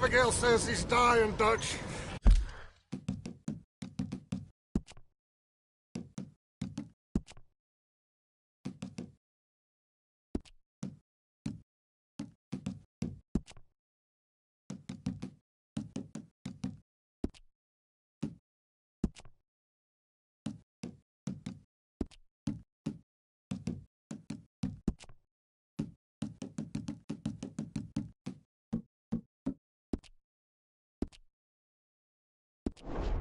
Abigail says he's dying, Dutch.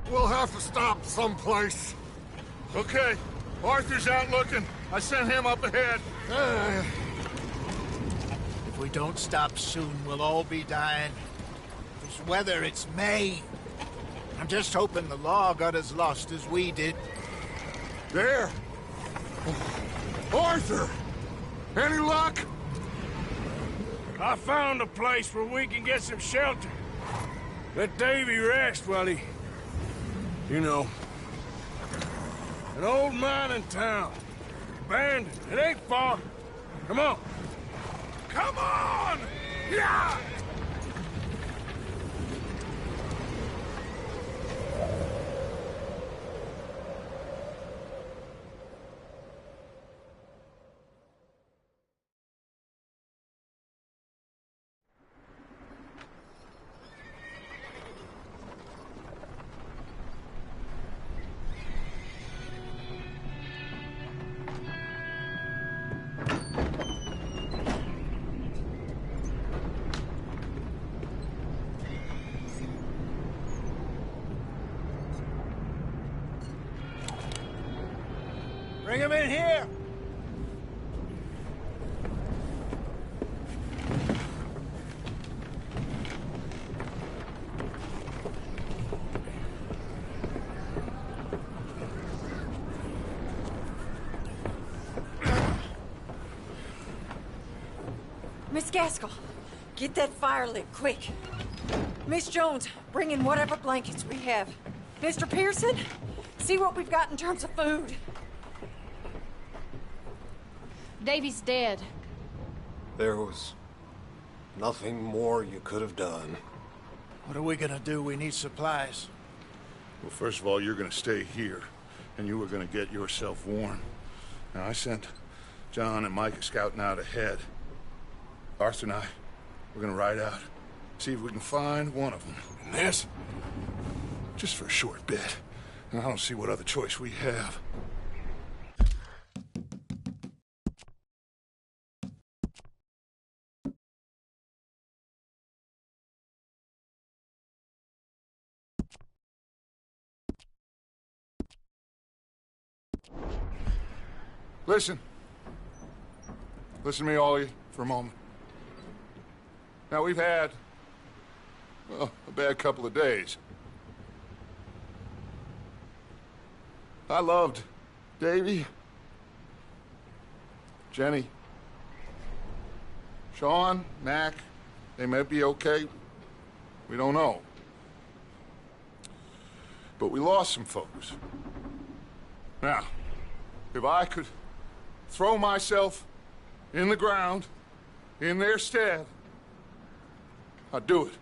We'll have to stop someplace. Okay. Arthur's out looking. I sent him up ahead. If we don't stop soon, we'll all be dying. This weather, it's May. I'm just hoping the law got as lost as we did. There! Arthur! Any luck? I found a place where we can get some shelter. Let Davy rest while he... You know. An old mining town. Abandoned. It ain't far. Come on. Come on! Yeah! Bring him in here! Miss Gaskell, get that fire lit, quick. Miss Jones, bring in whatever blankets we have. Mr. Pearson, see what we've got in terms of food. Davy's dead. There was nothing more you could have done. What are we gonna do? We need supplies. Well, first of all, you're gonna stay here, and you were gonna get yourself warm. Now, I sent John and Micah scouting out ahead. Arthur and I, we're gonna ride out, see if we can find one of them. And this, just for a short bit. And I don't see what other choice we have. Listen. Listen to me, all of you, for a moment. Now, we've had, well, a bad couple of days. I loved Davy, Jenny, Sean, Mac. They may be okay. We don't know. But we lost some folks. Now, if I could throw myself in the ground in their stead, I'd do it.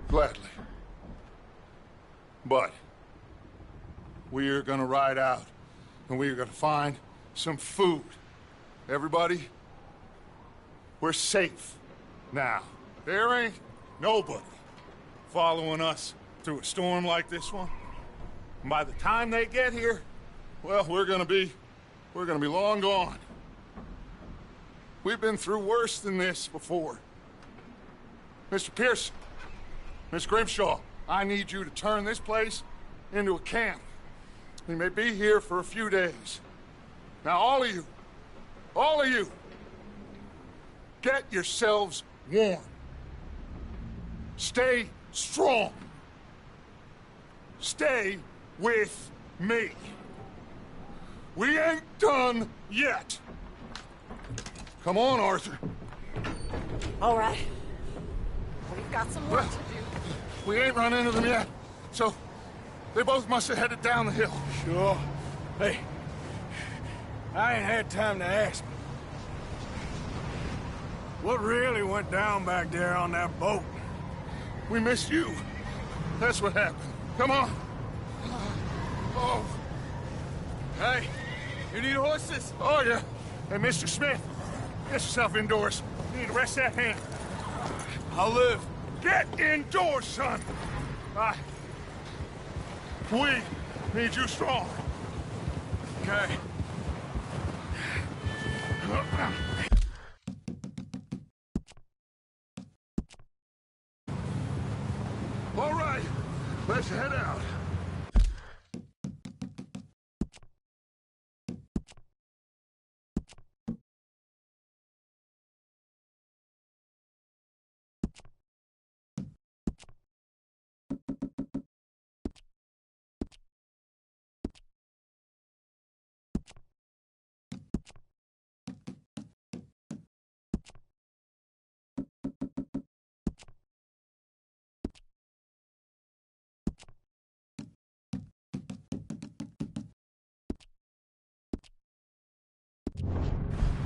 Gladly. But we're gonna ride out, and we're gonna find some food. Everybody, we're safe now. There ain't nobody following us through a storm like this one. And by the time they get here, well, we're gonna be long gone. We've been through worse than this before. Mr. Pearson, Miss Grimshaw, I need you to turn this place into a camp. We may be here for a few days. Now, all of you, get yourselves warm. Stay strong. Stay with me. We ain't done yet. Come on, Arthur. All right. We've got some work to do. We ain't run into them yet, so they both must have headed down the hill. Sure. Hey, I ain't had time to ask. What really went down back there on that boat? We missed you. That's what happened. Come on. Oh. Hey, you need horses? Oh, yeah. Hey, Mr. Smith, get yourself indoors. You need to rest that hand. I'll live. Get indoors, son. We need you strong. Okay. All right, let's head out.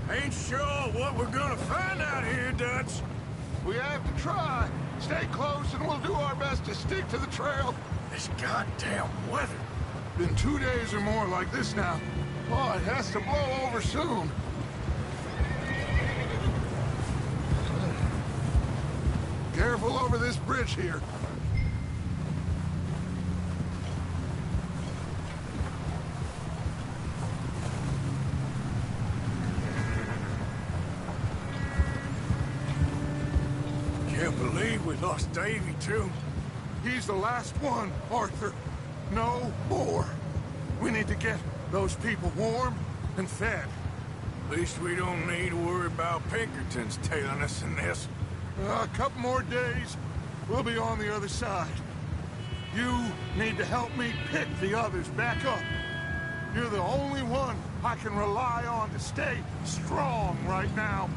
Ain't sure what we're gonna find out here, Dutch. We have to try. Stay close and we'll do our best to stick to the trail. This goddamn weather. Been 2 days or more like this now. Oh, it has to blow over soon. Careful over this bridge here. Can't believe we lost Davy, too. He's the last one, Arthur. No more. We need to get those people warm and fed. At least we don't need to worry about Pinkertons tailing us in this. A couple more days, we'll be on the other side. You need to help me pick the others back up. You're the only one I can rely on to stay strong right now.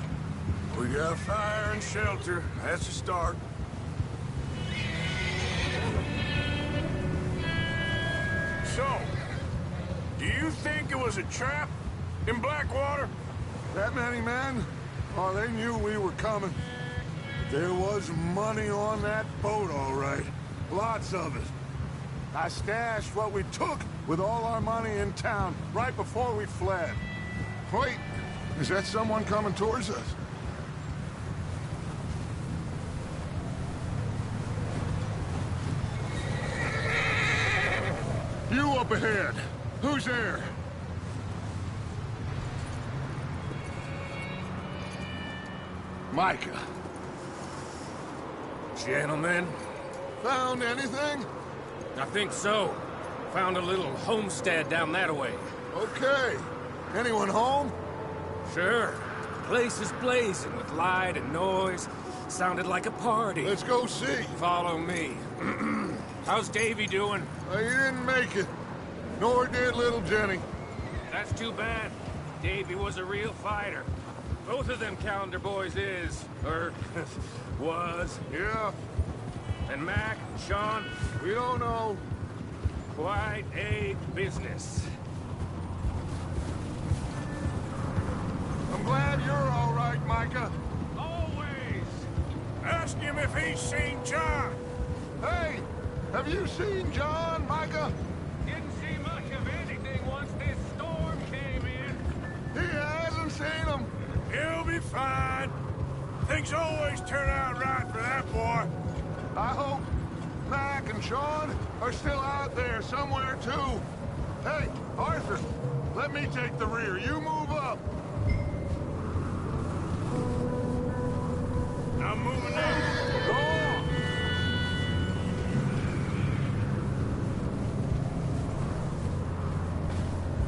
We got fire and shelter. That's a start. So, do you think it was a trap in Blackwater? That many men? Oh, they knew we were coming. There was money on that boat, all right. Lots of it. I stashed what we took with all our money in town right before we fled. Wait, is that someone coming towards us? You up ahead. Who's there? Micah. Gentlemen, Found anything? I think so. Found a little homestead down that way. Okay. Anyone home? Sure. Place is blazing with light and noise. Sounded like a party. Let's go see. Follow me. How's Davy doing? He didn't make it. Nor did little Jenny. That's too bad. Davy was a real fighter. Both of them Calendar boys is, or was. Yeah, And Mac, Sean, we don't know. quite a business. I'm glad you're all right, Micah. Always. Ask him if he's seen John. Hey, have you seen John, Micah? Didn't see much of anything once this storm came in. He hasn't seen him. He'll be fine. Things always turn out right for that boy. I hope Mac and Sean are still out there somewhere, too. Hey, Arthur, let me take the rear. You move up. I'm moving now. Go on.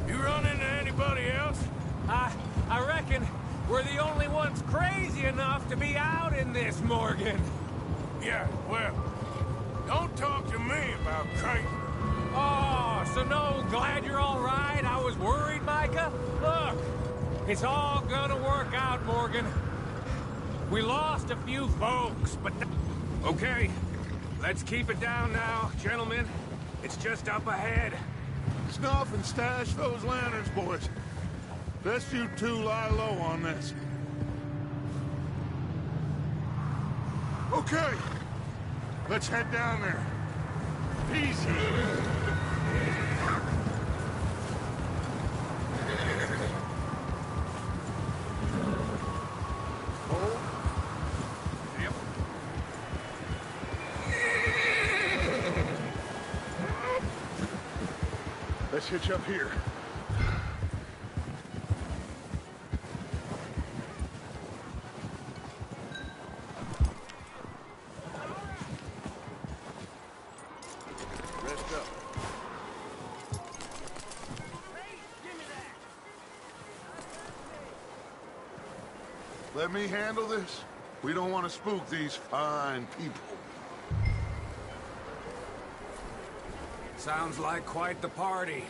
You run into anybody else? I reckon we're the only ones crazy enough to be out in this, Morgan. Yeah, well, don't talk to me about crazy. Oh, so no, glad you're all right. I was worried, Micah. Look, it's all gonna work out, Morgan. We lost a few folks, but... Okay, let's keep it down now, gentlemen. It's just up ahead. Snuff and stash those lanterns, boys. Best you two lie low on this. Okay, let's head down there. Easy. Hold. Yep. Let's hitch up here. Rest up. Let me handle this. We don't want to spook these fine people. Sounds like quite the party.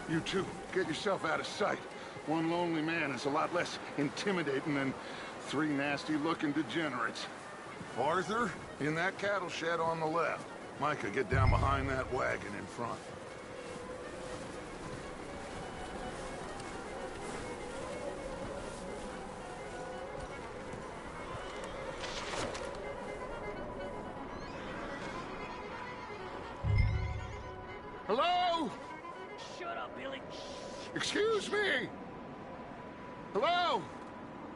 You two, get yourself out of sight. One lonely man is a lot less intimidating than three nasty-looking degenerates. Arthur, in that cattle shed on the left. Micah, get down behind that wagon in front. Hello? Shut up, Billy. Excuse me? Hello?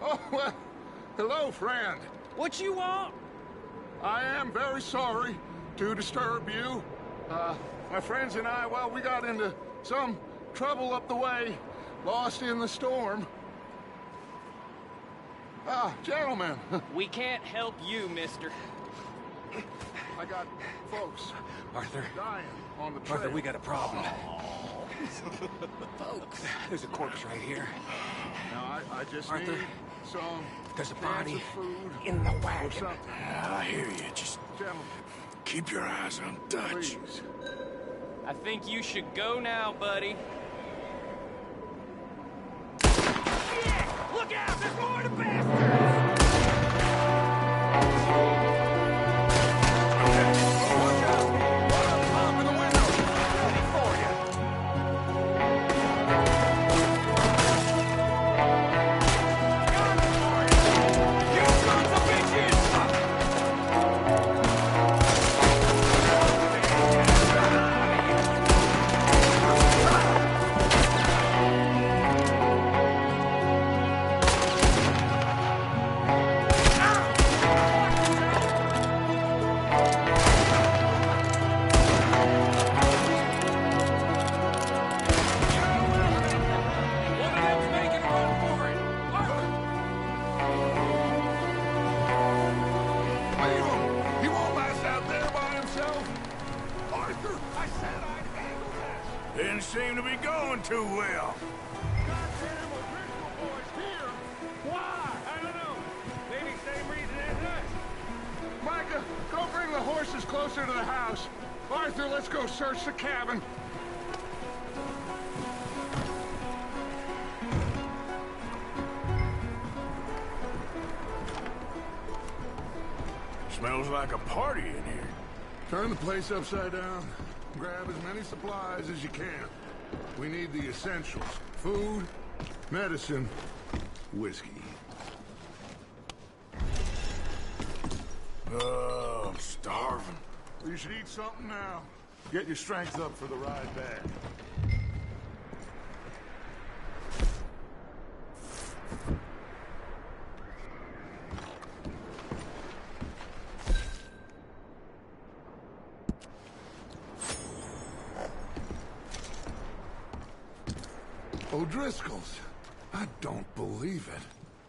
Oh, well, hello, friend. What you want? I am very sorry to disturb you. My friends and I, well, we got into some trouble up the way, lost in the storm. Gentlemen, We can't help you, mister. I got folks Arthur. dying on the trail. Arthur, we got a problem. Folks. There's a corpse right here. Now, I just Arthur, need some There's a cans body of food in the or wagon. something. I hear you. Just Gentlemen, Keep your eyes on Dutch. Please. I think you should go now, buddy. Look out! There's more to bastards! Didn't seem to be going too well. Goddamn O'Driscoll boys here! Why? I don't know. Maybe same reason as us. Micah, go bring the horses closer to the house. Arthur, let's go search the cabin. Smells like a party in here. Turn the place upside down. Grab as many supplies as you can. We need the essentials. Food, medicine, whiskey. Oh, I'm starving. You should eat something now. Get your strength up for the ride back. O'Driscoll's. I don't believe it.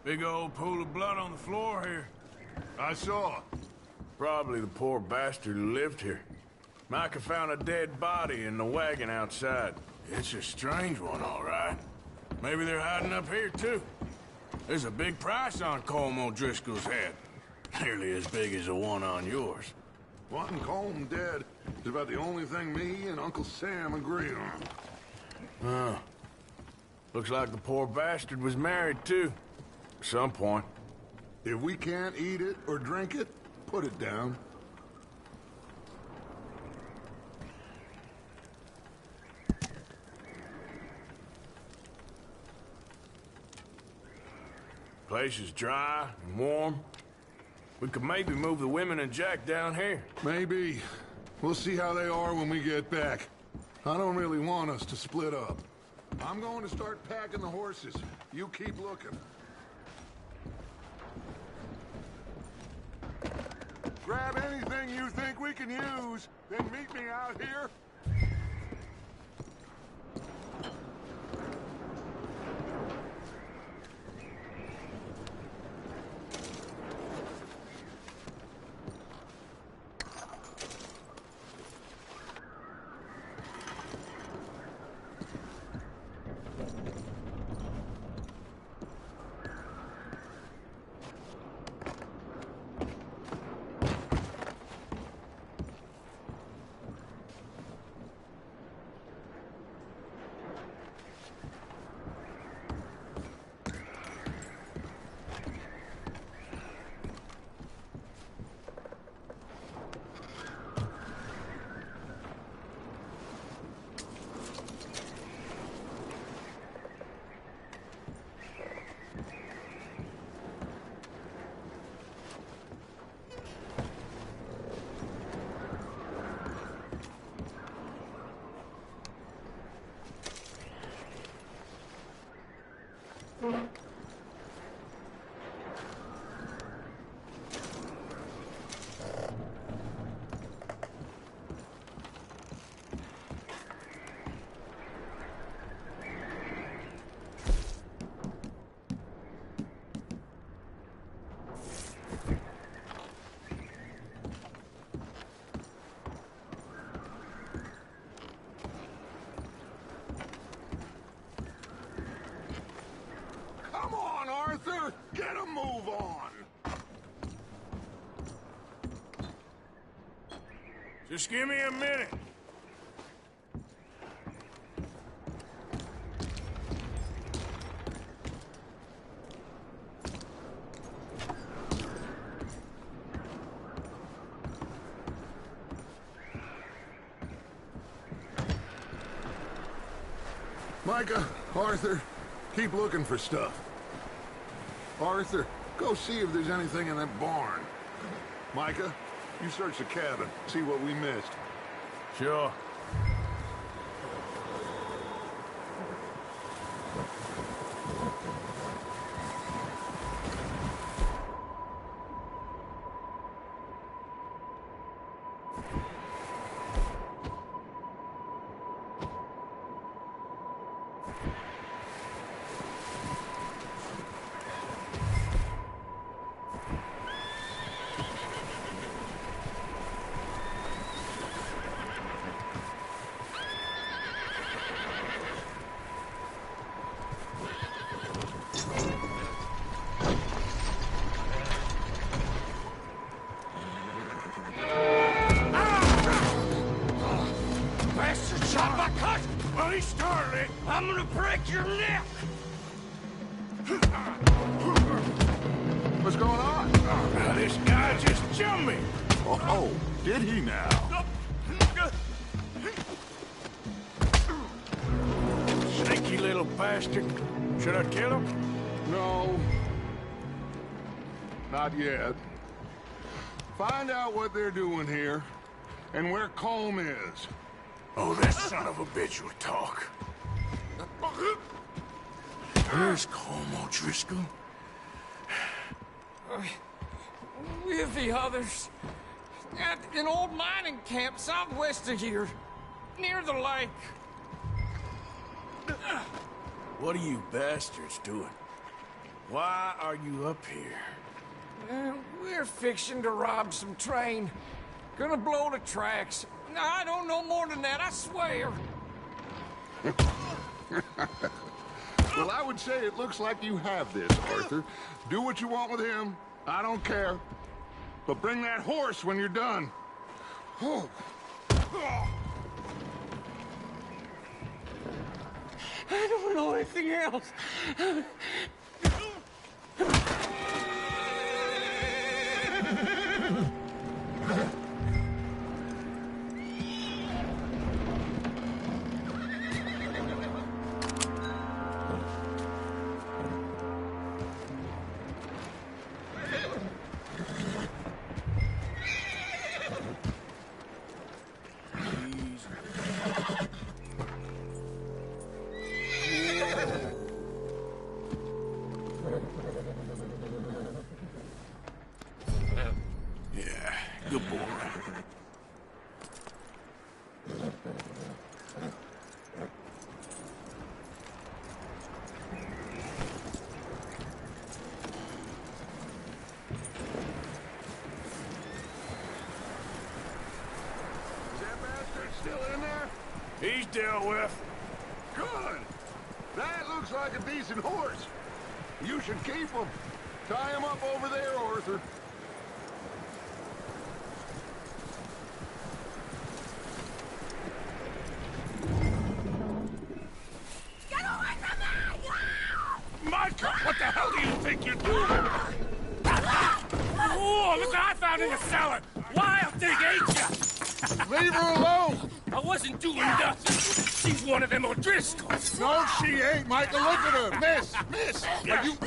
Big old pool of blood on the floor here. I saw. Probably the poor bastard who lived here. Micah found a dead body in the wagon outside. It's a strange one, all right. Maybe they're hiding up here, too. There's a big price on Colm O'Driscoll's head. Nearly as big as the one on yours. Wanting Colm dead is about the only thing me and Uncle Sam agree on. Oh. Looks like the poor bastard was married, too. At some point. If we can't eat it or drink it, put it down. Place is dry and warm. We could maybe move the women and Jack down here. Maybe. We'll see how they are when we get back. I don't really want us to split up. I'm going to start packing the horses. You keep looking. Grab anything you think we can use, then meet me out here. Just give me a minute. Micah, Arthur, keep looking for stuff. Arthur, go see if there's anything in that barn. Micah, you search the cabin, see what we missed. Sure. Well, he started it. I'm gonna break your neck. What's going on? Now, this guy just jumped me. Oh, did he now? Sneaky little bastard. Should I kill him? No. Not yet. Find out what they're doing here, and where Colm is. Oh, that son of a bitch will talk. Where's Colm O'Driscoll? With the others. At an old mining camp southwest of here. Near the lake. What are you bastards doing? Why are you up here? We're fixing to rob some train. Gonna blow the tracks. I don't know more than that, I swear. Well, I would say it looks like you have this, Arthur. Do what you want with him. I don't care. But bring that horse when you're done. Oh. I don't know anything else. Yeah, good boy. Is that bastard still in there? He's dealt with. Good. That looks like a decent horse. You should keep him. Tie him up over there, Arthur. Get away from me! Micah, what the hell do you think you're doing? Oh, look what I found in the cellar! Wild thing, ain't ya? Leave her alone! I wasn't doing nothing. She's one of them O'Driscolls. No, she ain't, Micah. Look at her. Miss. Are you...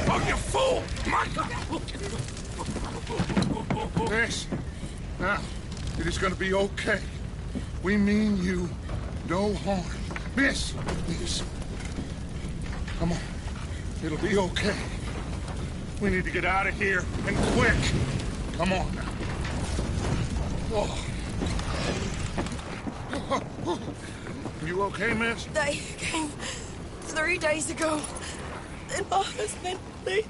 Oh, you fool! Micah! Miss. Now, it is gonna be okay. We mean you no harm. Miss. Come on. It'll be okay. We need to get out of here, and quick. Come on now. Oh. You okay, miss? They came 3 days ago. And my husband, they...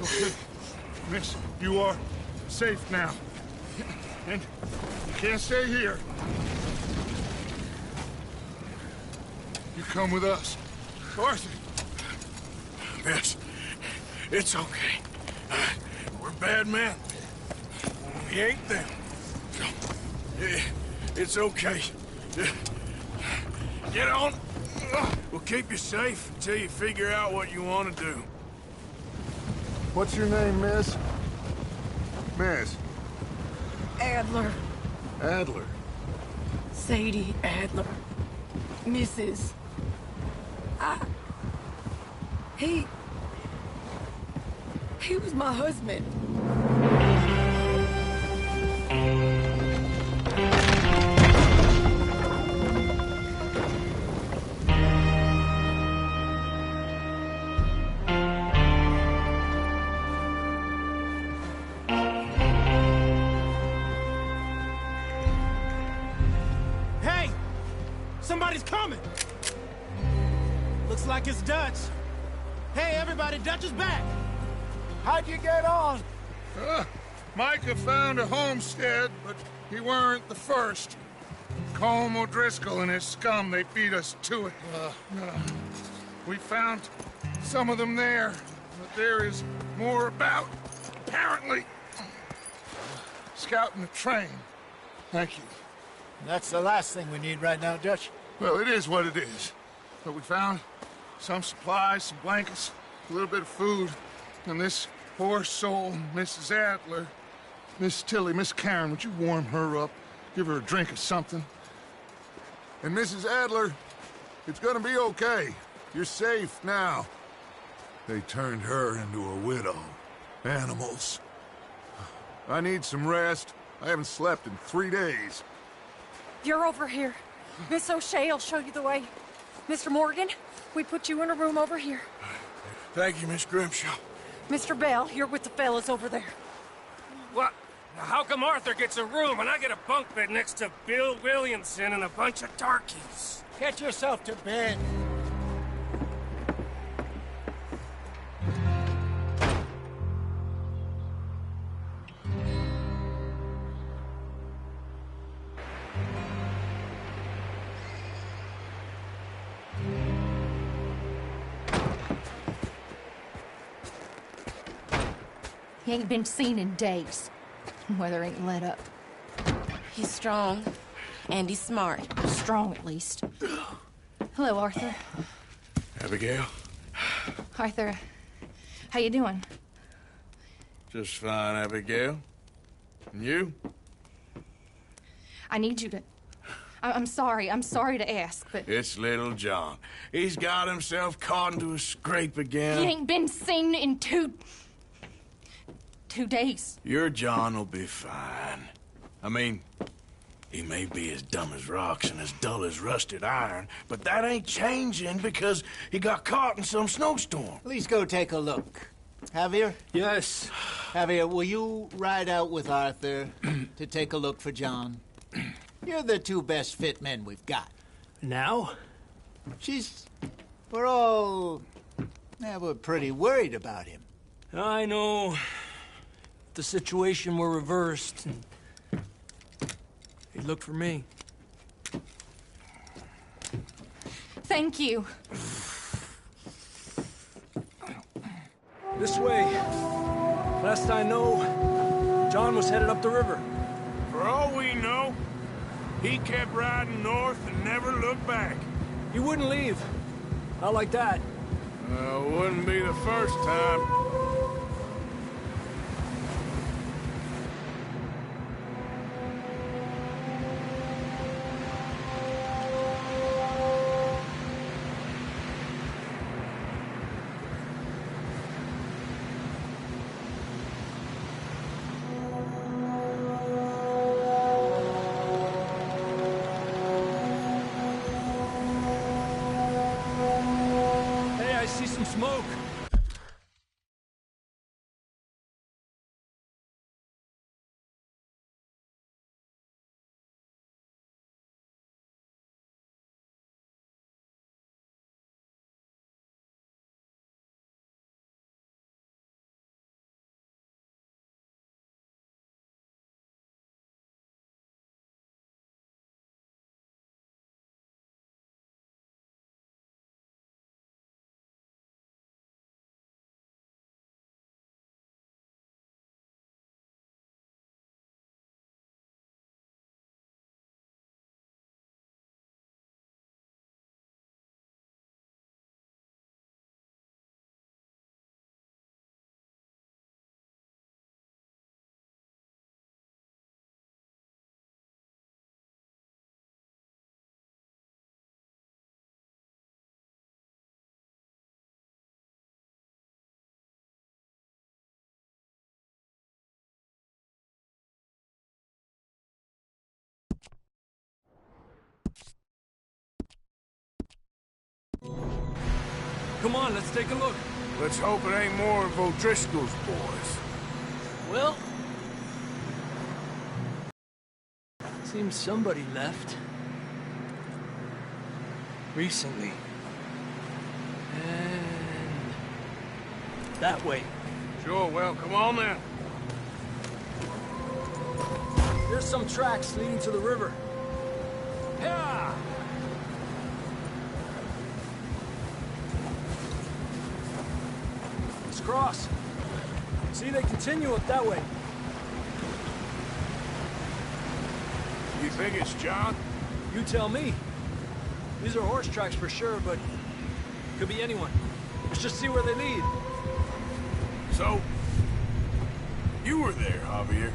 Okay. Miss, you are safe now. And you can't stay here. You come with us. Arthur. Miss, it's okay. We're bad men. ain't them. It's okay. Get on. We'll keep you safe until you figure out what you want to do. What's your name, miss? Miss Adler. Adler. Sadie Adler. Mrs. He was my husband. Hey! Somebody's coming! Looks like it's Dutch. Hey, everybody, Dutch is back! How'd you get on? Micah found a homestead, but he weren't the first. Colm O'Driscoll and his scum, they beat us to it. We found some of them there, but there is more about, apparently. Scouting the train. Thank you. That's the last thing we need right now, Dutch. Well, it is what it is. But we found some supplies, some blankets, a little bit of food, and this poor soul, Mrs. Adler, Miss Tilly, Miss Karen, would you warm her up? Give her a drink or something? And Mrs. Adler, it's gonna be okay. You're safe now. They turned her into a widow. Animals. I need some rest. I haven't slept in 3 days. You're over here. Miss O'Shea will show you the way. Mr. Morgan, we put you in a room over here. Thank you, Miss Grimshaw. Mr. Bell, you're with the fellas over there. What? How come Arthur gets a room and I get a bunk bed next to Bill Williamson and a bunch of darkies? Get yourself to bed. He ain't been seen in days. Weather ain't let up. He's strong, and he's smart. Strong, at least. Hello, Arthur. Abigail? Arthur, how you doing? Just fine, Abigail. And you? I need you to... I'm sorry to ask, but... It's little John. He's got himself caught into a scrape again. He ain't been seen in 2 days. Your John will be fine. I mean, he may be as dumb as rocks and as dull as rusted iron, but that ain't changing because he got caught in some snowstorm. Please go take a look. Javier? Yes. Javier, will you ride out with Arthur to take a look for John? You're the 2 best fit men we've got. Now? We're all... we're pretty worried about him. I know. The situation were reversed. He looked for me. Thank you. This way. Last I know, John was headed up the river. For all we know, he kept riding north and never looked back. He wouldn't leave. Not like that. Wouldn't be the first time. Hey, I see some smoke. Come on, let's take a look. Let's hope it ain't more of O'Driscoll's boys. Well... seems somebody left. Recently. And... that way. Sure, well, come on then. There's some tracks leading to the river. Yeah! Let's cross. See, they continue up that way. You think it's John? You tell me. These are horse tracks for sure, but could be anyone. Let's just see where they lead. So, you were there, Javier.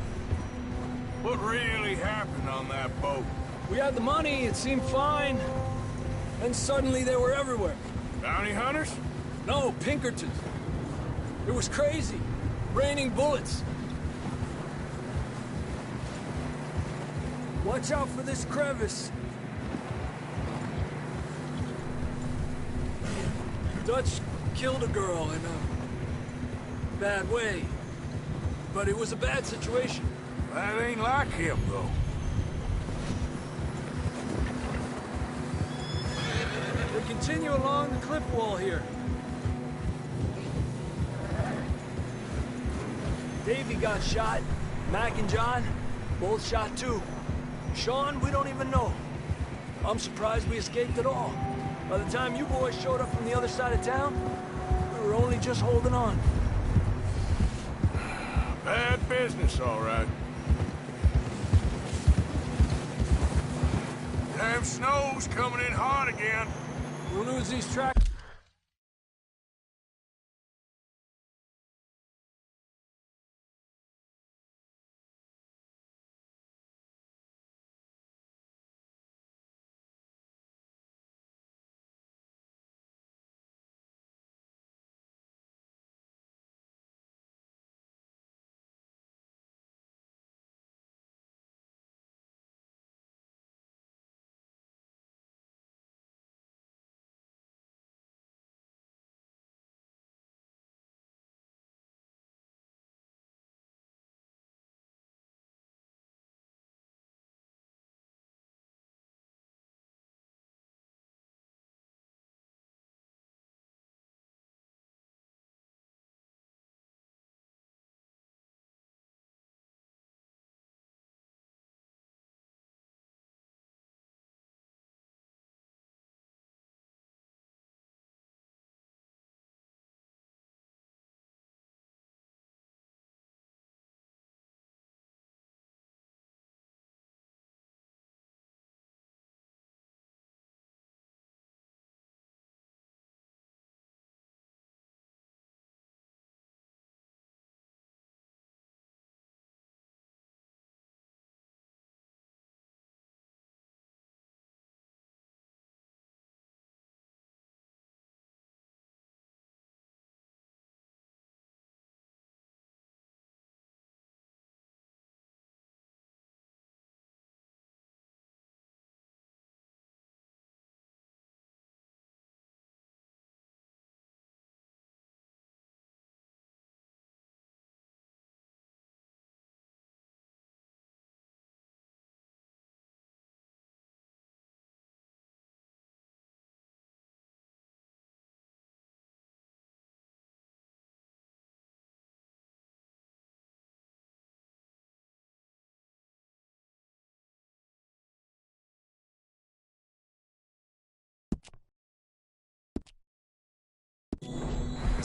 What really happened on that boat? We had the money, it seemed fine. Then suddenly they were everywhere. Bounty hunters? No, Pinkertons. It was crazy. Raining bullets. Watch out for this crevice. Dutch killed a girl in a bad way. But it was a bad situation. That ain't like him, though. We continue along the cliff wall here. Davey got shot. Mac and John, both shot too. Sean, we don't even know. I'm surprised we escaped at all. By the time you boys showed up from the other side of town, we were only just holding on. Bad business, all right. Damn snow's coming in hot again. We'll lose these tracks.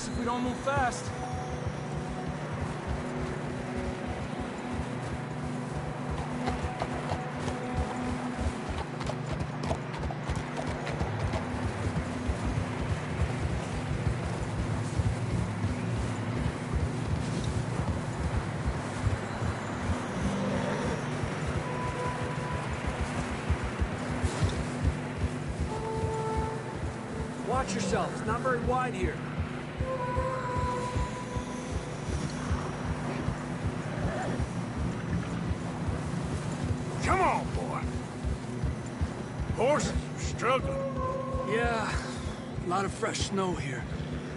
If we don't move fast. Watch yourself, it's not very wide here. Come on, boy. Horses are struggling. Yeah, a lot of fresh snow here.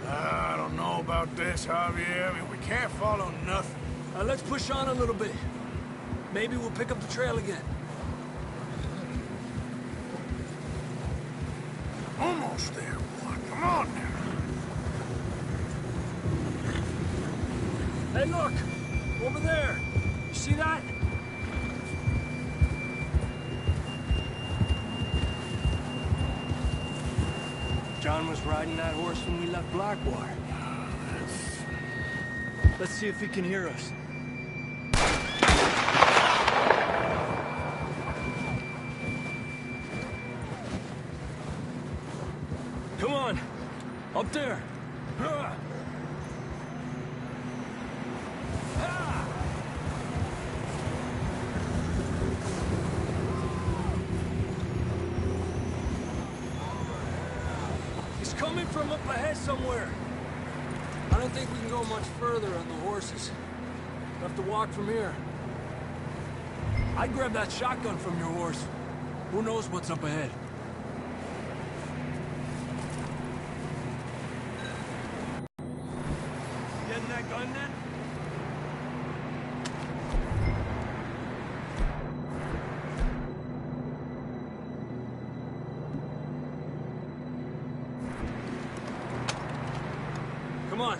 I don't know about this, Javier. I mean, we can't follow nothing. Let's push on a little bit. Maybe we'll pick up the trail again. Almost there, boy. Come on now. Hey, look! Over there! You see that? John was riding that horse when we left Blackwater. Let's see if he can hear us. Come on! Up there! He's coming from up ahead somewhere. I don't think we can go much further on the horses. We'll have to walk from here. I'd grab that shotgun from your horse. Who knows what's up ahead? Getting that gun then? Come on.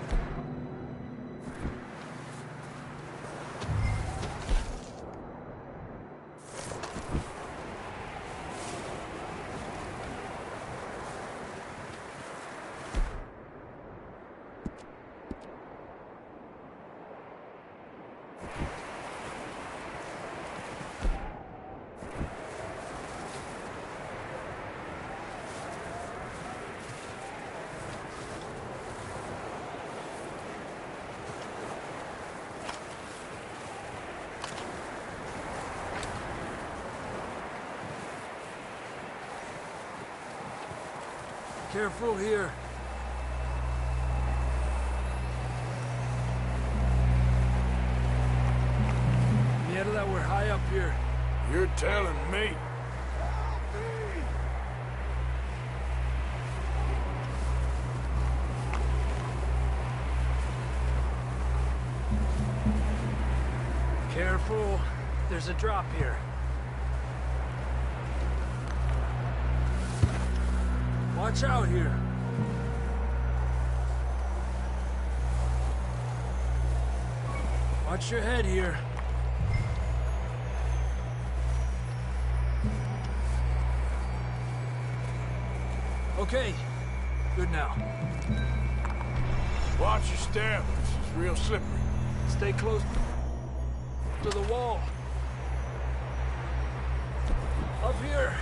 Careful here. Yeah, that we're high up here. You're telling me. Careful. There's a drop here. Watch out here. Watch your head here. Okay. Good now. Watch your step. This is real slippery. Stay close to the wall. Up here.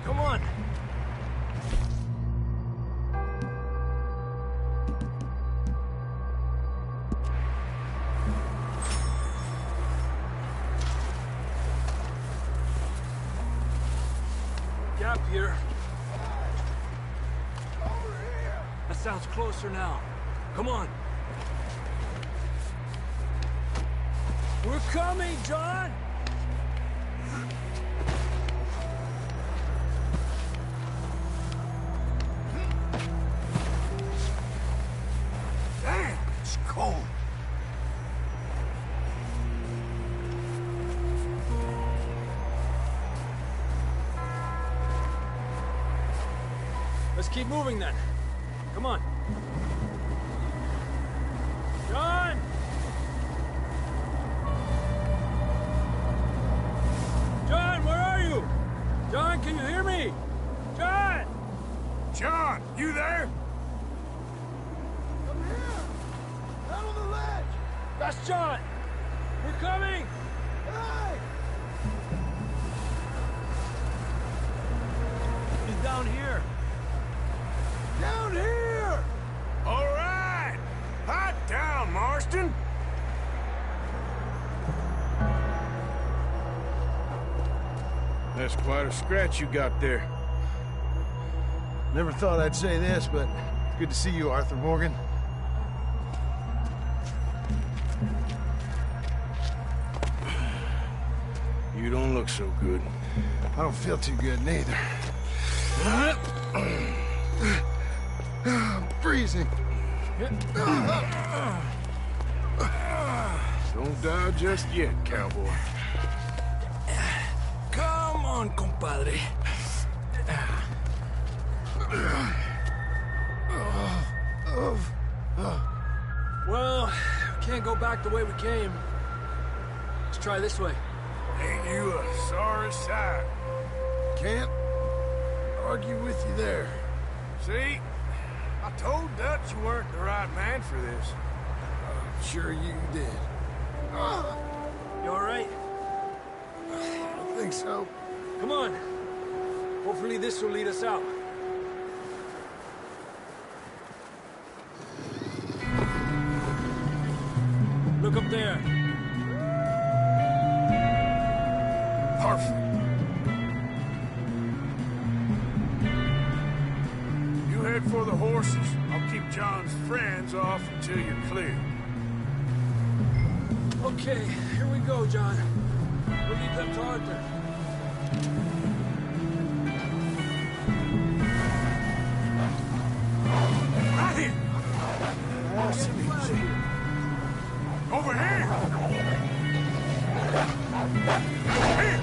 Come on. Gap here. That sounds closer now. Come on. We're coming, John! Damn, it's cold. Let's keep moving then. Come on. John! John, where are you? John, can you hear me? John! John, you there? I'm here! Down on the ledge! That's John! We're coming! Hey! He's down here! Down here! All right! Hot down, Marston! That's quite a scratch you got there. Never thought I'd say this, but it's good to see you, Arthur Morgan. You don't look so good. I don't feel too good, neither. I'm freezing. Don't die just yet, cowboy. Come on, compadre. Well, we can't go back the way we came. Let's try this way. Ain't you a sorry sight? Can't argue with you there. See? I told Dutch you weren't the right man for this. I'm sure you did. You all right? I think so. Come on. Hopefully this will lead us out. Look up there. Perfect. You head for the horses. I'll keep John's friends off until you're clear. Okay, here we go, John. We'll leave them to Arthur. Right here! Over here! Here!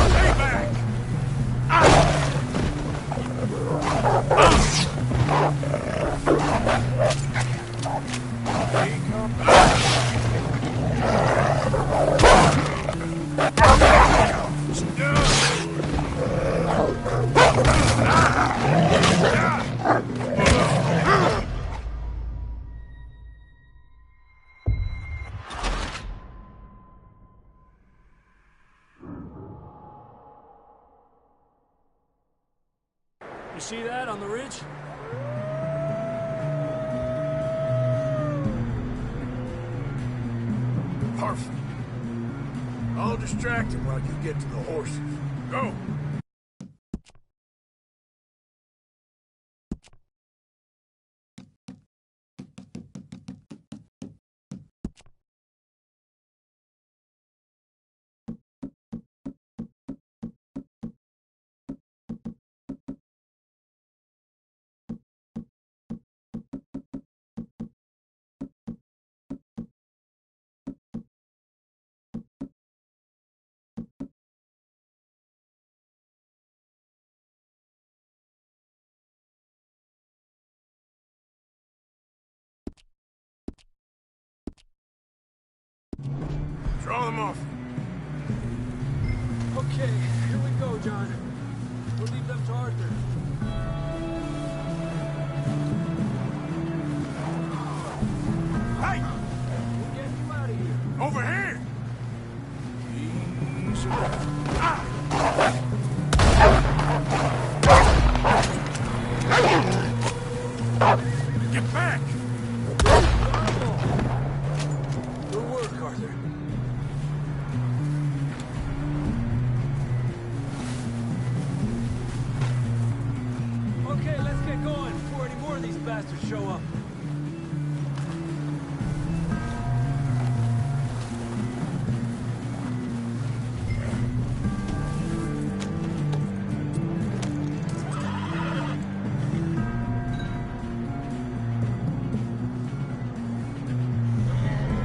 Stay back! You see that on the ridge? Perfect. I'll distract him while you get to the horses. Go! Draw them off. Okay, here we go, John. We'll leave them to Arthur. Hey! We'll get you out of here. Over here! Easy. Get back! Good work, Arthur. Okay, let's get going before any more of these bastards show up.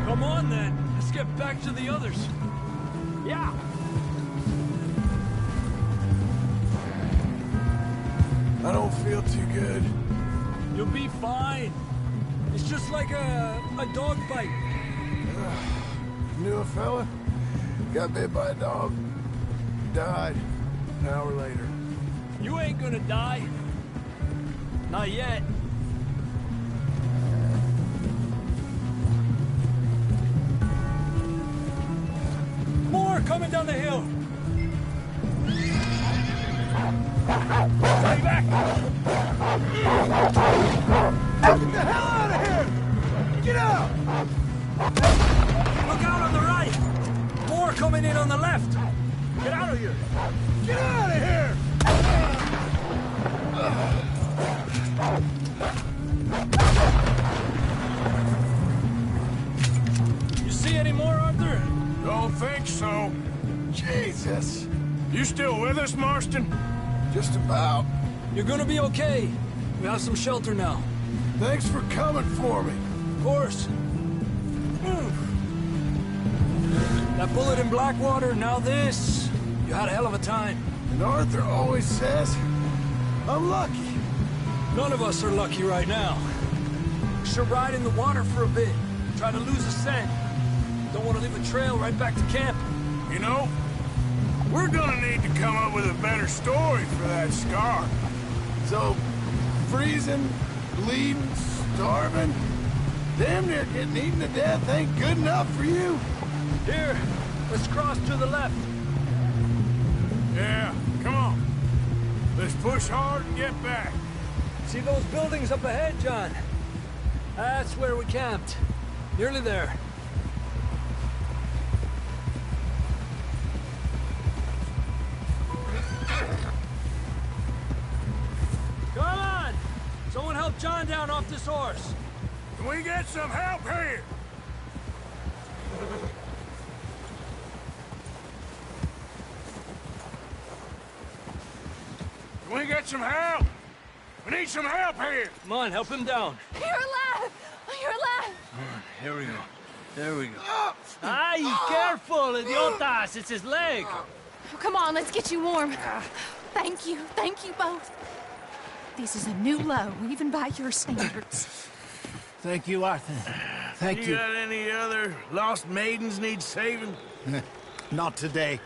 Come on, then. Let's get back to the others. Yeah. I don't feel too good. You'll be fine. It's just like a dog bite. Knew a fella? Got bit by a dog. Died an hour later. You ain't gonna die. Not yet. More coming down the hill. Stay back! Get the hell out of here! Get out! Look out on the right! More coming in on the left! Get out of here! Get out of here! You see any more, Arthur? Don't think so. Jesus! You still with us, Marston? Just about. You're gonna be okay. We have some shelter now. Thanks for coming for me. Of course. That bullet in Blackwater, now this. You had a hell of a time. And Arthur always says, I'm lucky. None of us are lucky right now. We should ride in the water for a bit. Try to lose a scent. Don't want to leave a trail right back to camp. You know, we're gonna need to come up with a better story for that scar. So, freezing, bleeding, starving, damn near getting eaten to death ain't good enough for you? Here, let's cross to the left. Yeah, come on. Let's push hard and get back. See those buildings up ahead, John? That's where we camped. Nearly there. Come on! Someone help John down off this horse. Can we get some help here? Can we get some help? We need some help here! Come on, help him down. You're alive! You're alive! Here we go. There we go. Ay, careful, idiotas! It's his leg! Oh, come on, let's get you warm. Thank you both. This is a new low, even by your standards. Thank you, Arthur. Thank you. You got any other lost maidens need saving? Not today.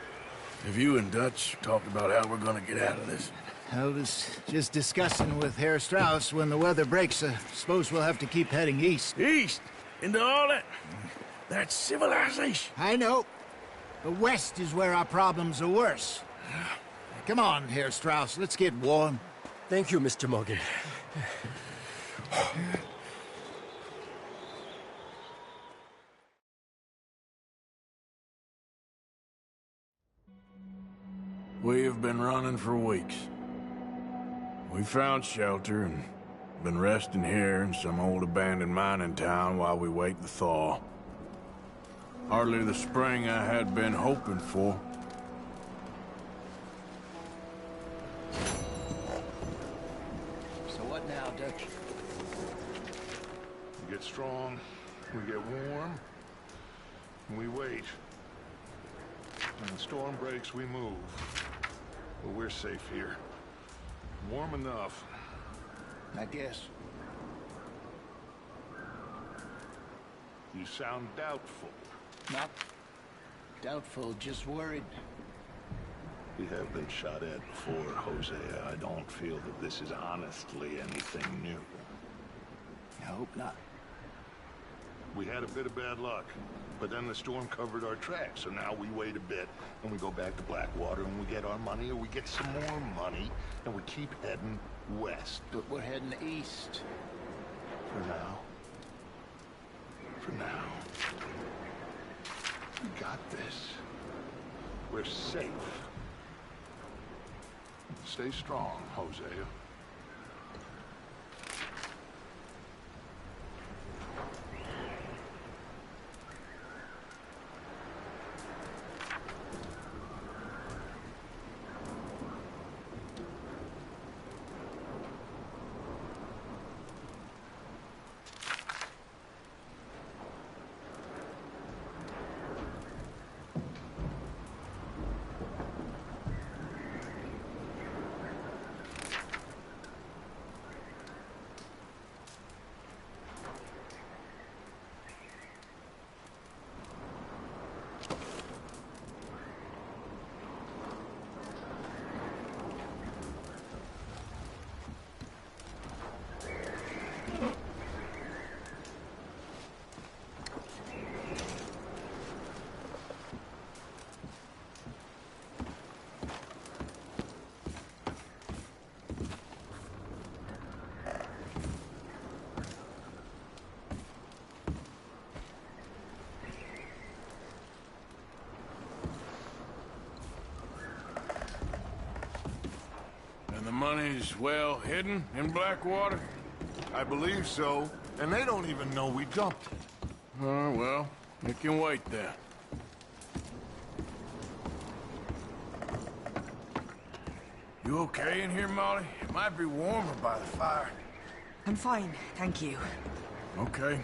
Have you and Dutch talked about how we're gonna get out of this? I was just discussing with Herr Strauss when the weather breaks. I suppose we'll have to keep heading east. East? Into all that... That's civilization. I know. But west is where our problems are worse. Come on, Herr Strauss. Let's get warm. Thank you, Mr. Morgan. We have been running for weeks. We found shelter and been resting here in some old abandoned mining town while we wait the thaw. Hardly the spring I had been hoping for. So what now, Dutch? We get strong, we get warm, and we wait. When the storm breaks, we move. But we're safe here. Warm enough. I guess. You sound doubtful. Not doubtful, just worried. We have been shot at before, Hosea. I don't feel that this is honestly anything new. I hope not. We had a bit of bad luck, but then the storm covered our tracks, so now we wait a bit, and we go back to Blackwater, and we get our money, or we get some more money, and we keep heading west. But we're heading east. For now. For now. We got this. We're safe. Stay strong, Hosea. money's well hidden in Blackwater? I believe so, and they don't even know we dumped it. Oh, well, it can wait then. You okay in here, Molly? It might be warmer by the fire. I'm fine, thank you. Okay.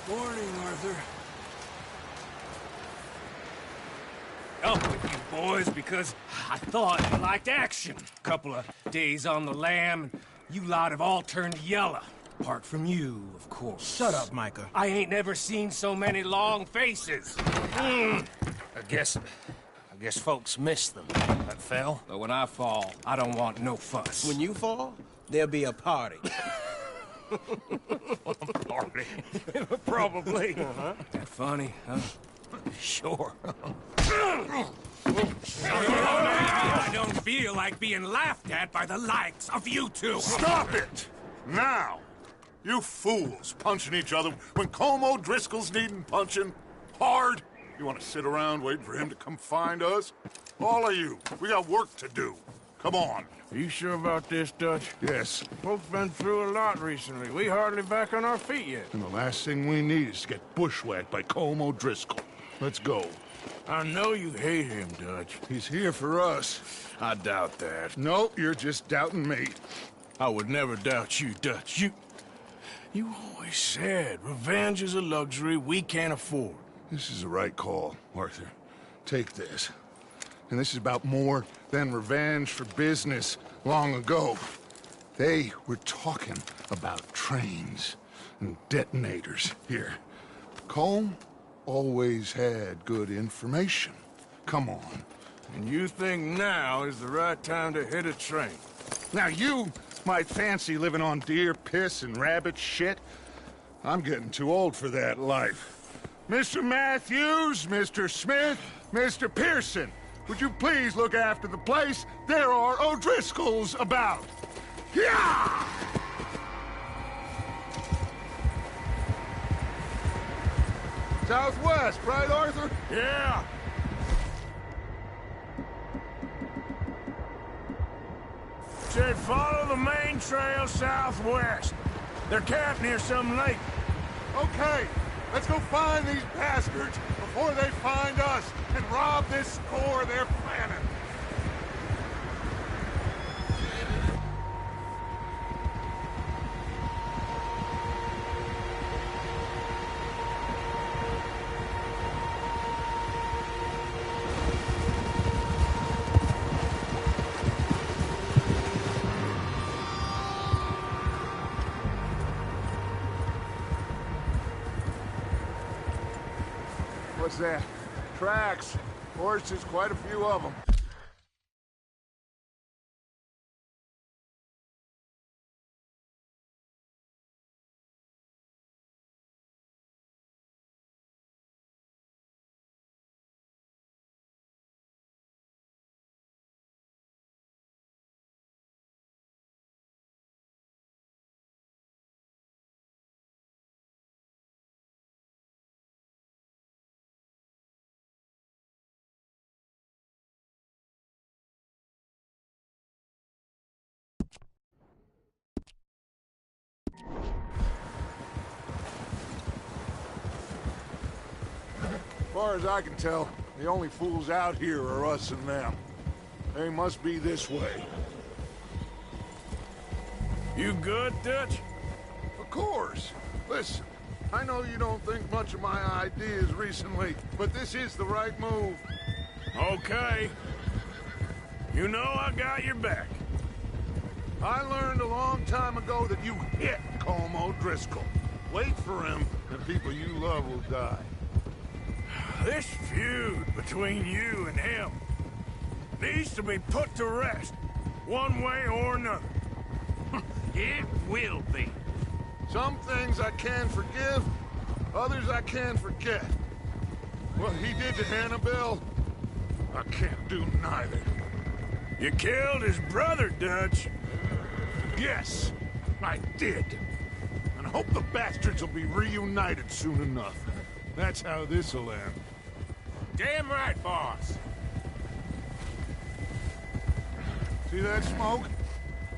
Morning, Arthur. Up with you boys because I thought you liked action. Couple of days on the lam, and you lot have all turned yellow. Apart from you, of course. Shut up, Micah. I ain't never seen so many long faces. I guess folks miss them. That fell. But when I fall, I don't want no fuss. When you fall, there'll be a party. Party. Probably. That funny, huh? Sure. I don't feel like being laughed at by the likes of you two. Stop it! Now! You fools punching each other when Colm O'Driscoll's needing punching hard. You want to sit around waiting for him to come find us? All of you, we got work to do. Come on. Are you sure about this, Dutch? Yes. Folks been through a lot recently. We hardly back on our feet yet. And the last thing we need is to get bushwhacked by Colm O'Driscoll. Let's go. I know you hate him, Dutch. He's here for us. I doubt that. No, you're just doubting me. I would never doubt you, Dutch. You always said revenge is a luxury we can't afford. This is the right call, Arthur. Take this. And this is about more than revenge for business long ago. They were talking about trains and detonators here. Colm always had good information. Come on. And you think now is the right time to hit a train? Now you might fancy living on deer piss and rabbit shit. I'm getting too old for that life. Mr. Matthews, Mr. Smith, Mr. Pearson, would you please look after the place? There are O'Driscolls about. Yeah! Southwest, right, Arthur? Yeah. Said follow the main trail southwest. They're camped near some lake. Okay, let's go find these bastards before they find us and rob this store they're planning. What's that? Tracks. Horses, quite a few of them. As far as I can tell, the only fools out here are us and them. They must be this way. You good, Dutch? Of course. Listen, I know you don't think much of my ideas recently, but this is the right move. Okay. You know I got your back. I learned a long time ago that you hit Colm O'Driscoll. Wait for him, and people you love will die. This feud between you and him needs to be put to rest, one way or another. It will be. Some things I can forgive, others I can forget. What he did to Annabelle, I can't do neither. You killed his brother, Dutch. Yes, I did. And I hope the bastards will be reunited soon enough. That's how this'll end. Damn right, boss. See that smoke?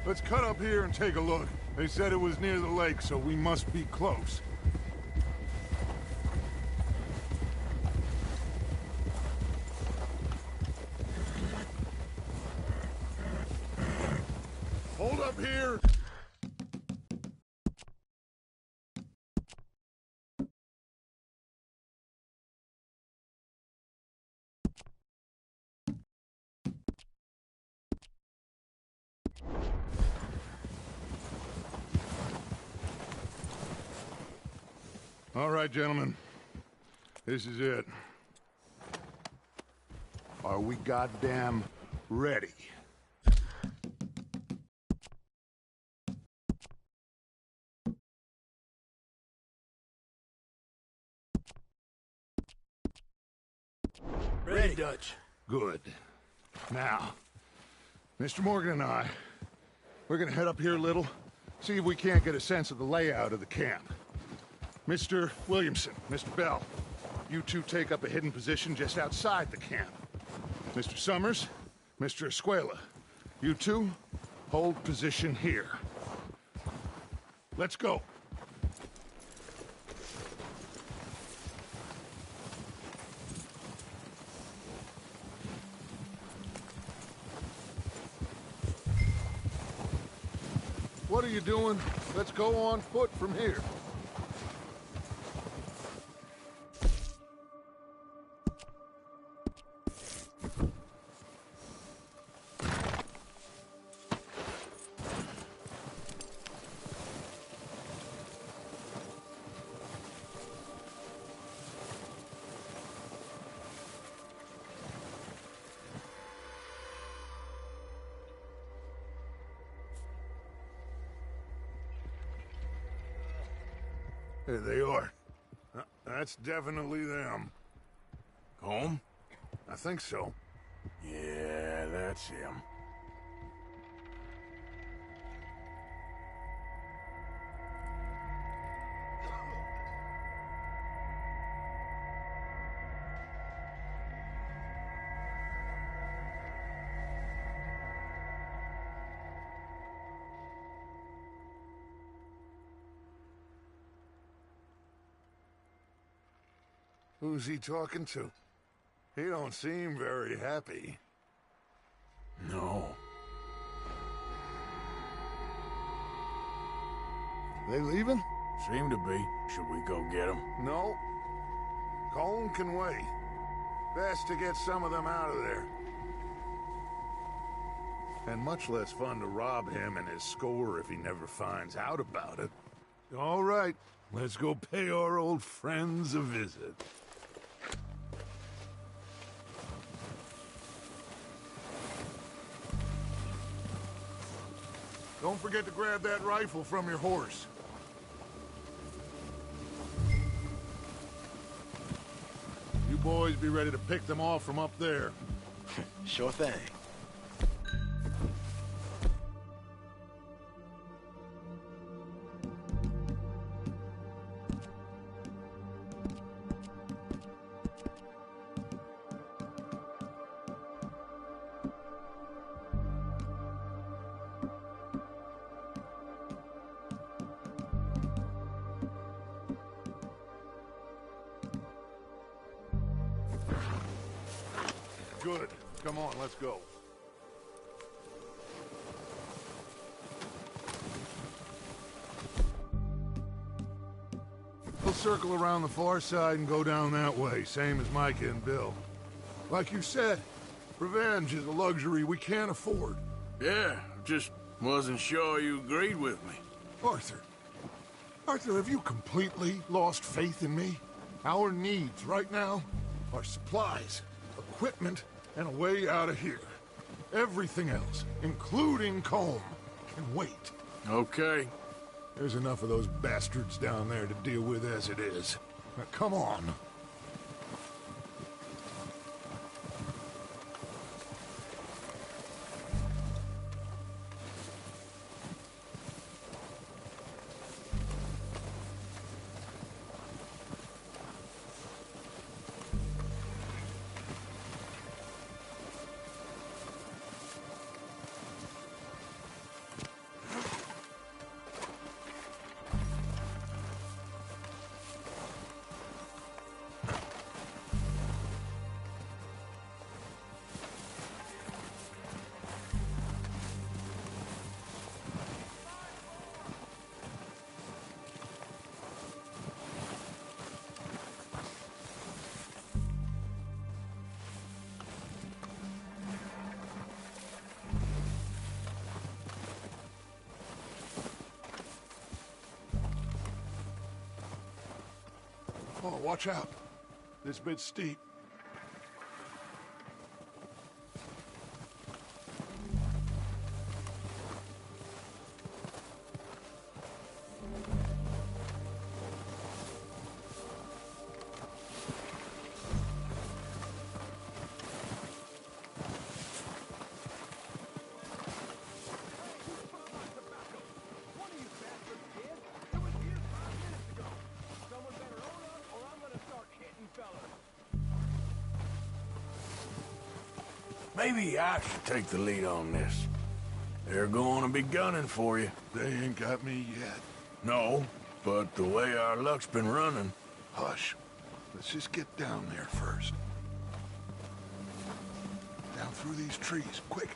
Let's cut up here and take a look. They said it was near the lake, so we must be close. Hold up here! All right, gentlemen. This is it. Are we goddamn ready? Ready, Dutch. Good. Now, Mr. Morgan and I, we're gonna head up here a little, see if we can't get a sense of the layout of the camp. Mr. Williamson, Mr. Bell, you two take up a hidden position just outside the camp. Mr. Summers, Mr. Escuela, you two hold position here. Let's go. What are you doing? Let's go on foot from here. There they are. That's definitely them. Home? I think so. Yeah, that's him. Who's he talking to? He don't seem very happy. No. They leaving? Seem to be. Should we go get them? No. Colm can wait. Best to get some of them out of there. And much less fun to rob him and his score if he never finds out about it. All right, let's go pay our old friends a visit. Don't forget to grab that rifle from your horse. You boys be ready to pick them off from up there. Sure thing. Good. Come on, let's go. We'll circle around the far side and go down that way, same as Micah and Bill. Like you said, revenge is a luxury we can't afford. Yeah, just Wasn't sure you agreed with me. Arthur. Arthur, have you completely lost faith in me? Our needs right now are supplies, equipment, and a way out of here. Everything else, including Colm, can wait. Okay. There's enough of those bastards down there to deal with as it is. Now, come on. Oh, watch out. This bit's steep. Maybe I should take the lead on this. They're going to be gunning for you. They ain't got me yet. No, but the way our luck's been running... Hush. Let's just get down there first. Down through these trees, quick.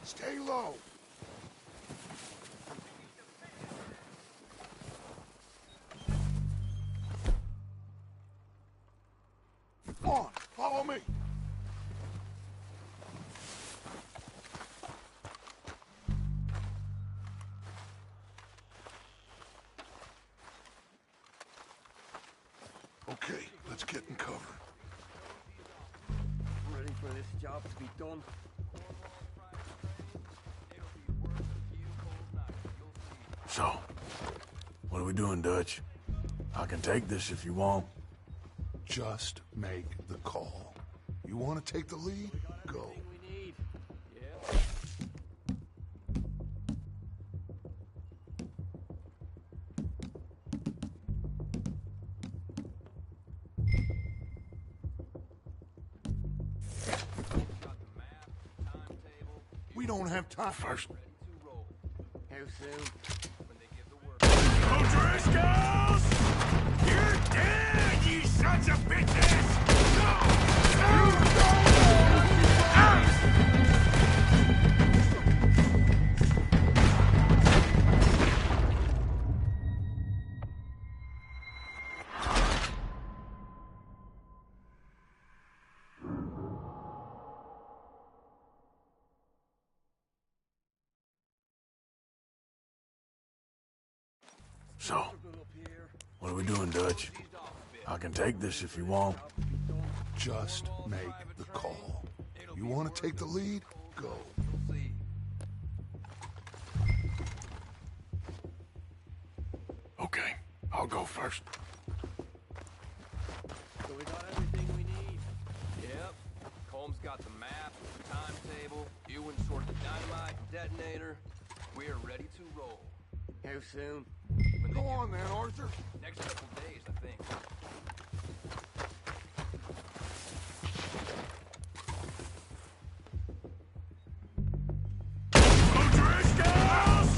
Stay low. Come on, follow me. Okay, let's get in cover. Ready for this job to be done? So, what are we doing, Dutch? I can take this if you want. Just make the call. You want to take the lead? Go. We don't have time. First. How soon? O'Driscolls! You're dead, you sons of bitches! So, what are we doing, Dutch? I can take this if you want. Just make the call. You want to take the lead? Go. Okay, I'll go first. So we got everything we need? Yep. Colm's got the map, the timetable, Ewan sorted the dynamite and detonator. We're ready to roll. How soon? Go on then, Arthur. Next couple days, I think. O'Driscolls!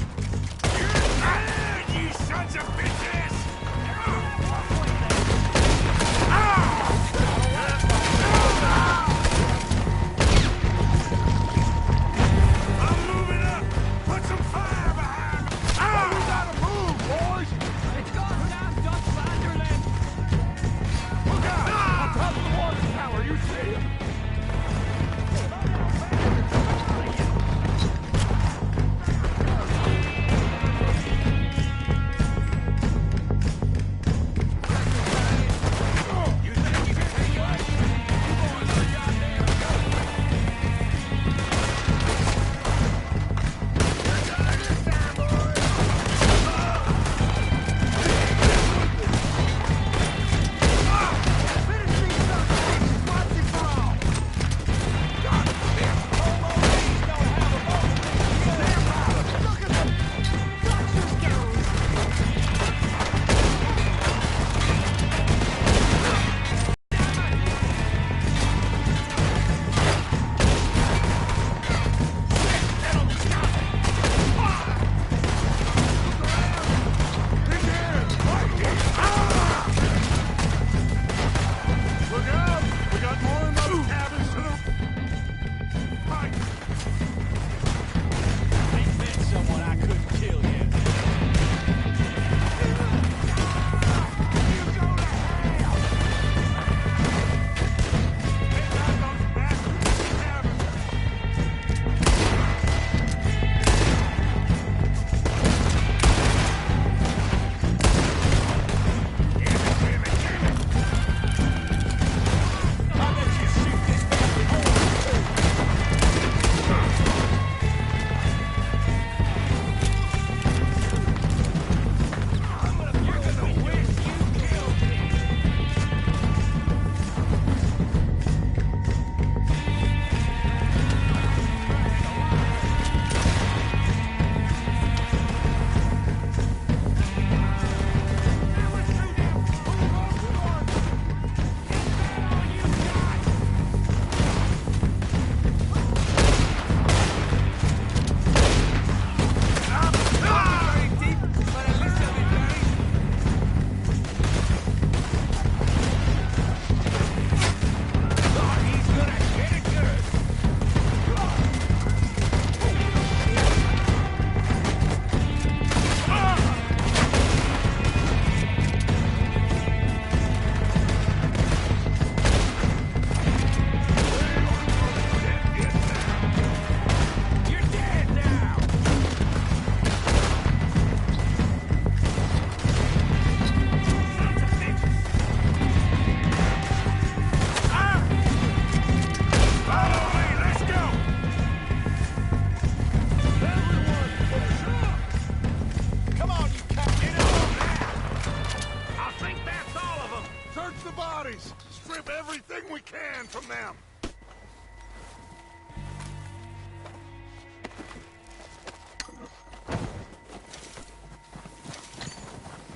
bodies! Strip everything we can from them!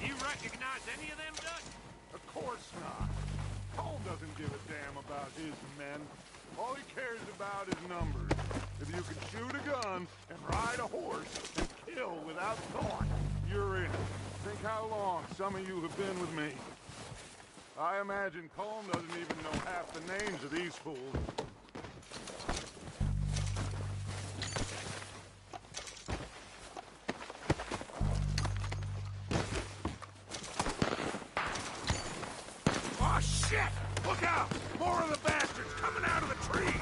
You recognize any of them, Dutch? Of course not. Cole doesn't give a damn about his men. All he cares about is numbers. If you can shoot a gun and ride a horse and kill without thought, you're in. Think how long some of you have been with me. I imagine Colm doesn't even know half the names of these fools. Oh, shit! Look out! More of the bastards coming out of the trees!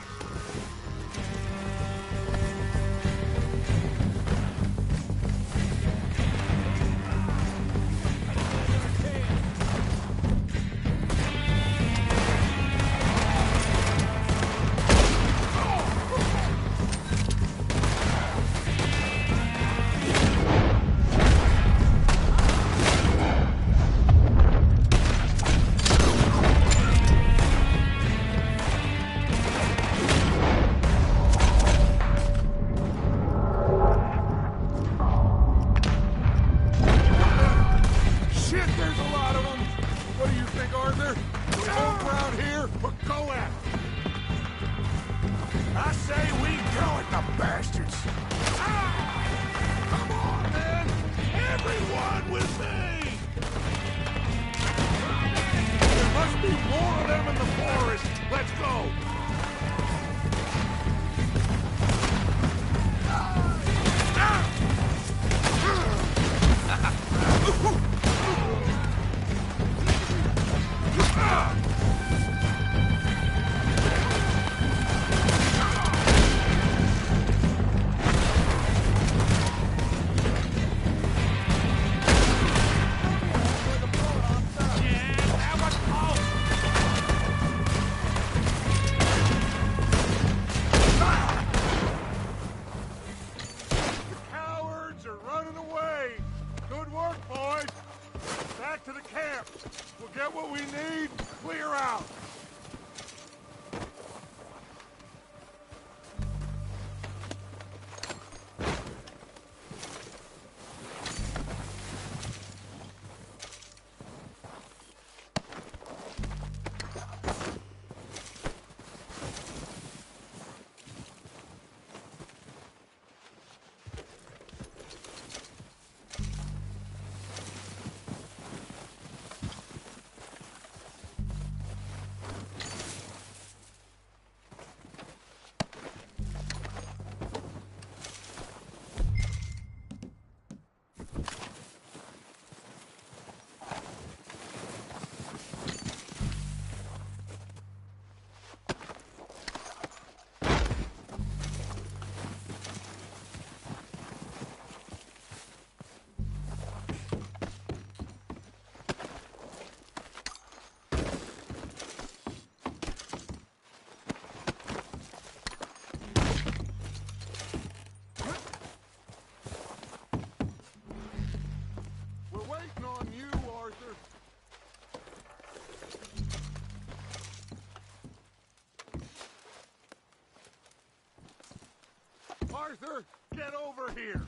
Arthur, get over here!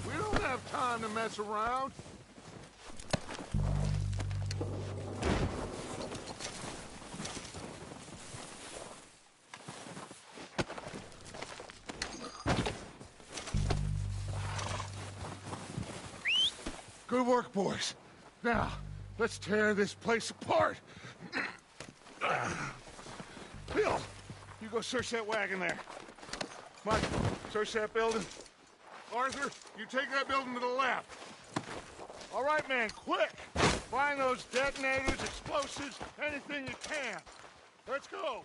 We don't have time to mess around. Good work, boys. Now, let's tear this place apart. Bill, you go search that wagon there. Mike, search that building. Arthur, you take that building to the left. All right, man, quick. Find those detonators, explosives, anything you can. Let's go.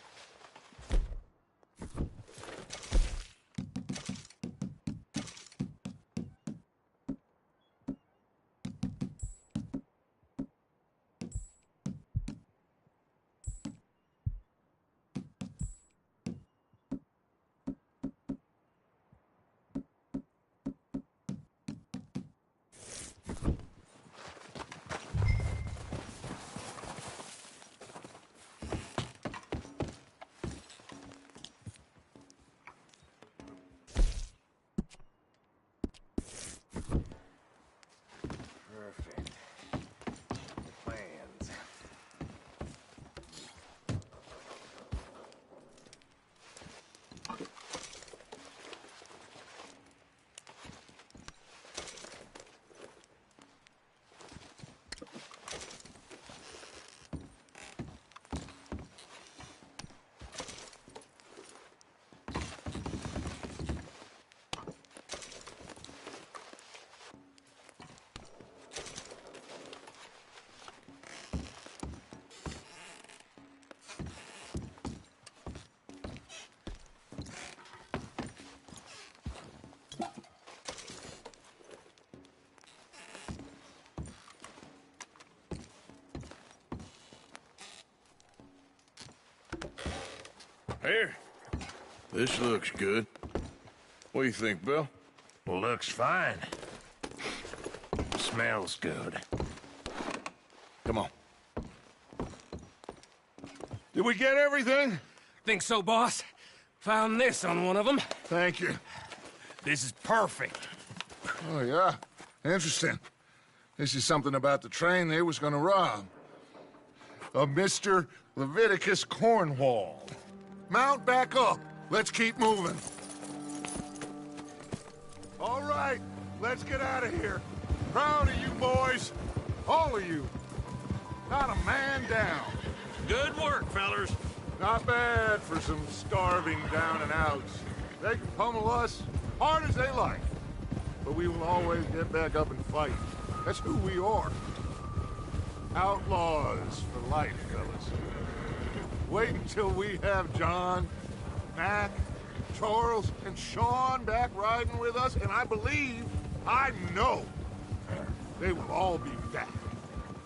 Here. This looks good. What do you think, Bill? Looks fine. Smells good. Come on. Did we get everything? Think so, boss. Found this on one of them. Thank you. This is perfect. Oh, yeah? Interesting. This is something about the train they was gonna rob. Of Mr. Leviticus Cornwall. Mount back up. Let's keep moving. All right, let's get out of here. Proud of you boys. All of you. Not a man down. Good work, fellers. Not bad for some starving down and outs. They can pummel us hard as they like. But we will always get back up and fight. That's who we are. Outlaws for life, fellas. Wait until we have John, Mac, Charles, and Sean back riding with us, and I know, they will all be back.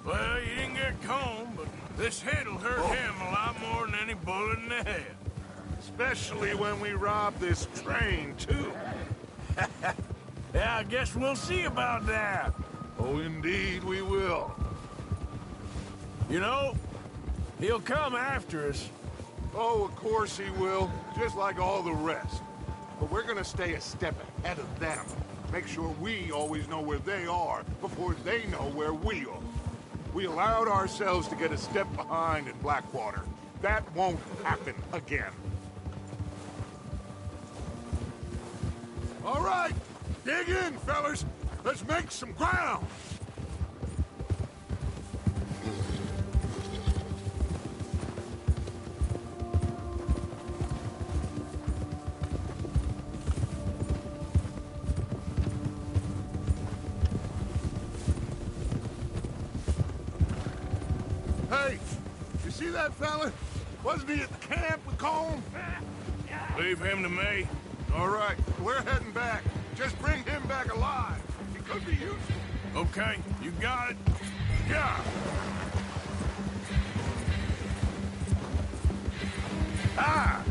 Well, you didn't get Colm, but this hit'll hurt him a lot more than any bullet in the head. Especially when we rob this train, too. Yeah, I guess we'll see about that. Oh, indeed we will. You know, he'll come after us. Oh, of course he will, just like all the rest. But we're gonna stay a step ahead of them. Make sure we always know where they are before they know where we are. We allowed ourselves to get a step behind in Blackwater. That won't happen again. All right, dig in, fellas. Let's make some ground. Hey, you see that fella? Wasn't he at the camp with Colm? Leave him to me. All right, we're heading back. Just bring him back alive. He could be useful. Okay, you got it. Yeah. Ah!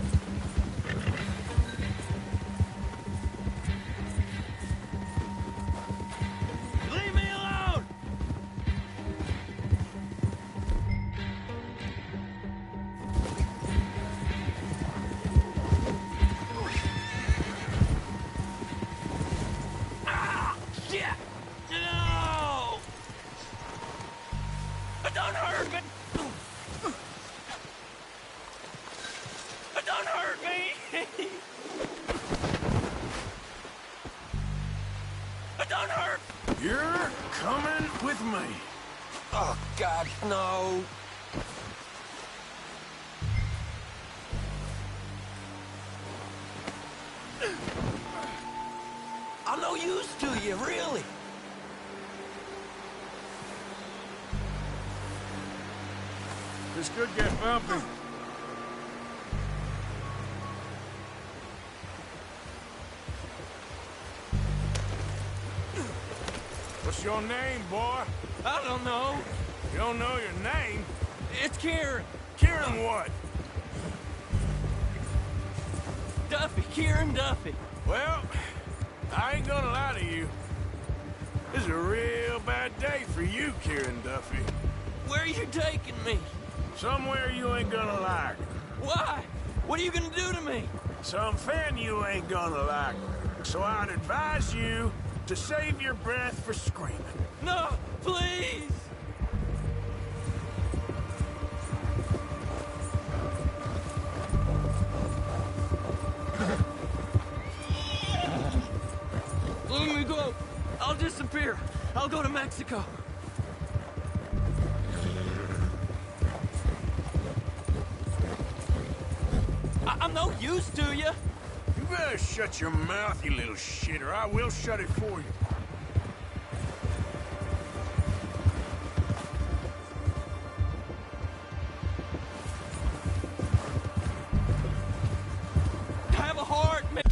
Leave me alone! Ah! Shit! No! Don't hurt me! Don't hurt me! Don't hurt! You're coming with me. Oh, God, no. I'm no use to you, really. This could get bumpy. What's your name, boy? I don't know. You don't know your name? It's Kieran. Kieran what? Duffy, Kieran Duffy. Well, I ain't gonna lie to you. This is a real bad day for you, Kieran Duffy. Where are you taking me? Somewhere you ain't gonna like. Why? What are you gonna do to me? Something you ain't gonna like. So I'd advise you to save your breath for screaming. No, please! Let me go. I'll disappear. I'll go to Mexico. I'm no use to you. You better shut your mouth, you little shit, or I will shut it for you. Have a heart, man.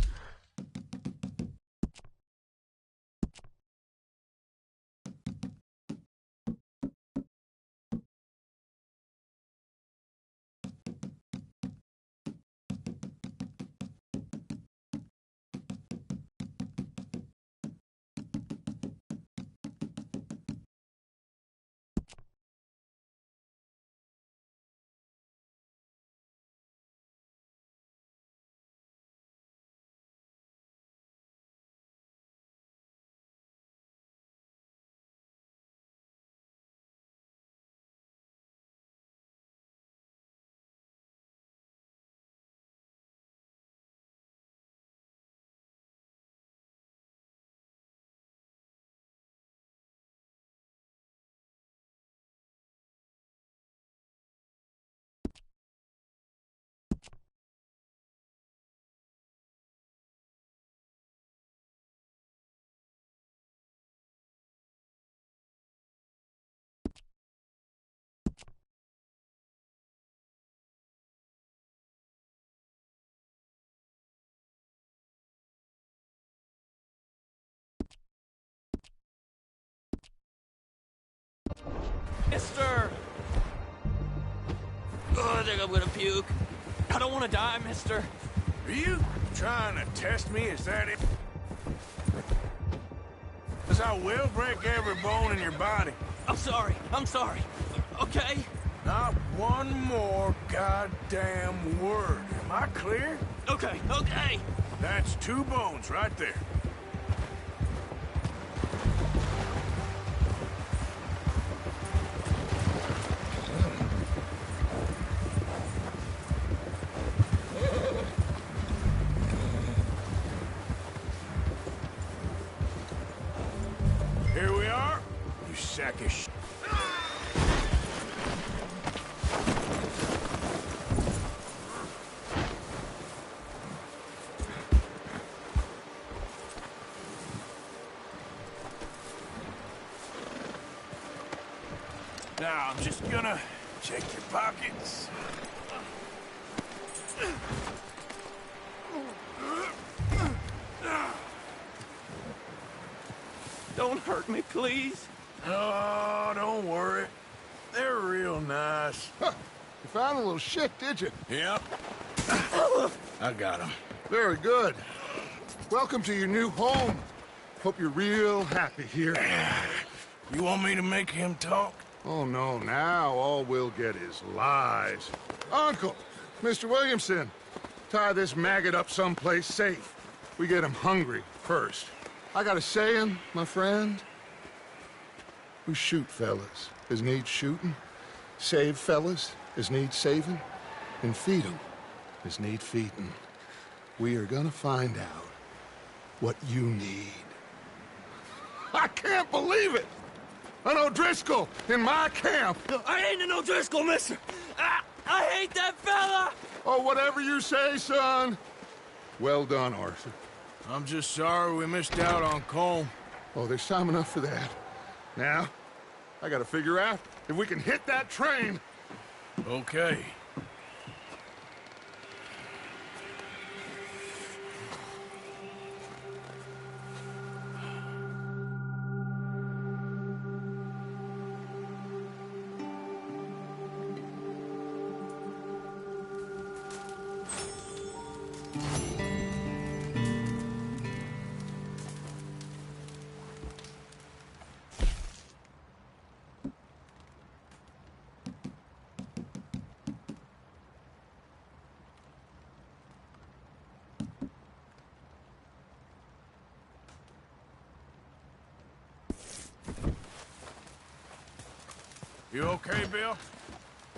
Mister! Oh, I think I'm gonna puke. I don't want to die, mister. Are you trying to test me? Is that it? 'Cause I will break every bone in your body. I'm sorry. Okay? Not one more goddamn word. Am I clear? Okay. That's 2 bones right there. Here we are, you sack of shit. Now, I'm just gonna check your pockets. Don't hurt me, please. Oh, don't worry. They're real nice. Huh. You found a little shit, did you? Yep. I got him. Very good. Welcome to your new home. Hope you're real happy here. You want me to make him talk? Oh, no. Now all we'll get is lies. Uncle, Mr. Williamson, tie this maggot up someplace safe. We get him hungry first. I got a saying, my friend. We shoot fellas as need shooting, save fellas as need saving, and feed 'em as need feeding. We are gonna find out what you need. I can't believe it! An O'Driscoll in my camp! I ain't an O'Driscoll, mister! I hate that fella! Oh, whatever you say, son. Well done, Arthur. I'm just sorry we missed out on Colm. Oh, there's time enough for that. Now, I gotta figure out if we can hit that train. Okay. You okay, Bill?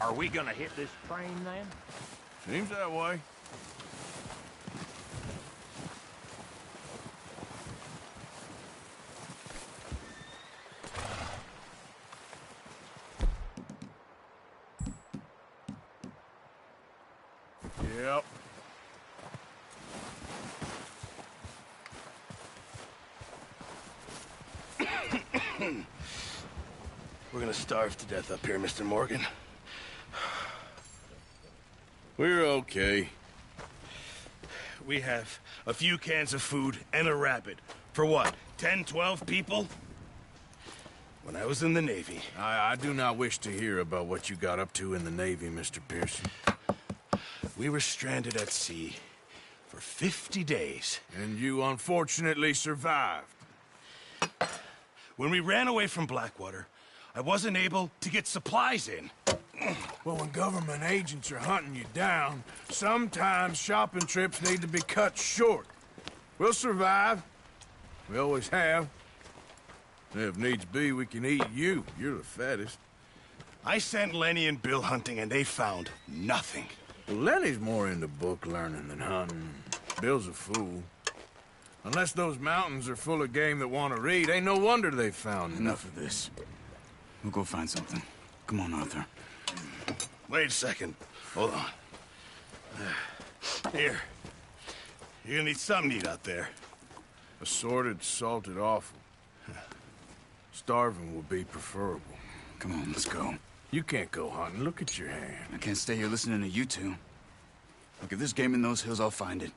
Are we gonna hit this train then? Seems that way. Yep. We're gonna starve to death up here, Mr. Morgan. We're okay. We have a few cans of food and a rabbit. For what, 10, 12 people? When I was in the Navy... I do not wish to hear about what you got up to in the Navy, Mr. Pearson. We were stranded at sea for 50 days. And you unfortunately survived. When we ran away from Blackwater, I wasn't able to get supplies in. Well, when government agents are hunting you down, sometimes shopping trips need to be cut short. We'll survive. We always have. If needs be, we can eat you. You're the fattest. I sent Lenny and Bill hunting, and they found nothing. Well, Lenny's more into book learning than hunting. Bill's a fool. Unless those mountains are full of game that want to read, ain't no wonder they found Enough of this. We'll go find something. Come on, Arthur. Wait a second. Hold on. Here. You're gonna need something to eat out there. Assorted, salted offal. Starving would be preferable. Come on, let's go. You can't go hunting. Look at your hand. I can't stay here listening to you two. Look, if there's game in those hills, I'll find it.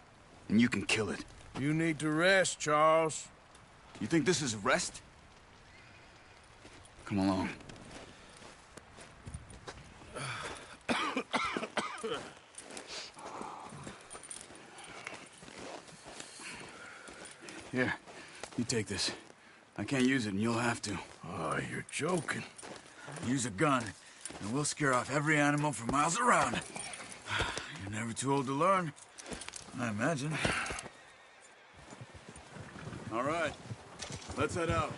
And you can kill it. You need to rest, Charles. You think this is rest? Come along. Here, you take this. I can't use it, and you'll have to. Oh, you're joking. Use a gun, and we'll scare off every animal for miles around. You're never too old to learn, I imagine. All right, let's head out.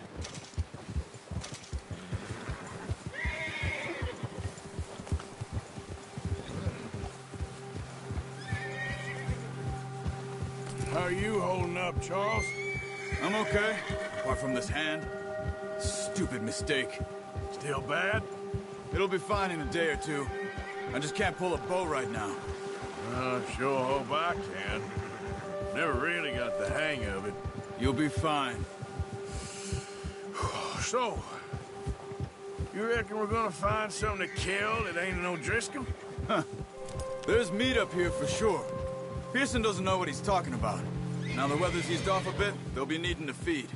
How are you holding up, Charles? I'm okay, apart from this hand. Stupid mistake. Still bad? It'll be fine in a day or two. I just can't pull a bow right now. Sure hope I can. Never really got the hang of it. You'll be fine. So, you reckon we're gonna find something to kill that ain't no Driscoll? Huh. There's meat up here for sure. Pearson doesn't know what he's talking about. Now the weather's eased off a bit, they'll be needing to feed.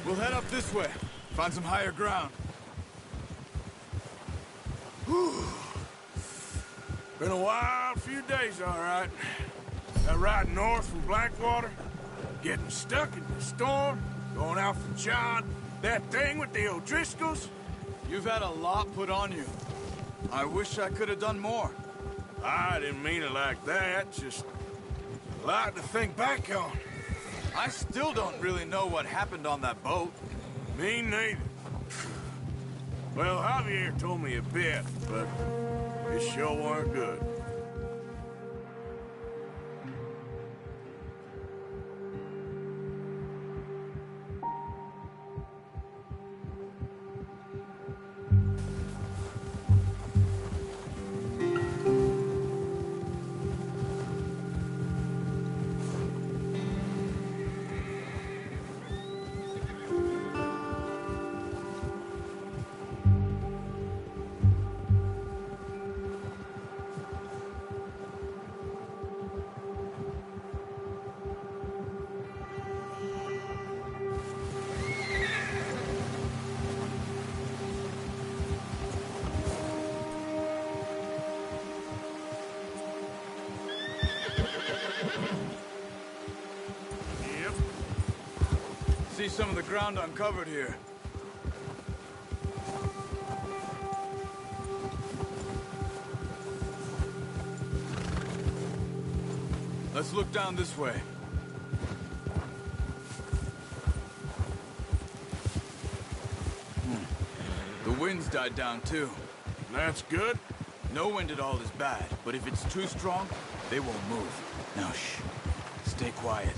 We'll head up this way. Find some higher ground. Whew. Been a wild few days, all right. That ride north from Blackwater, getting stuck in the storm, going out for John, that thing with the O'Driscolls. You've had a lot put on you. I wish I could have done more. I didn't mean it like that, just a lot to think back on. I still don't really know what happened on that boat. Me neither. Well, Javier told me a bit, but it sure weren't good. See some of the ground uncovered here. Let's look down this way. The wind's died down too. That's good. No wind at all is bad, but if it's too strong, they won't move. Now shh. Stay quiet.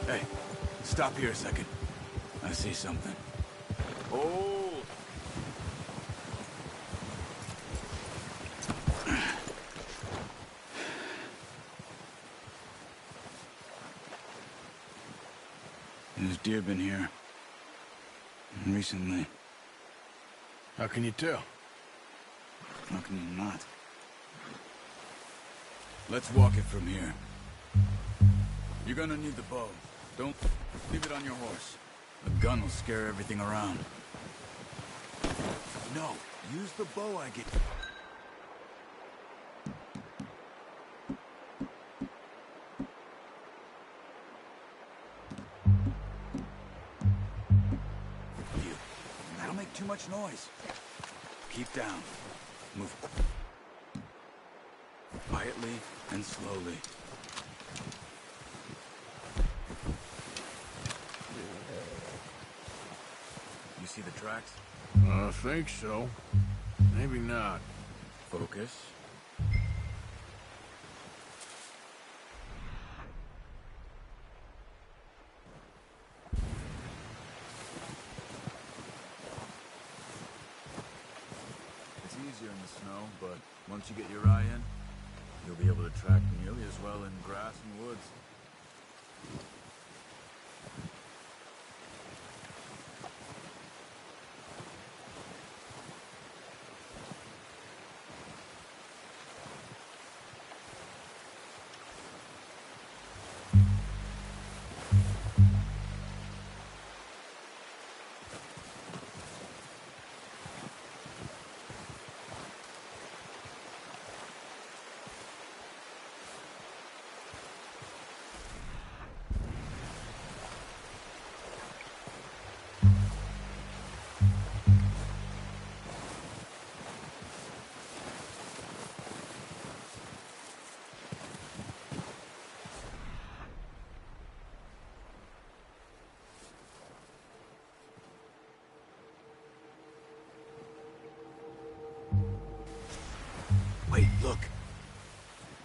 Hey, stop here a second. I see something. Oh! There's deer been here. Recently. How can you tell? How can you not? Let's walk it from here. You're gonna need the bow. Don't leave it on your horse. The gun will scare everything around. No, use the bow I get. You. That'll make too much noise. Keep down. Move quietly and slowly. You see the tracks? I think so. Maybe not. Focus. It's easier in the snow, but once you get your eye in, you'll be able to track nearly as well in grass and woods.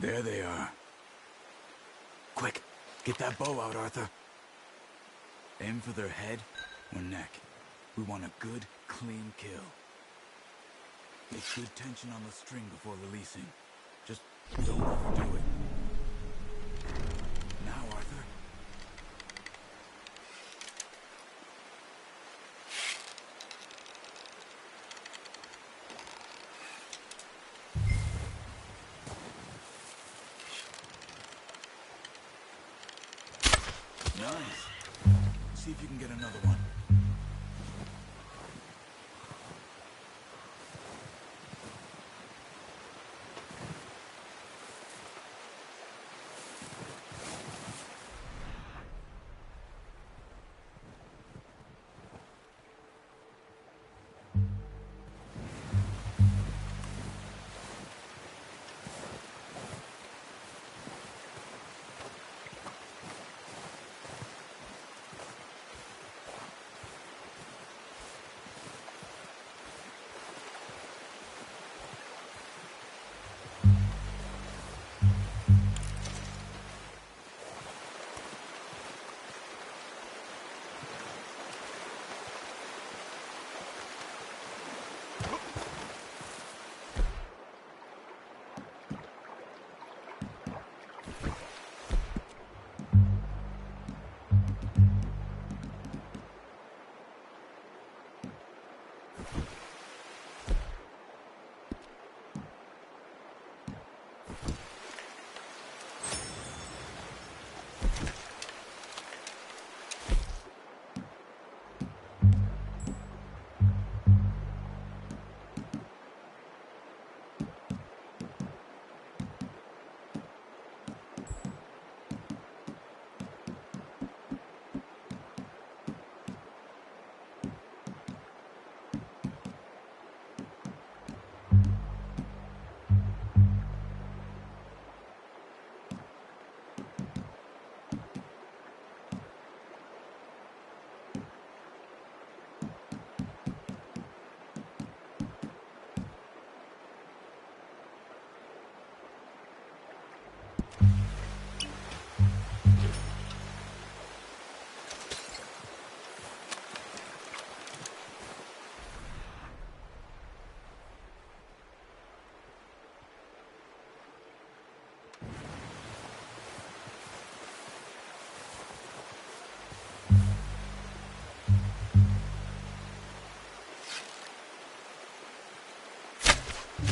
There they are. Quick, get that bow out, Arthur. Aim for their head or neck. We want a good, clean kill. Make good tension on the string before releasing. Just don't overdo it. Now, Arthur. Nice. See if you can get another one.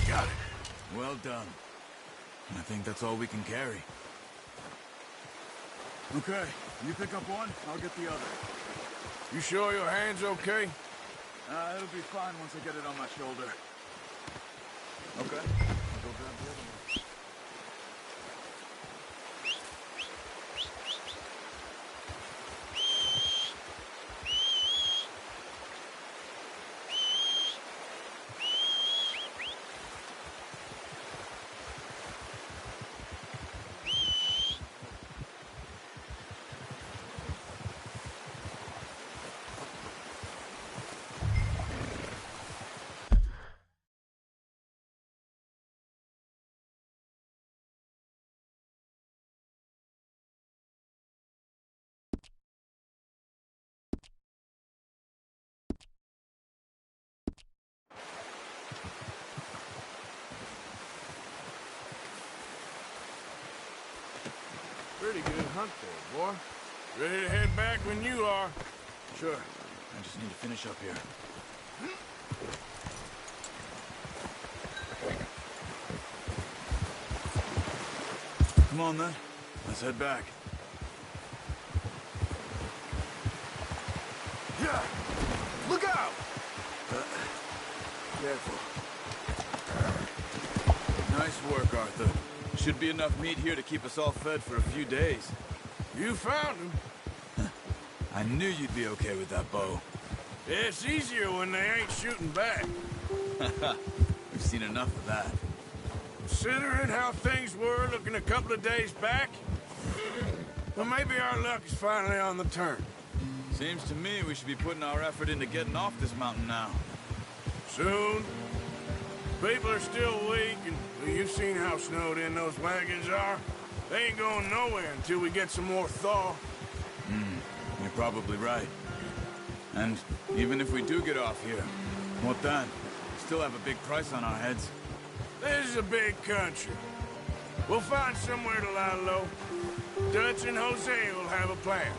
Got it. Well done. I think that's all we can carry. Okay, you pick up one, I'll get the other. You sure your hand's okay? It'll be fine once I get it on my shoulder. Okay, I'll go grab the other one. Pretty good hunt there, boy. Ready to head back when you are. Sure. I just need to finish up here. Come on, then. Let's head back. Yeah! Look out! Careful. Nice work, Arthur. Should be enough meat here to keep us all fed for a few days. You found him. I knew you'd be okay with that bow. Yeah, it's easier when they ain't shooting back. We've seen enough of that. Considering how things were looking a couple of days back, well, maybe our luck is finally on the turn. Seems to me we should be putting our effort into getting off this mountain now. Soon. People are still weak, and you've seen how snowed in those wagons are. They ain't going nowhere until we get some more thaw. You're probably right. And even if we do get off here, what then? Still have a big price on our heads. This is a big country. We'll find somewhere to lie low. Dutch and Hosea will have a plan.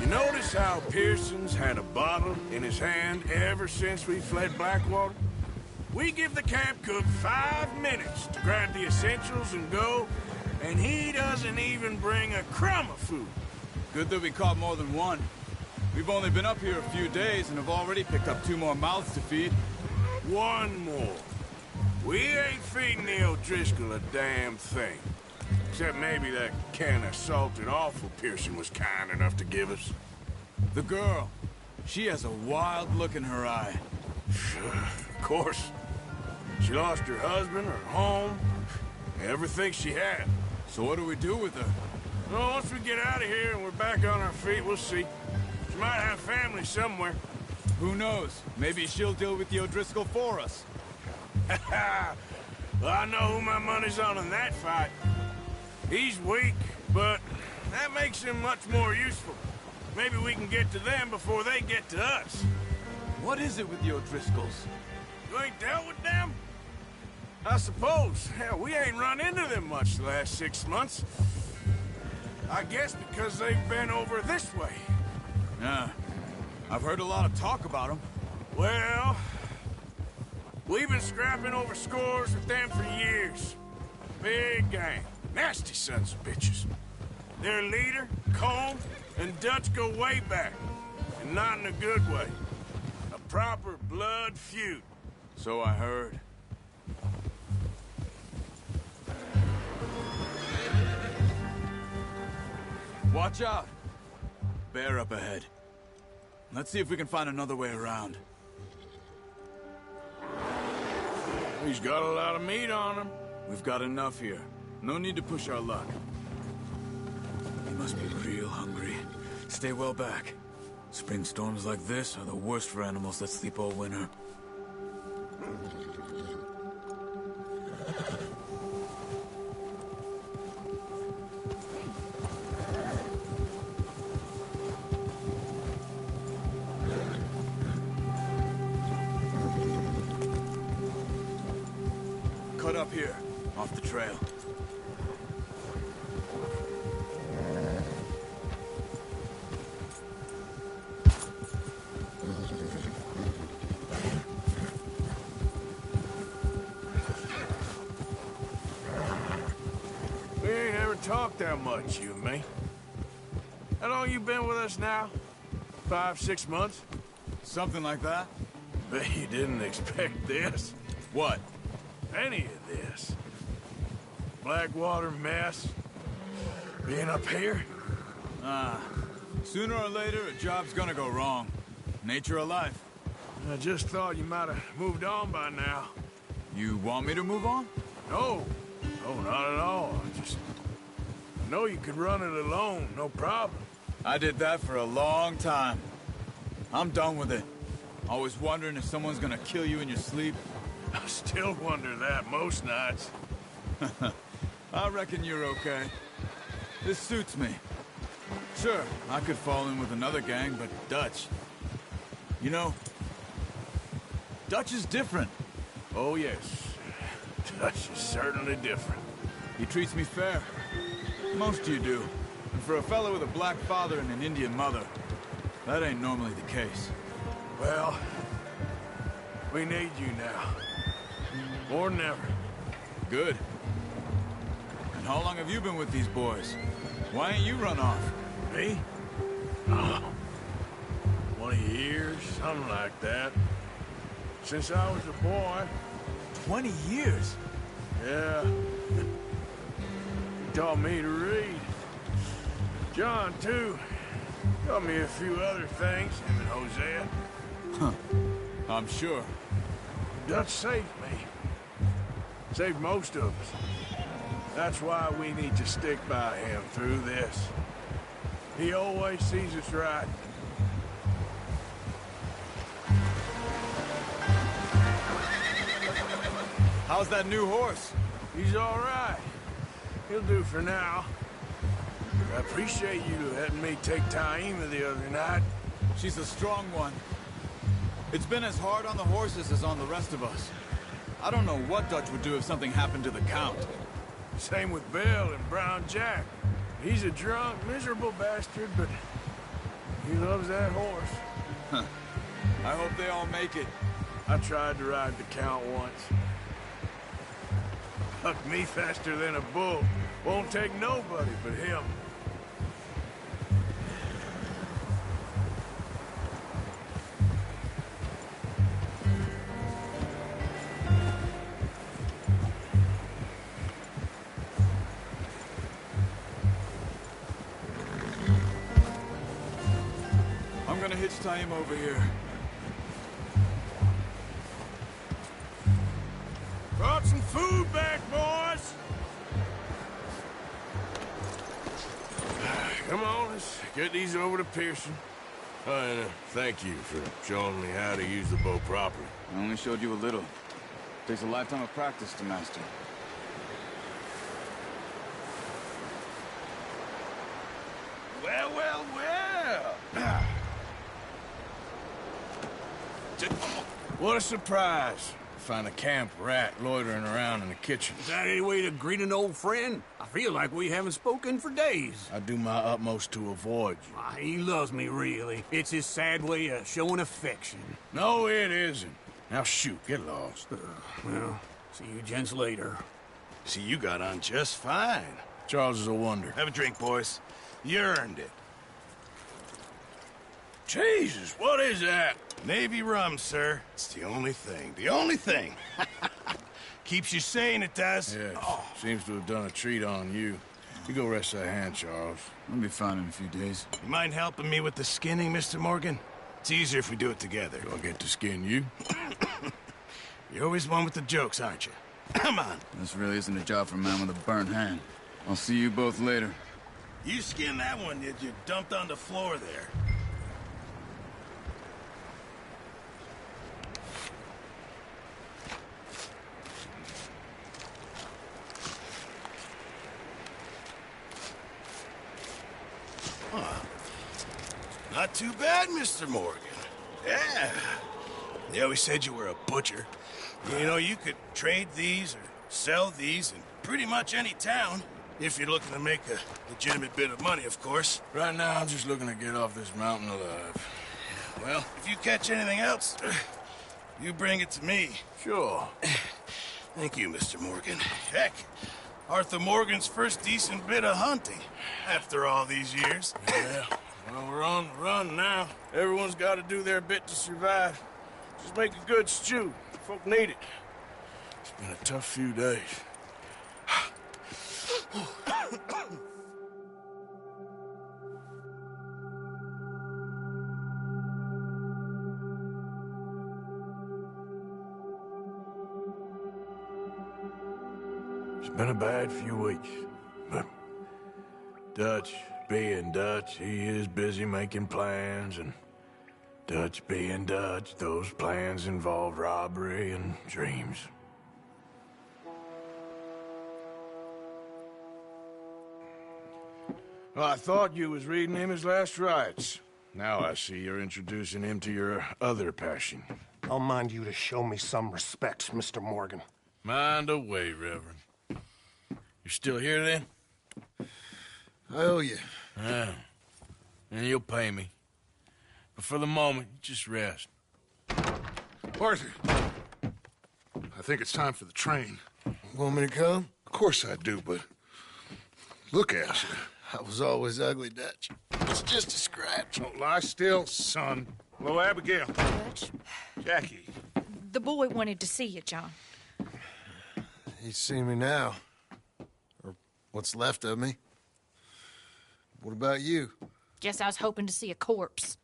You notice how Pearson's had a bottle in his hand ever since we fled Blackwater? We give the camp cook 5 minutes to grab the essentials and go, and he doesn't even bring a crumb of food. Good that we caught more than one. We've only been up here a few days and have already picked up 2 more mouths to feed. 1 more. We ain't feeding the O'Driscoll a damn thing. Except maybe that can of salted offal Pearson was kind enough to give us. The girl. She has a wild look in her eye. Of course. She lost her husband, her home, everything she had. So what do we do with her? Well, once we get out of here and we're back on our feet, we'll see. She might have family somewhere. Who knows? Maybe she'll deal with the O'Driscoll for us. Well, I know who my money's on in that fight. He's weak, but that makes him much more useful. Maybe we can get to them before they get to us. What is it with the O'Driscolls? You ain't dealt with them? I suppose. Hell, we ain't run into them much the last 6 months. I guess because they've been over this way. Yeah. I've heard a lot of talk about them. Well, we've been scrapping over scores with them for years. Big gang. Nasty sons of bitches. Their leader, Colm, and Dutch go way back. And not in a good way. A proper blood feud. So I heard. Watch out! Bear up ahead. Let's see if we can find another way around. He's got a lot of meat on him. We've got enough here. No need to push our luck. He must be real hungry. Stay well back. Spring storms like this are the worst for animals that sleep all winter. Cut up here, off the trail. We ain't ever talked that much, you and me. How long you been with us now? 5, 6 months? Something like that. Bet you didn't expect this. What? Any of this. Blackwater mess. Being up here? Sooner or later, a job's gonna go wrong. Nature of life. I just thought you might have moved on by now. You want me to move on? No. No, not at all. I know you could run it alone, no problem. I did that for a long time. I'm done with it. Always wondering if someone's gonna kill you in your sleep. I still wonder that most nights. I reckon you're okay. This suits me. Sure, I could fall in with another gang, but Dutch... You know, Dutch is different. Oh, yes. Dutch is certainly different. He treats me fair. Most of you do. And for a fellow with a black father and an Indian mother, that ain't normally the case. Well, we need you now. More than ever. Good. And how long have you been with these boys? Why ain't you run off? Me? Oh, 20 years, something like that. Since I was a boy. 20 years? Yeah. He taught me to read. John, too. Taught me a few other things, him and Hosea. Huh. I'm sure. Dutch saved me. Saved most of us. That's why we need to stick by him through this. He always sees us right. How's that new horse? He's all right. He'll do for now. I appreciate you letting me take Taima the other night. She's a strong one. It's been as hard on the horses as on the rest of us. I don't know what Dutch would do if something happened to the Count. Same with Bill and Brown Jack. He's a drunk, miserable bastard, but he loves that horse. Huh. I hope they all make it. I tried to ride the Count once. Hucked me faster than a bull. Won't take nobody but him. I'm gonna hitch Taima over here. Brought some food back, boys! Come on, let's get these over to Pearson. Oh, and thank you for showing me how to use the bow properly. I only showed you a little. Takes a lifetime of practice to master. Well, well, well! What a surprise. Find a camp rat loitering around in the kitchen. Is that any way to greet an old friend? I feel like we haven't spoken for days. I do my utmost to avoid you. He loves me, really. It's his sad way of showing affection. No, it isn't. Now shoot, get lost. Well, see you gents later. See, you got on just fine. Charles is a wonder. Have a drink, boys. You earned it. Jesus, what is that? Navy rum, sir. It's the only thing. The only thing. Keeps you sane, it does. Yeah, seems to have done a treat on you. You go rest that hand, Charles. I'll be fine in a few days. You mind helping me with the skinning, Mr. Morgan? It's easier if we do it together. Do I get to skin you? You're always one with the jokes, aren't you? Come on. This really isn't a job for a man with a burnt hand. I'll see you both later. You skinned that one, did you? Dumped on the floor there. Not too bad, Mr. Morgan. Yeah. They always said you were a butcher. You know, you could trade these or sell these in pretty much any town. If you're looking to make a legitimate bit of money, of course. Right now, I'm just looking to get off this mountain alive. Well, if you catch anything else, you bring it to me. Sure. Thank you, Mr. Morgan. Heck, Arthur Morgan's first decent bit of hunting after all these years. Yeah. Well, we're on the run now. Everyone's got to do their bit to survive. Just make a good stew. Folk need it. It's been a tough few days. It's been a bad few weeks, but Dutch being Dutch, he is busy making plans, and Dutch being Dutch, those plans involve robbery and dreams. Well, I thought you was reading him his last rites. Now I see you're introducing him to your other passion. I'll mind you to show me some respect, Mr. Morgan. Mind away, Reverend. You're still here, then? I owe you. Yeah. And you'll pay me. But for the moment, just rest. Arthur, I think it's time for the train. Want me to come? Of course I do, but look at you. I was always ugly, Dutch. It's just a scratch. Don't lie still, son. Hello, Abigail. Dutch, Jackie. the boy wanted to see you, John. He's seen me now. Or what's left of me. What about you? Guess I was hoping to see a corpse.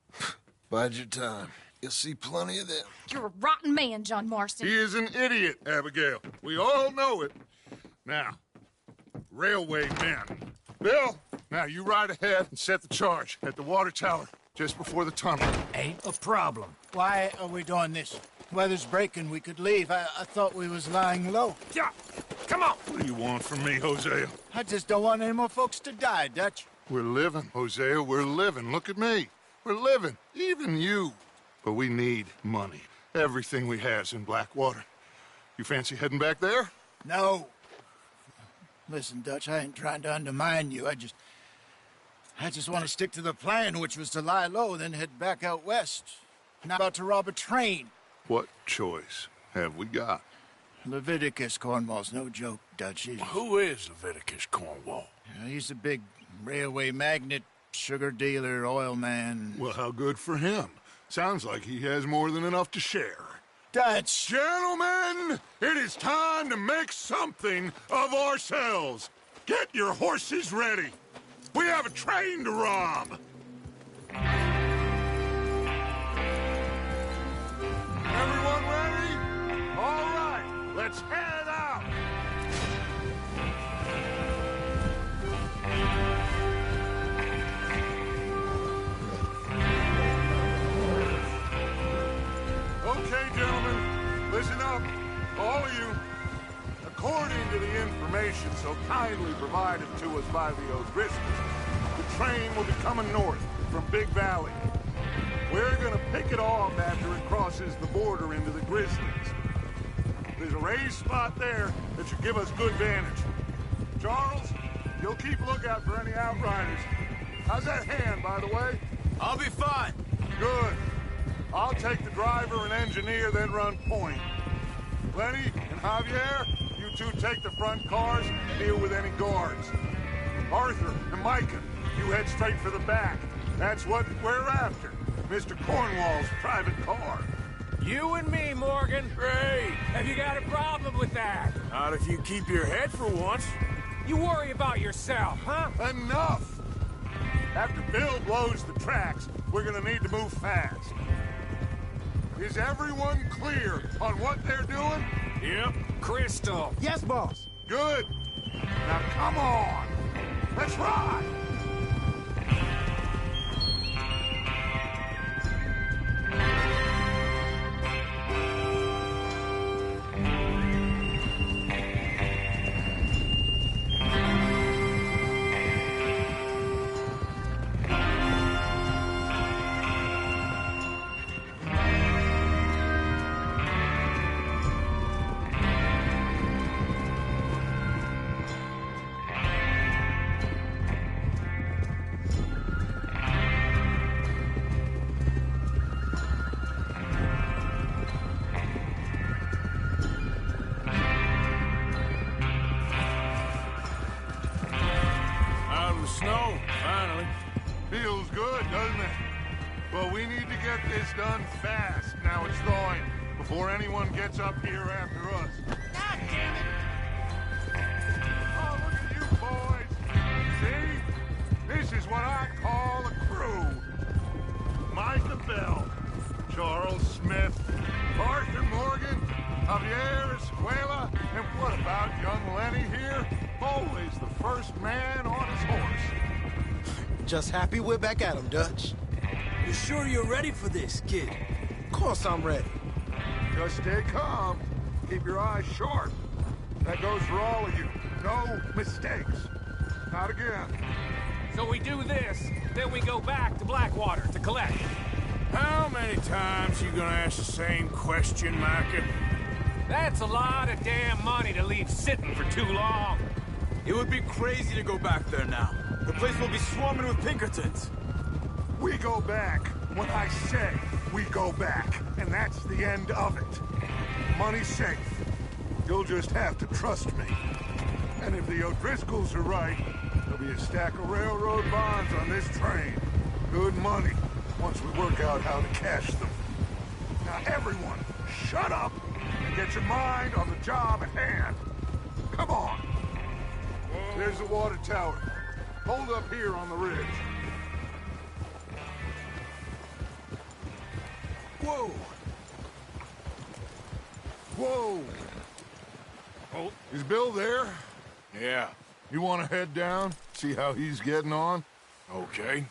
Bide your time. You'll see plenty of them. You're a rotten man, John Marston. He is an idiot, Abigail. We all know it. Now, railway men. Bill, now you ride ahead and set the charge at the water tower just before the tunnel. Ain't a problem. Why are we doing this? weather's breaking, we could leave. I thought we was lying low. Yeah, come on. What do you want from me, Hosea? I just don't want any more folks to die, Dutch. We're living, Hosea, we're living. Look at me. We're living, even you. But we need money. Everything we has in Blackwater. You fancy heading back there? No. Listen, Dutch, I ain't trying to undermine you. I just want to stick to the plan, which was to lie low, then head back out west. Not about to rob a train. What choice have we got? Leviticus Cornwall's no joke, Dutch. Who is Leviticus Cornwall? He's a big railway magnate, sugar dealer, oil man. Well, how good for him. Sounds like he has more than enough to share. Dutch! Gentlemen, it is time to make something of ourselves. Get your horses ready. We have a train to rob. Everyone ready? All right, let's head out. Okay, gentlemen, listen up, all of you. According to the information so kindly provided to us by the O'Driscolls, the train will be coming north from Big Valley. We're gonna pick it off after it crosses the border into the Grizzlies. There's a raised spot there that should give us good vantage. Charles, you'll keep lookout for any outriders. How's that hand, by the way? I'll be fine. Good. I'll take the driver and engineer, then run point. Lenny and Javier, you two take the front cars and deal with any guards. Arthur and Micah, you head straight for the back. That's what we're after. Mr. Cornwall's private car. You and me, Morgan. Great. Have you got a problem with that? Not if you keep your head for once. You worry about yourself, huh? Enough! After Bill blows the tracks, we're gonna need to move fast. Is everyone clear on what they're doing? Yep. Crystal. Yes, boss. Good. Now come on. Let's ride. Snow, finally. Feels good, doesn't it? Well, we need to get this done fast. Now it's thawing, before anyone gets up here after us. God damn it! Oh, look at you boys. See? This is what I call a crew. Micah Bell, Charles Smith, Arthur Morgan, Javier Escuela, and what about young Lenny here? Always the first man on his horse. Just happy we're back at him, Dutch. You sure you're ready for this, kid? Of course I'm ready. Just stay calm. Keep your eyes sharp. That goes for all of you. No mistakes. Not again. So we do this, then we go back to Blackwater to collect. How many times you gonna ask the same question, Micah? That's a lot of damn money to leave sitting for too long. It would be crazy to go back there now. The place will be swarming with Pinkertons. We go back when I say we go back, and that's the end of it. Money's safe. You'll just have to trust me. And if the O'Driscolls are right, there'll be a stack of railroad bonds on this train. Good money, once we work out how to cash them. Now everyone, shut up and get your mind on the job at hand. Come on. There's the water tower. Hold up here on the ridge. Whoa! Whoa! Oh, is Bill there? Yeah. You want to head down, see how he's getting on? Okay.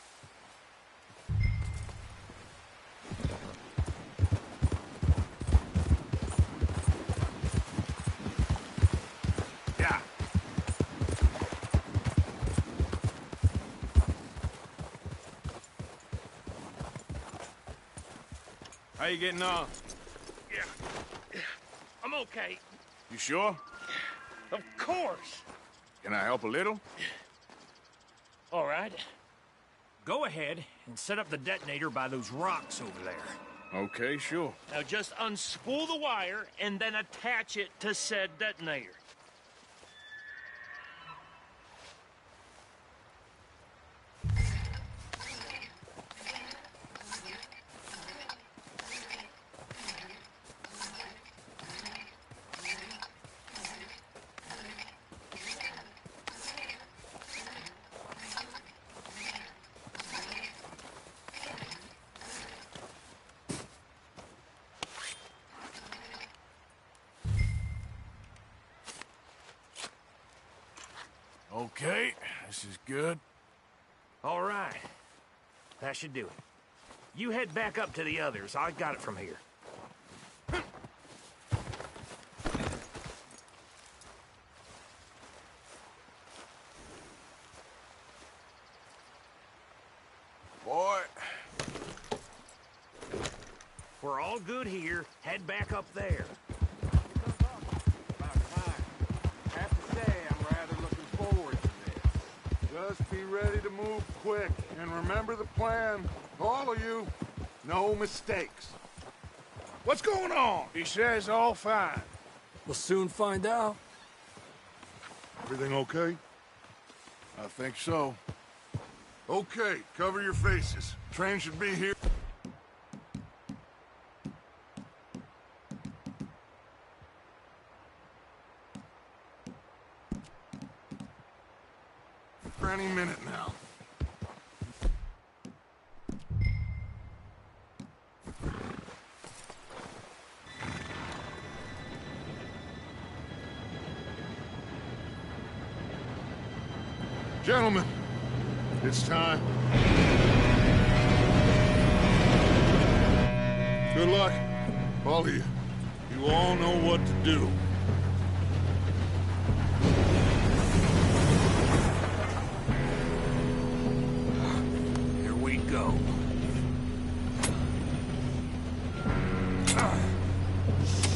How you getting on? Yeah. I'm okay. You sure? Of course. Can I help a little? All right. Go ahead and set up the detonator by those rocks over there. Okay, sure. Now just unspool the wire and then attach it to said detonator. Okay, this is good. All right. That should do it. You head back up to the others. I got it from here. Boy. We're all good here. Head back up there. Just be ready to move quick, and remember the plan. All of you, no mistakes. What's going on? He says all fine. We'll soon find out. Everything okay? I think so. Okay, cover your faces. Train should be here. Any minute now. Gentlemen, it's time. Good luck, all of you. You all know what to do. Go.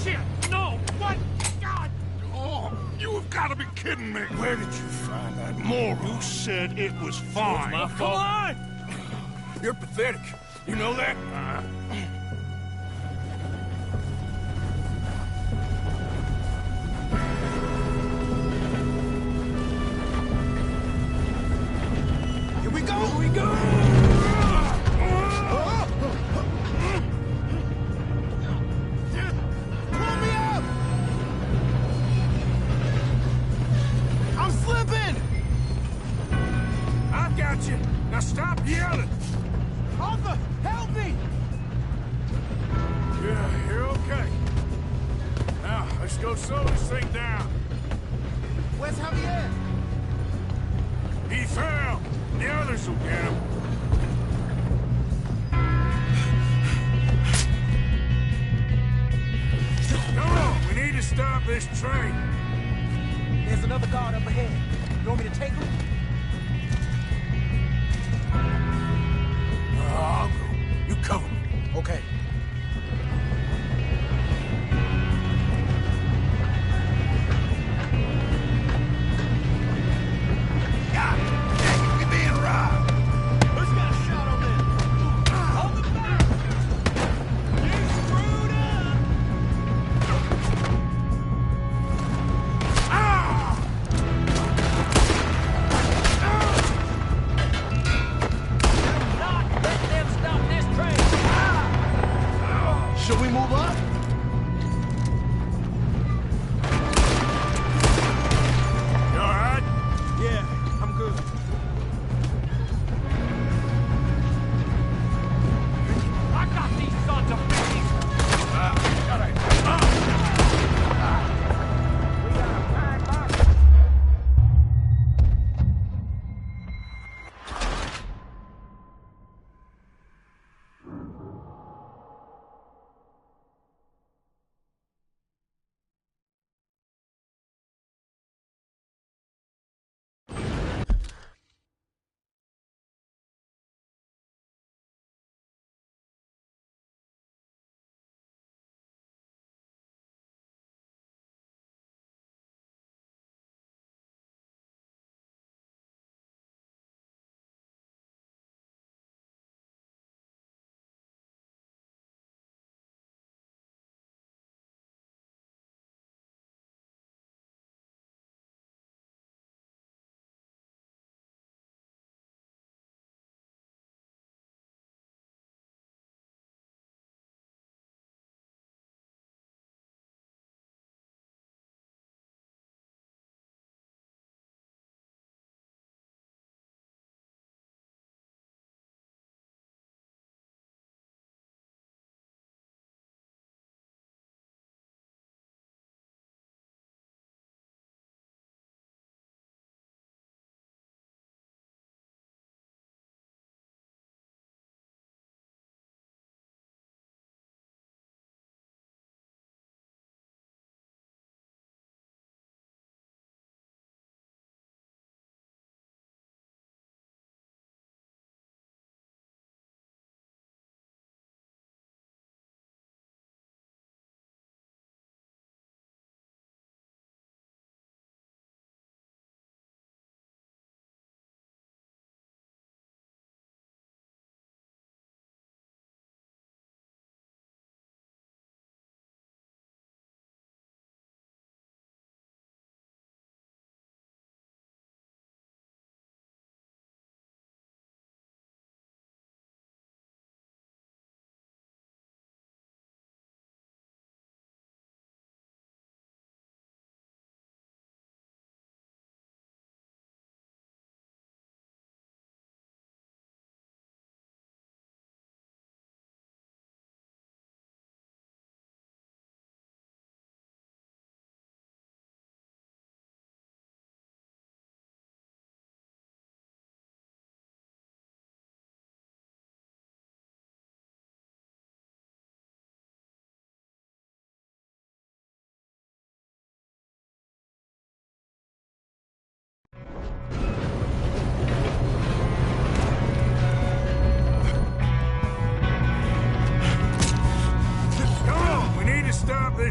Shit! No! What? God! Oh, you have got to be kidding me! Where did you find that moron? You said it was fine. My fault. Come on! You're pathetic. You know that? Here we go! Here we go! Now stop yelling! Arthur, help me! Yeah, you're okay. Now, let's go slow this thing down. Where's Javier? He fell! The others will get him. Come on, we need to stop this train. There's another guard up ahead. You want me to take him? I'll go. You cover me. Okay. God dang, we being robbed. Who's got a shot on them? Hold the back! You screwed up! Ah! Not let them stop this train! Should we move up? You all right? Yeah, I'm good. I got these sons of bitches!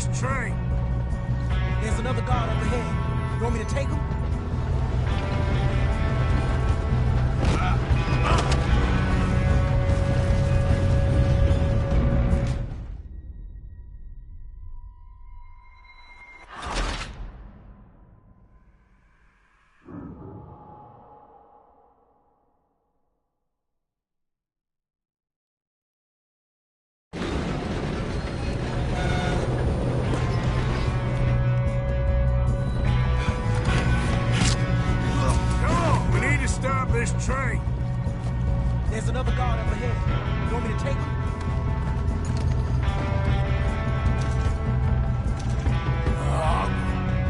this train. There's another guard up ahead. You want me to take him? This train. There's another guard up ahead. You want me to take him?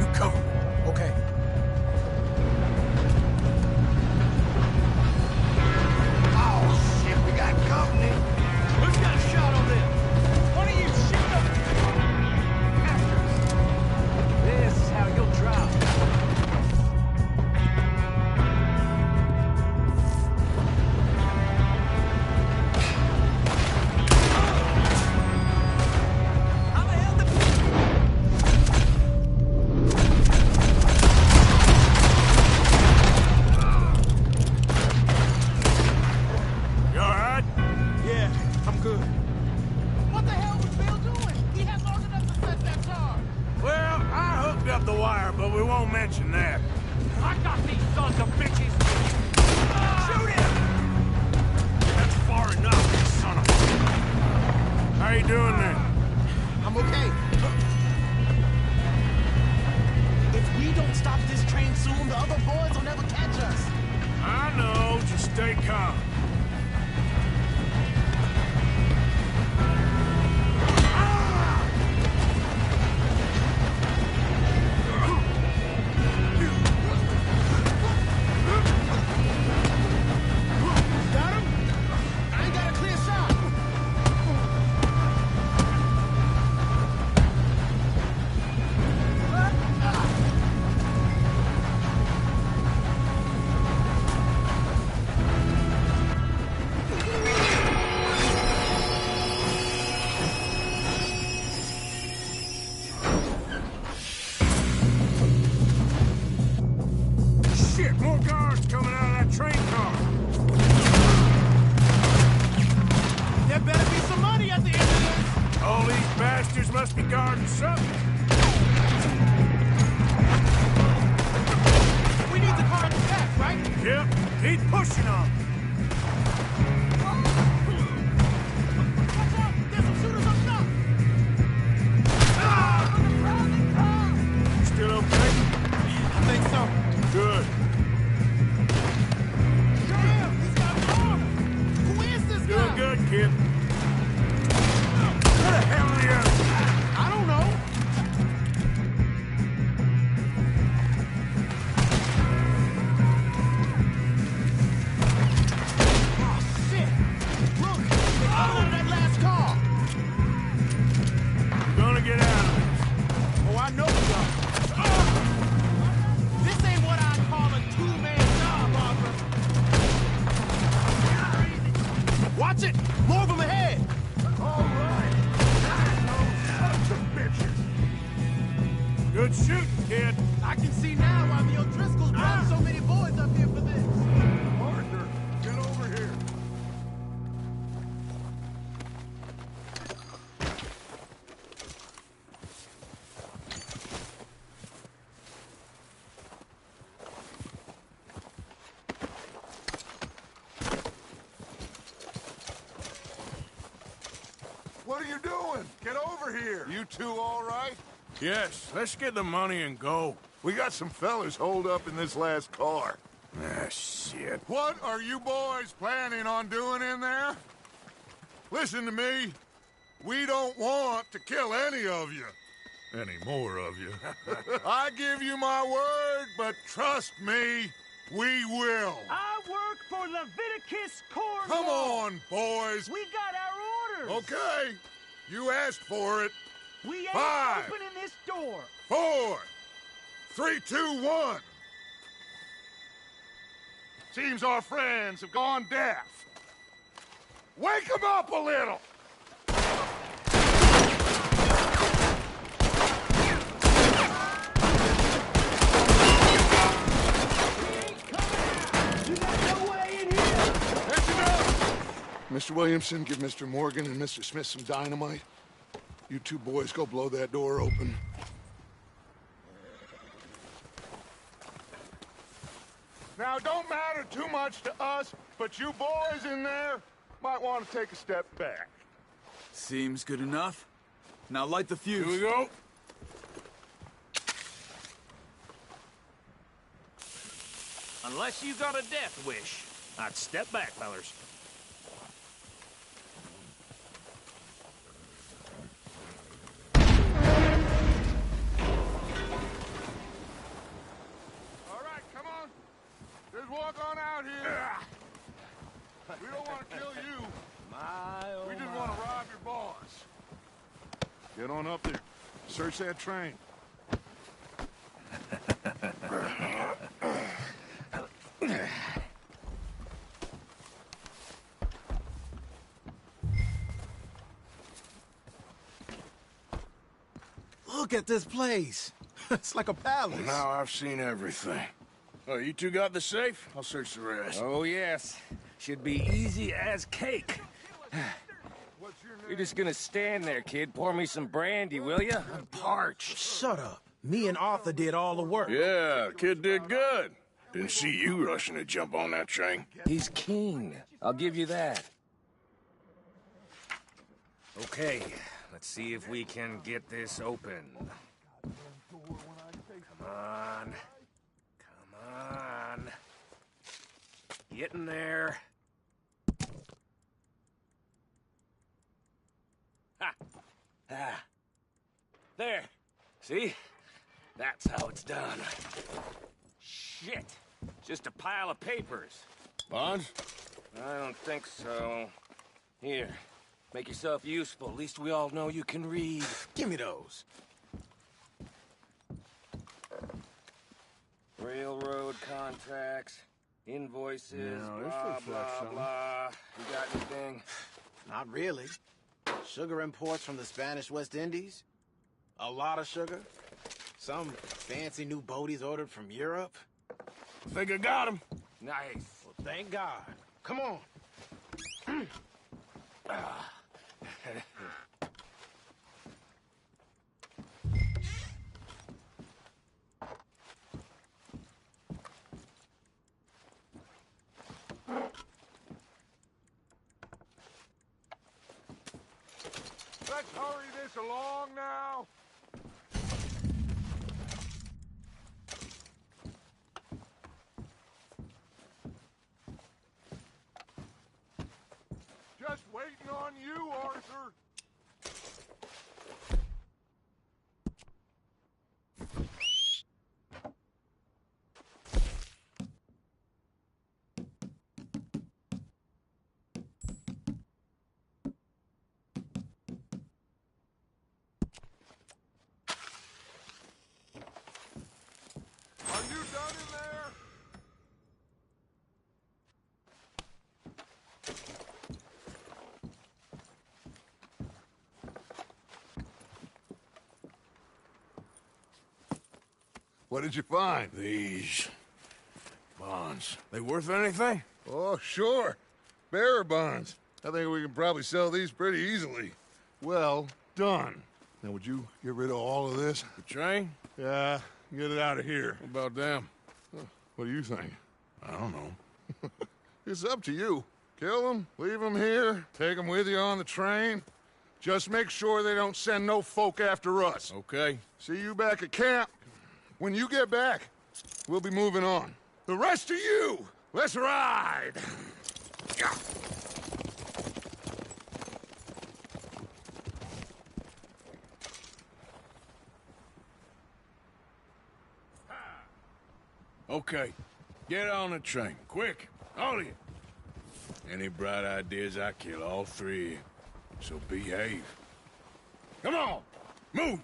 You cover me. Okay. Oh, shit, we got company. Who's got a shot on them? One of you shoot them. This is how you'll drop. Must be guarding something. We need the car in the back, right? Yep. Keep pushing on. Watch out! There's some shooters up top! You still okay? I think so. Good. Damn! He's got an arm! Who is this guy? Doing good, kid. Where the hell are the others? I don't know. Oh, shit! Look! They got out of that last car! We're gonna get out of this. Oh, I know we are. This ain't what I'd call a two-man job, Barbara. Watch it! More of them ahead! All right. Sons of bitches. Good shooting, kid. I can see now why the O'Driscolls brought so many boys up here for this. Arthur, get over here. What are you doing? Get over here. You two all right? Yes, let's get the money and go. We got some fellas holed up in this last car. Ah, shit. What are you boys planning on doing in there? Listen to me. We don't want to kill any of you. Any more of you. I give you my word, but trust me, we will. I work for Leviticus Cornwall. Come on, boys. We got our orders. Okay. You asked for it. We ain't 5, opening this door. 4, 3, 2, 1. Seems our friends have gone deaf. Wake them up a little! Mr. Williamson, give Mr. Morgan and Mr. Smith some dynamite. You two boys go blow that door open. Now, it don't matter too much to us, but you boys in there might want to take a step back. Seems good enough. Now light the fuse. Here we go. Unless you got a death wish, I'd step back, fellers. All right, come on. Just walk on out here. We don't want to kill you. We just want to rob your boss. Get on up there. Search that train. Look at this place. It's like a palace. Now I've seen everything. Oh, you two got the safe? I'll search the rest. Oh, yes. Should be easy as cake. You're just gonna stand there, kid. Pour me some brandy, will ya? I'm parched. Shut up. Me and Arthur did all the work. Yeah, kid did good. Didn't see you rushing to jump on that train. He's keen. I'll give you that. Okay, let's see if we can get this open. Come on. Come on. Get in there. Ha! Ah. There. See? That's how it's done. Shit. Just a pile of papers. Bonds? I don't think so. Here. Make yourself useful. At least we all know you can read. Give me those. Railroad contracts, invoices, Yeah, this blah, looks like blah, something. blah. You got anything? Not really. Sugar imports from the Spanish West Indies. A lot of sugar. Some fancy new boaties ordered from Europe. Think I got him. Nice. Well, thank God. Come on. Let's hurry this along now. Just waiting on you, Arthur. Are you done in there? What did you find? These bonds. They worth anything? Oh, sure. Bearer bonds. I think we can probably sell these pretty easily. Well done. Now, would you get rid of all of this? The train? Yeah, get it out of here. What about them? What do you think? I don't know. It's up to you. Kill them, leave them here, take them with you on the train. Just make sure they don't send no folk after us. Okay. See you back at camp. When you get back, we'll be moving on. The rest of you, let's ride! Okay. Get on the train. Quick. All of you. Any bright ideas, I kill all three of you. So behave. Come on! Move!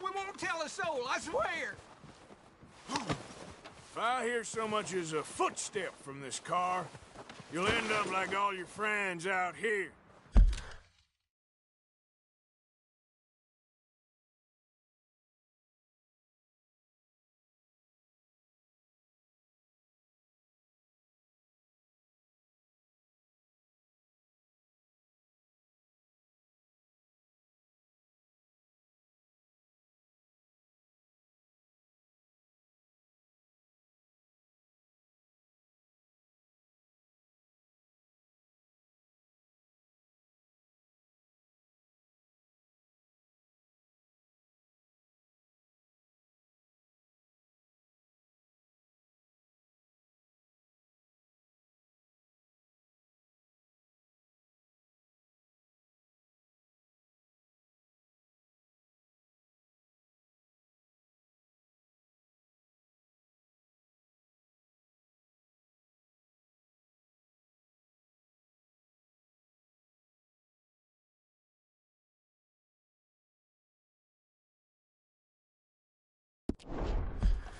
We won't tell a soul, I swear! If I hear so much as a footstep from this car, you'll end up like all your friends out here.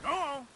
Go on.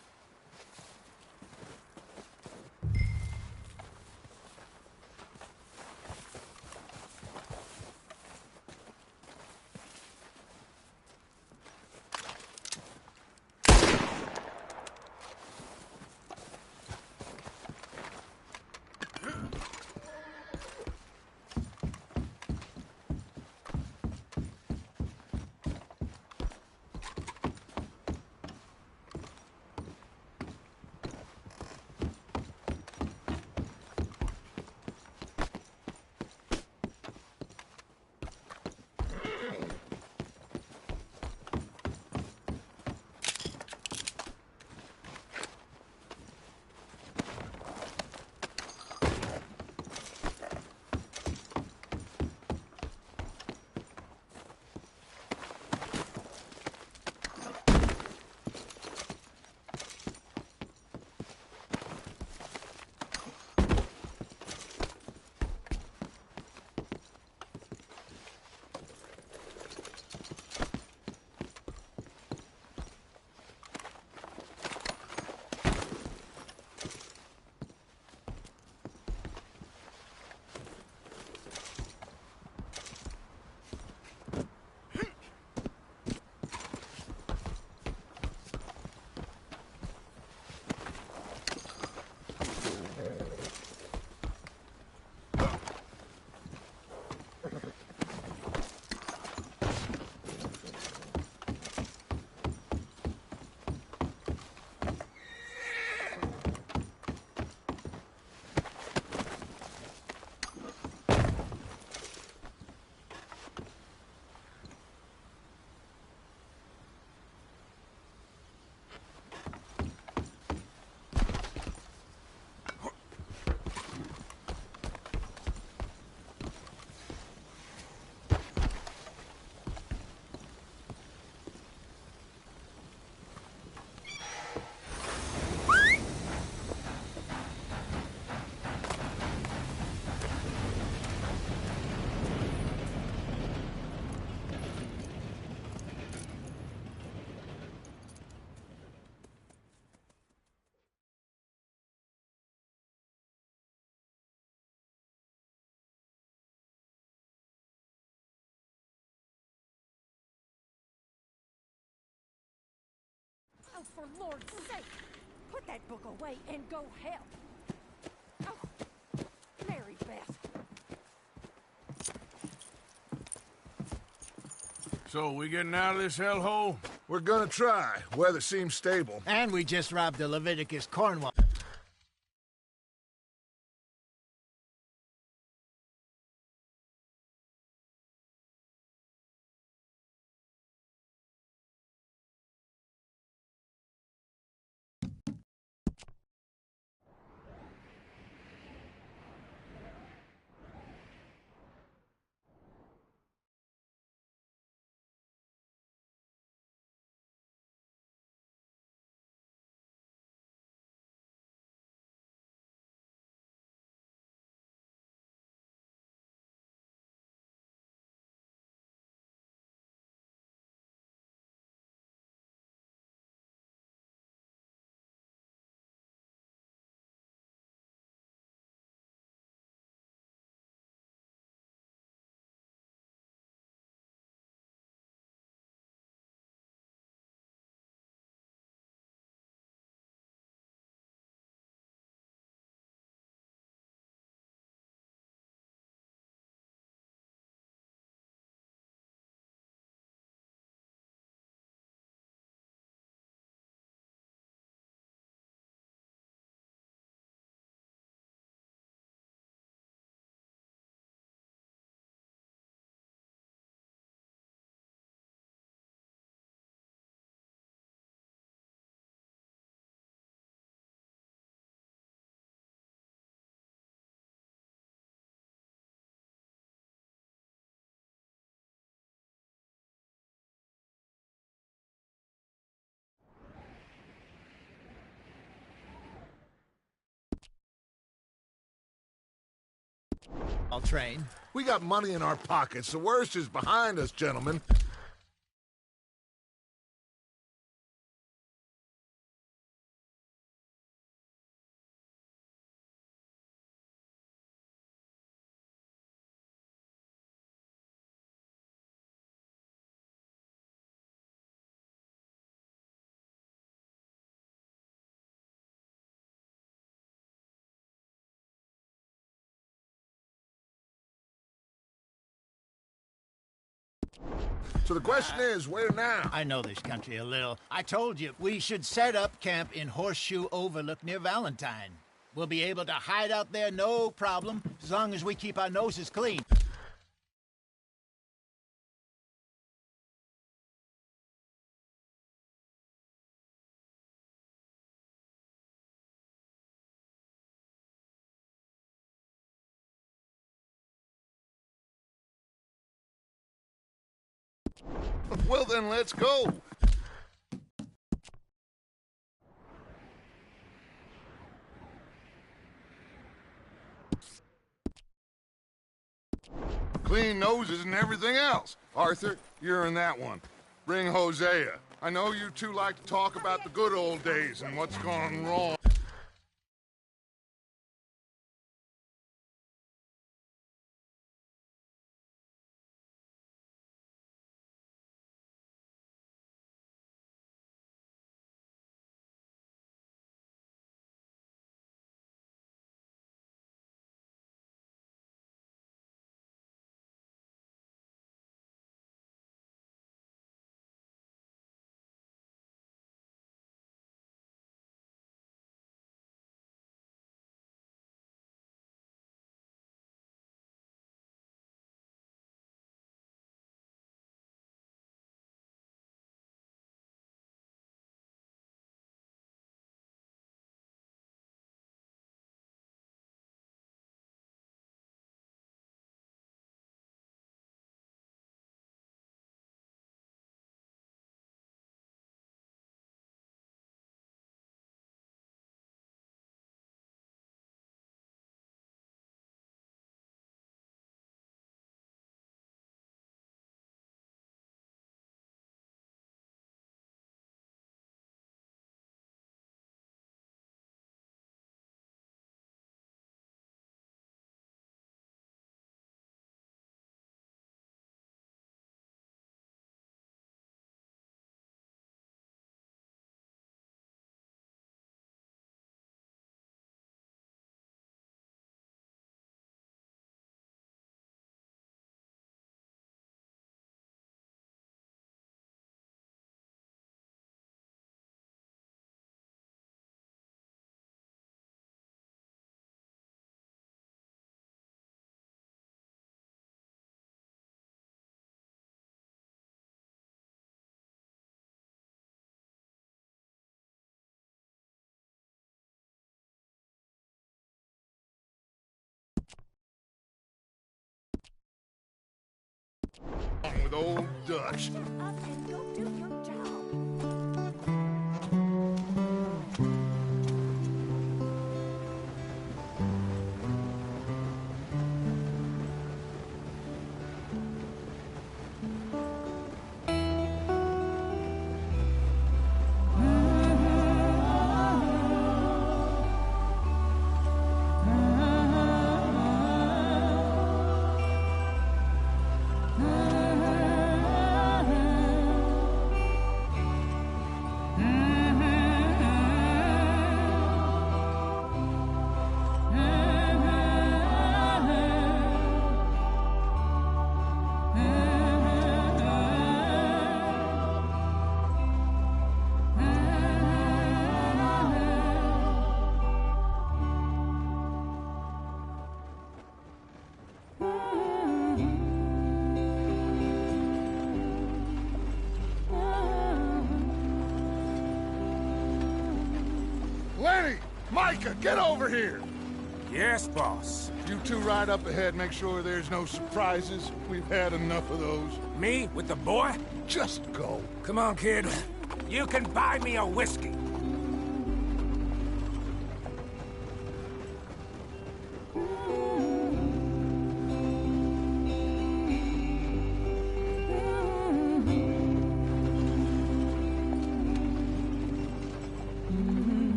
Oh, for Lord's sake! Put that book away and go help! Oh, Mary Beth. So, we getting out of this hellhole? We're gonna try. Weather seems stable. And we just robbed the Leviticus Cornwall. I'll train. We got money in our pockets. The worst is behind us, gentlemen. So the question is, where now? I know this country a little. I told you, we should set up camp in Horseshoe Overlook near Valentine. We'll be able to hide out there, no problem, as long as we keep our noses clean. Well, then let's go. Clean noses and everything else. Arthur, you're in that one. Bring Hosea. I know you two like to talk about the good old days and what's gone wrong. With old Dutch. Micah, get over here! Yes, boss. You two ride up ahead, make sure there's no surprises. We've had enough of those. Me? With the boy? Just go. Come on, kid. You can buy me a whiskey.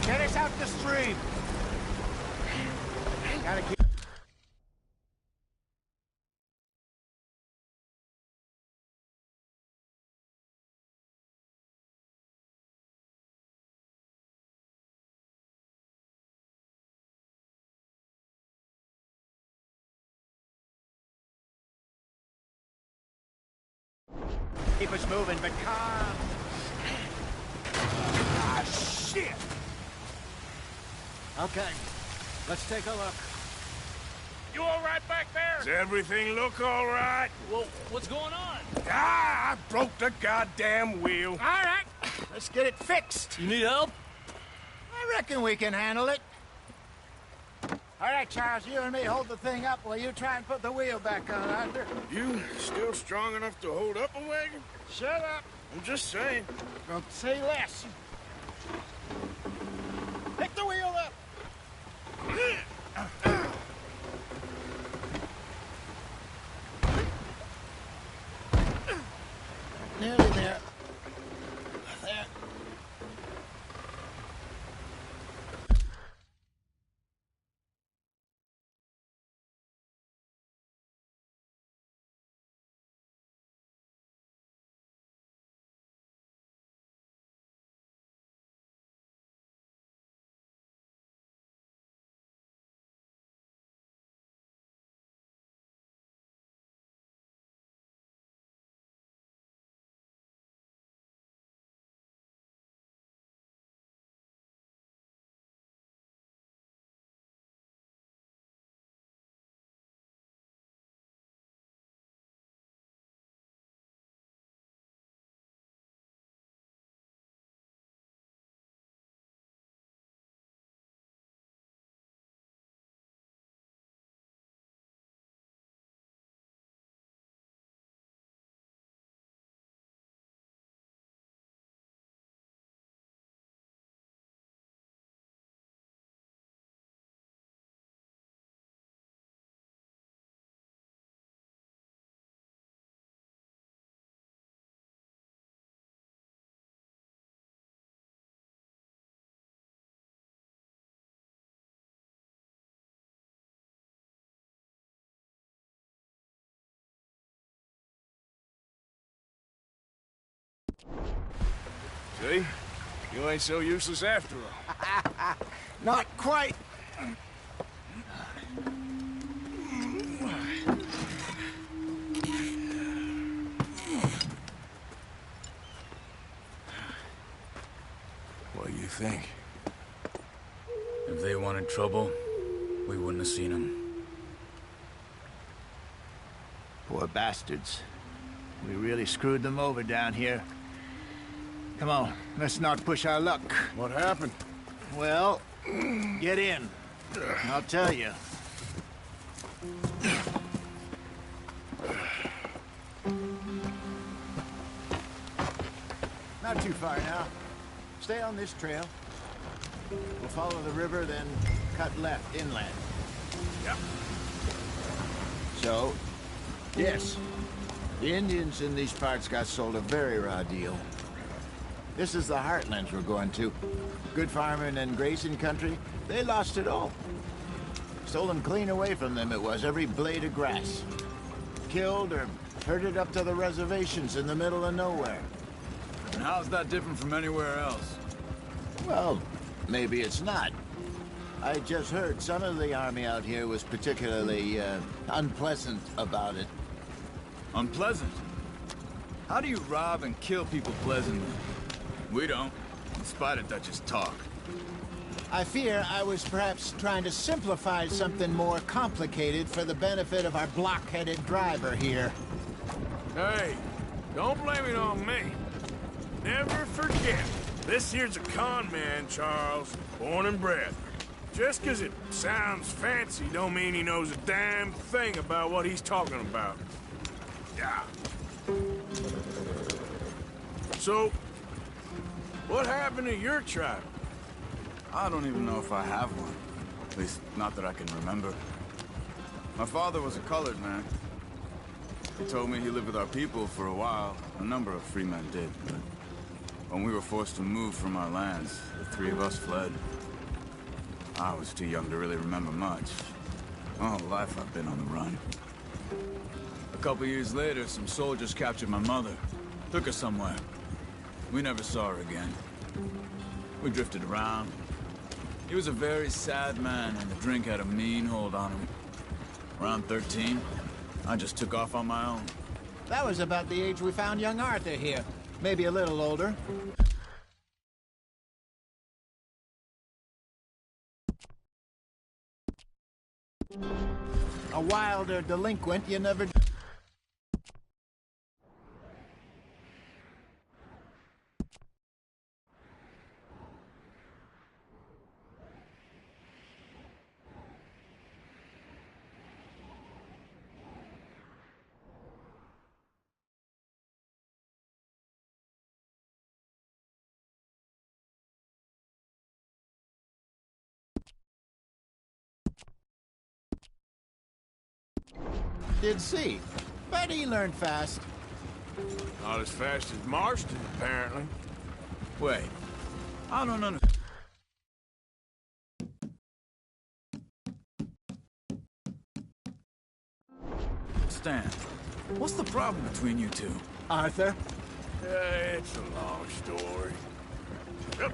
Get us out the stream! Gotta keep... Keep us moving, but calm. Ah, shit! Okay, let's take a look. You all right back there? Does everything look all right? Well, what's going on? Ah, I broke the goddamn wheel. All right, let's get it fixed. You need help? I reckon we can handle it. All right, Charles, you and me hold the thing up while you try and put the wheel back on, Arthur. You still strong enough to hold up a wagon? Shut up. I'm just saying. Don't say less. Pick the wheel up. Nearly there. There. See? You ain't so useless after all. Not quite. What do you think? If they wanted trouble, we wouldn't have seen them. Poor bastards. We really screwed them over down here. Come on, let's not push our luck. What happened? Well, get in. I'll tell you. Not too far now. Stay on this trail. We'll follow the river, then cut left inland. Yep. So, yes, the Indians in these parts got sold a very raw deal. This is the heartlands we're going to. Good farming and grazing country, they lost it all. Stolen clean away from them it was, every blade of grass. Killed or herded up to the reservations in the middle of nowhere. And how's that different from anywhere else? Well, maybe it's not. I just heard some of the army out here was particularly, unpleasant about it. Unpleasant? How do you rob and kill people pleasantly? We don't, in spite of Dutch's talk. I fear I was perhaps trying to simplify something more complicated for the benefit of our block-headed driver here. Hey, don't blame it on me. Never forget, this here's a con man, Charles, born and bred. Just 'cause it sounds fancy don't mean he knows a damn thing about what he's talking about. Yeah. So, what happened to your tribe? I don't even know if I have one. At least, not that I can remember. My father was a colored man. He told me he lived with our people for a while. A number of free men did, but when we were forced to move from our lands, the three of us fled. I was too young to really remember much. All life I've been on the run. A couple years later, some soldiers captured my mother. Took her somewhere. We never saw her again. We drifted around. He was a very sad man, and the drink had a mean hold on him. Around 13, I just took off on my own. That was about the age we found young Arthur here. Maybe a little older. A wilder delinquent you never... Did see, but he learned fast. Not as fast as Marston, apparently. Wait, I don't know. Stan, what's the problem between you two? Arthur? It's a long story. Yep.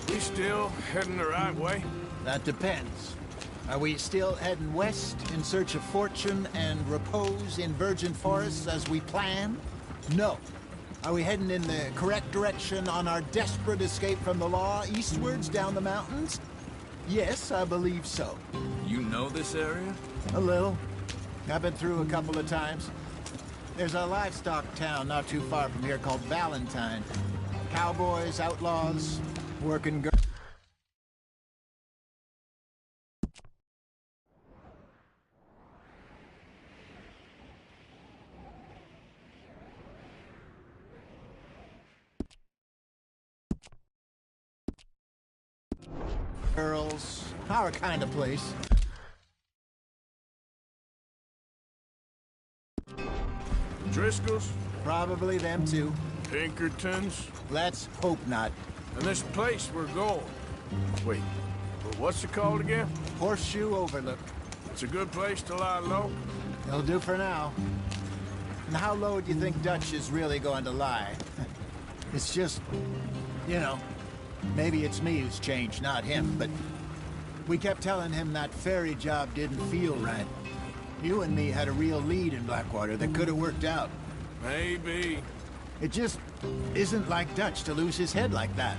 We still heading the right way? That depends. Are we still heading west in search of fortune and repose in virgin forests as we planned? No. Are we heading in the correct direction on our desperate escape from the law eastwards down the mountains? Yes, I believe so. You know this area? A little. I've been through a couple of times. There's a livestock town not too far from here called Valentine. Cowboys, outlaws, working girls. Girls, our kind of place. Driscoll's? Probably them too. Pinkertons? Let's hope not. And this place we're going. Wait, what's it called again? Horseshoe Overlook. It's a good place to lie low? It'll do for now. And how low do you think Dutch is really going to lie? It's just, you know, maybe it's me who's changed, not him, but we kept telling him that ferry job didn't feel right. You and me had a real lead in Blackwater that could have worked out. Maybe. It just isn't like Dutch to lose his head like that.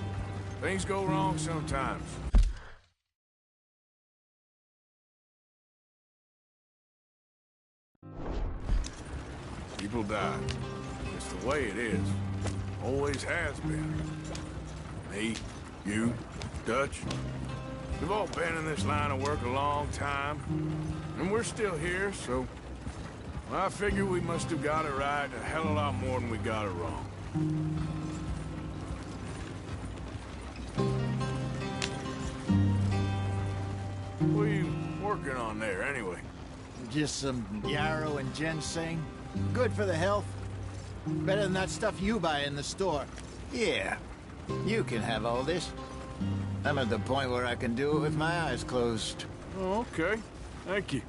Things go wrong sometimes. People die. It's the way it is. Always has been. Me, you, Dutch. We've all been in this line of work a long time. And we're still here, so... well, I figure we must have got it right a hell of a lot more than we got it wrong. What are you working on there, anyway? Just some yarrow and ginseng. Good for the health. Better than that stuff you buy in the store. Yeah, you can have all this. I'm at the point where I can do it with my eyes closed. Oh, okay. Thank you.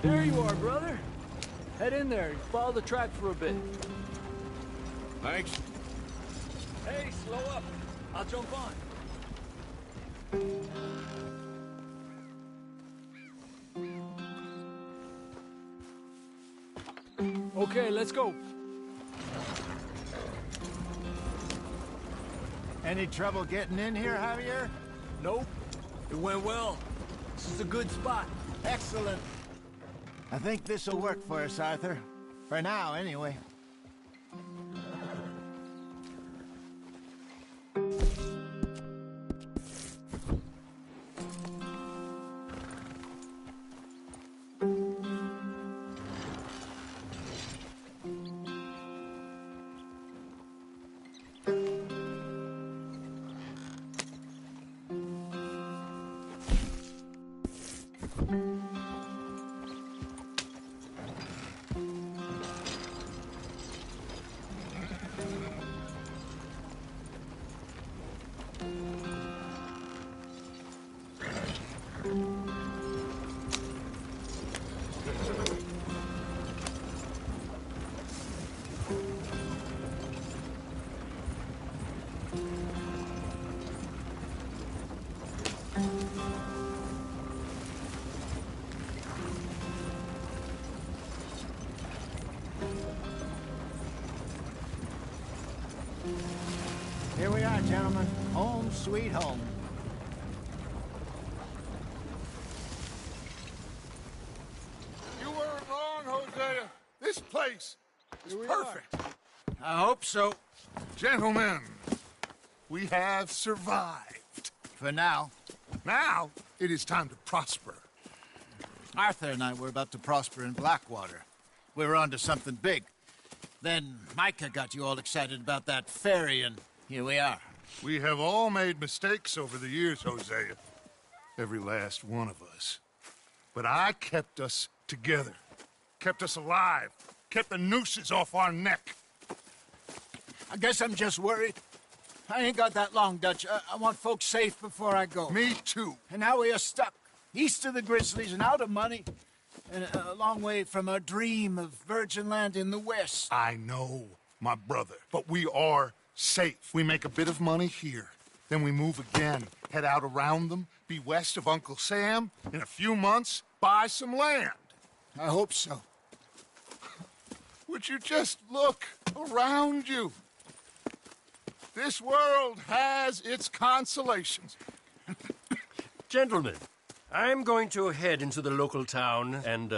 There you are, brother. Head in there and follow the track for a bit. Thanks. Hey, slow up. I'll jump on. Okay, let's go. Any trouble getting in here, Javier? Nope. It went well. This is a good spot. Excellent. I think this'll work for us, Arthur. For now, anyway. Here we are, gentlemen. Home sweet home. You weren't wrong, Hosea. This place is perfect. I hope so. Gentlemen, we have survived. For now. Now, it is time to prosper. Arthur and I were about to prosper in Blackwater. We were onto something big. Then Micah got you all excited about that ferry, and here we are. We have all made mistakes over the years, Hosea. Every last one of us. But I kept us together. Kept us alive. Kept the nooses off our neck. I guess I'm just worried. I ain't got that long, Dutch. I want folks safe before I go. Me too. And now we are stuck, east of the Grizzlies and out of money, and a long way from our dream of virgin land in the west. I know, my brother, but we are safe. We make a bit of money here. Then we move again, head out around them, be west of Uncle Sam. In a few months, buy some land. I hope so. Would you just look around you? This world has its consolations. Gentlemen, I'm going to head into the local town and,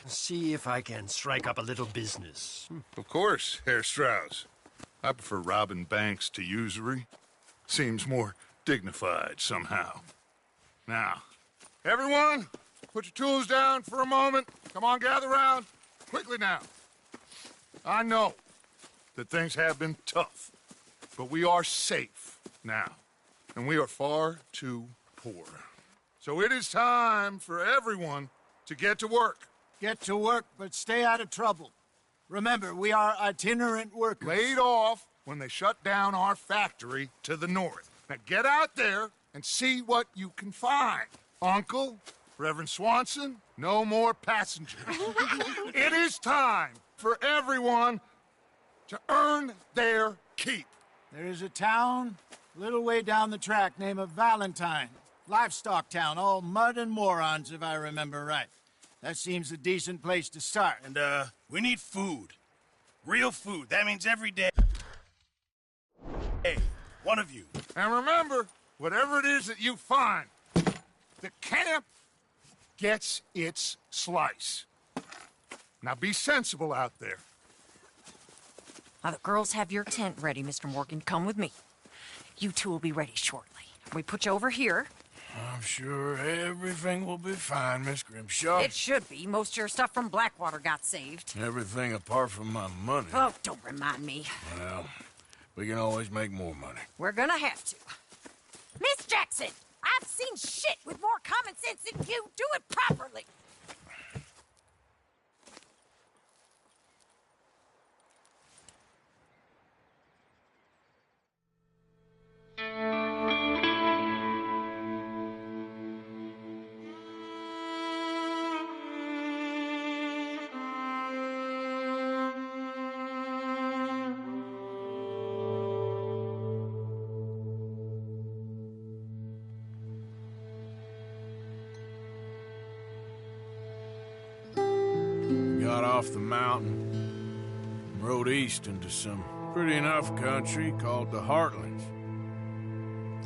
see if I can strike up a little business. Of course, Herr Strauss. I prefer robbing banks to usury. Seems more dignified somehow. Now, everyone, put your tools down for a moment. Come on, gather round. Quickly now. I know that things have been tough, but we are safe now, and we are far too poor. So it is time for everyone to get to work. Get to work, but stay out of trouble. Remember, we are itinerant workers. Laid off when they shut down our factory to the north. Now get out there and see what you can find. Uncle, Reverend Swanson, no more passengers. It is time for everyone to earn their keep. There is a town a little way down the track named Valentine. Livestock town, all mud and morons, if I remember right. That seems a decent place to start. And, we need food. Real food. That means every day. Hey, one of you. And remember, whatever it is that you find, the camp gets its slice. Now be sensible out there. Now, the girls have your tent ready, Mr. Morgan. Come with me. You two will be ready shortly. We put you over here. I'm sure everything will be fine, Miss Grimshaw. It should be. Most of your stuff from Blackwater got saved. Everything apart from my money. Oh, don't remind me. Well, we can always make more money. We're gonna have to. Miss Jackson, I've seen shit with more common sense than you. Do it properly. Got off the mountain, rode east into some pretty enough country called the Heartlands.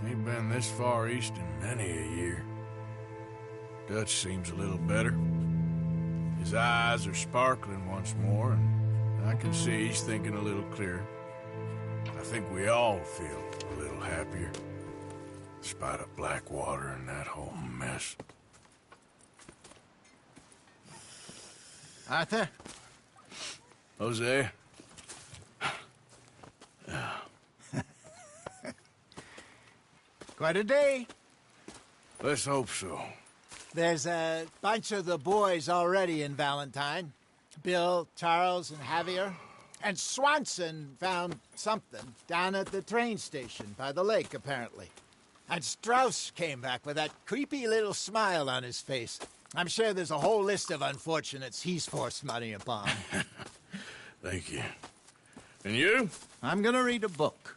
Ain't been this far east in many a year. Dutch seems a little better. His eyes are sparkling once more, and I can see he's thinking a little clearer. I think we all feel a little happier, despite of Blackwater and that whole mess. Arthur? Jose? Quite a day. Let's hope so. There's a bunch of the boys already in Valentine. Bill, Charles, and Javier. And Swanson found something down at the train station by the lake, apparently. And Strauss came back with that creepy little smile on his face. I'm sure there's a whole list of unfortunates he's forced money upon. Thank you. And you? I'm gonna read a book.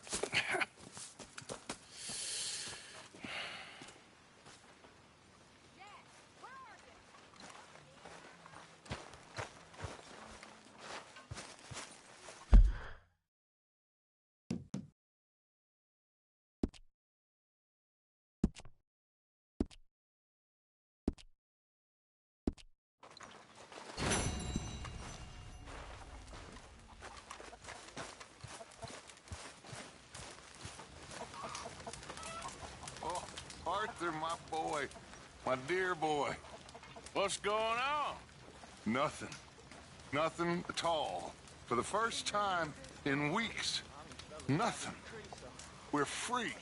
Arthur, my boy. My dear boy. What's going on? Nothing. Nothing at all. For the first time in weeks. Nothing. We're free.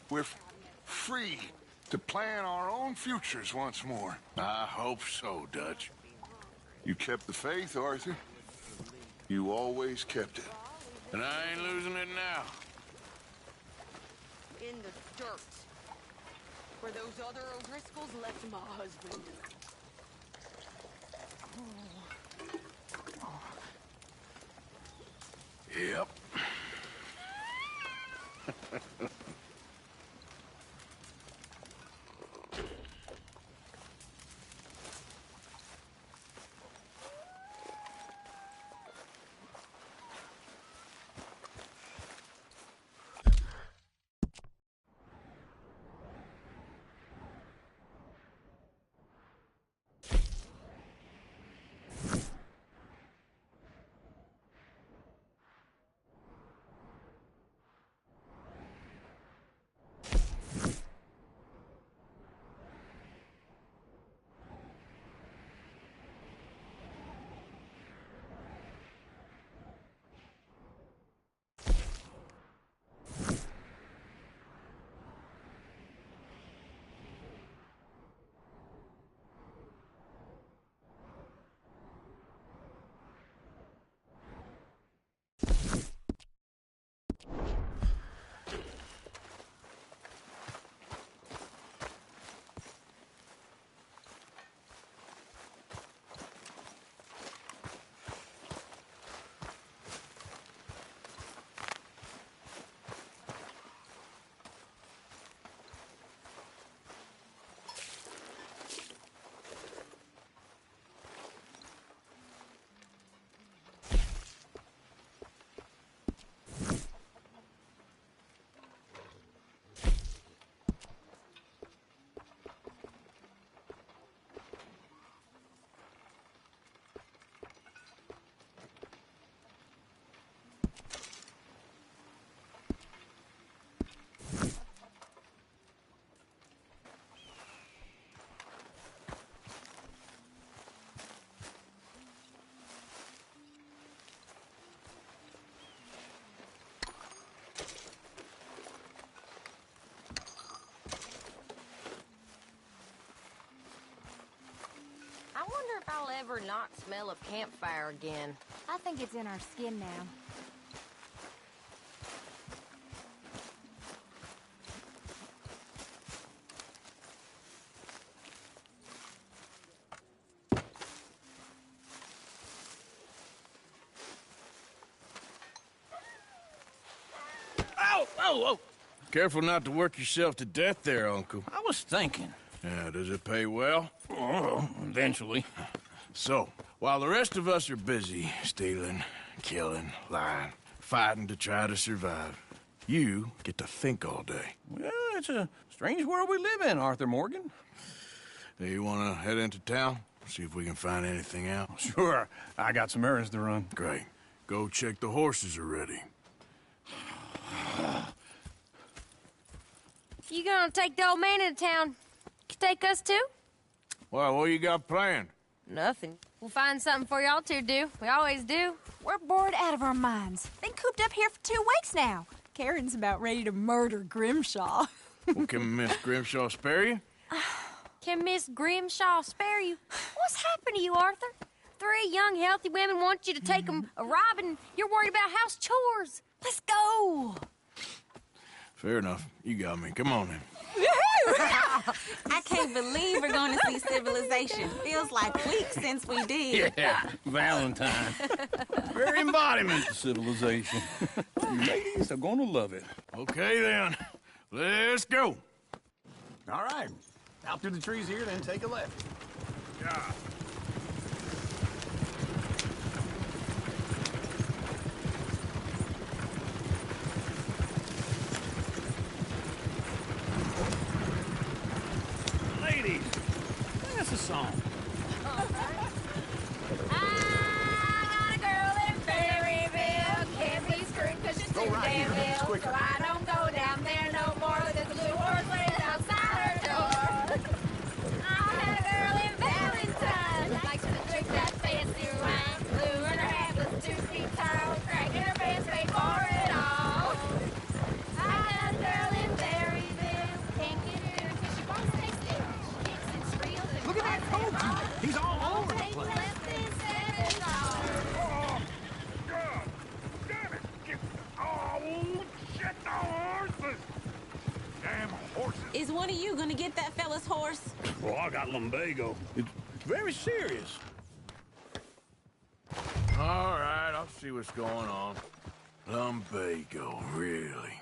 We're free to plan our own futures once more. I hope so, Dutch. You kept the faith, Arthur. You always kept it. And I ain't losing it now. In the dirt. Where those other O'Driscolls left my husband. Yep. I wonder if I'll ever not smell a campfire again. I think it's in our skin now. Ow! Oh, oh! Careful not to work yourself to death there, Uncle. I was thinking. Yeah, does it pay well? Oh, eventually. So, while the rest of us are busy stealing, killing, lying, fighting to try to survive, you get to think all day. Well, it's a strange world we live in, Arthur Morgan. Do you want to head into town? See if we can find anything out? Sure. I got some errands to run. Great. Go check the horses are ready. You gonna take the old man into town? Take us too? Well, what you got planned? Nothing. We'll find something for y'all to do. We always do. We're bored out of our minds. Been cooped up here for 2 weeks now. Karen's about ready to murder Grimshaw. Well, can Miss Grimshaw spare you? Can Miss Grimshaw spare you? What's happened to you, Arthur? 3 young, healthy women want you to take them a robbing. You're worried about house chores. Let's go. Fair enough. You got me. Come on, then. I can't believe we're going to see Civilization. Feels like weeks since we did. Yeah, Valentine. Very embodiment of civilization. You ladies are gonna love it. Okay, then. Let's go. All right. Out through the trees here, then take a left. Yeah. Ladies, sing us a song. I got a girl in Berryville. Can't be screwed 'cause she's too damn ill. So I don't go down there no more. There's a blue horse waiting outside her door. I had a girl in Valentine. Likes to drink that fancy wine. Blue in her hat was 2 feet tall. Cracking her pants paid for it all. I had a girl in Berryville. Can't get her 'cause she won't stay still. She kicks and squeals. Look at that coach. He's all over the place. Is one of you gonna get that fella's horse? Well, I got lumbago. It's very serious. All right, I'll see what's going on. Lumbago, really?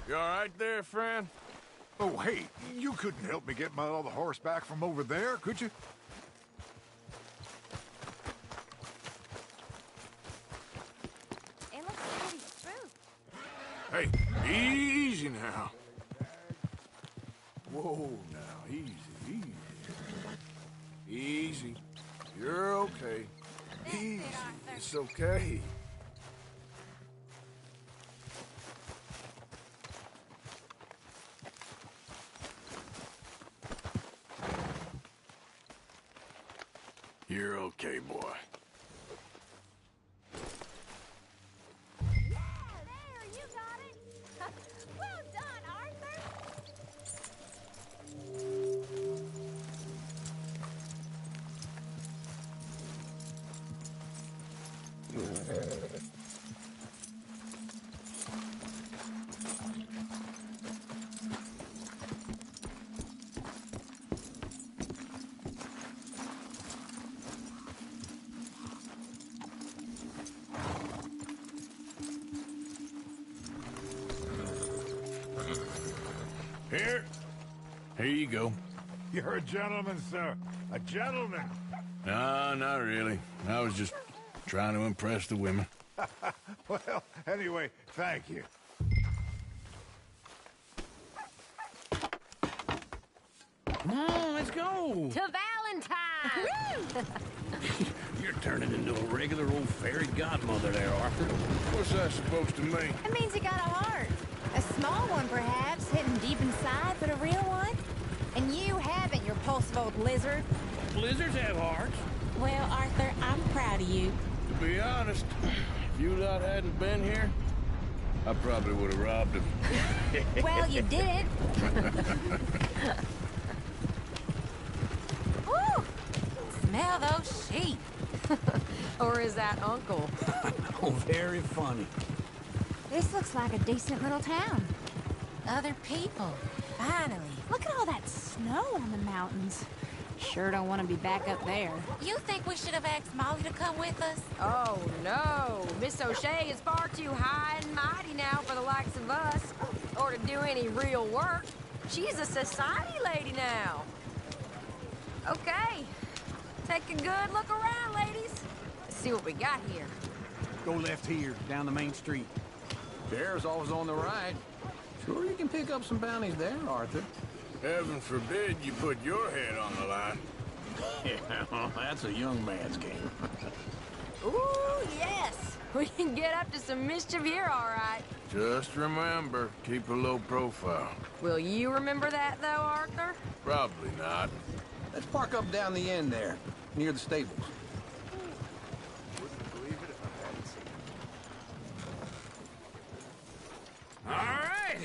You all right there, friend? Oh, hey, you couldn't help me get my other horse back from over there, could you? It looks pretty smooth. Hey, easy now. Whoa, now, easy, easy. Easy. You're okay. Easy. It's okay. You're okay, boy. Yeah, there, you got it. Well done, Arthur. Here you go. You're a gentleman, sir. A gentleman. No, not really. I was just trying to impress the women. Well, anyway, thank you. Come on, let's go. To Valentine! You're turning into a regular old fairy godmother there, Arthur. What's that supposed to mean? It means you got a heart. A small one, perhaps, hidden deep inside, but a real one. And you haven't, you repulsive old lizard. Lizards have hearts. Well, Arthur, I'm proud of you. To be honest, if you lot hadn't been here, I probably would have robbed him. Well, you did. Woo! Smell those sheep. Or is that Uncle? Oh, very funny. This looks like a decent little town. Other people. Finally. Look at all that snow on the mountains. Sure don't want to be back up there. You think we should have asked Molly to come with us? Oh, no. Miss O'Shea is far too high and mighty now for the likes of us, or to do any real work. She's a society lady now. Okay. Take a good look around, ladies. Let's see what we got here. Go left here, down the main street. Bear's always on the right. Sure you can pick up some bounties there, Arthur. Heaven forbid you put your head on the line. Yeah, well, that's a young man's game. Ooh, yes. We can get up to some mischief here, all right. Just remember, keep a low profile. Will you remember that, though, Arthur? Probably not. Let's park up down the end there, near the stables. All right.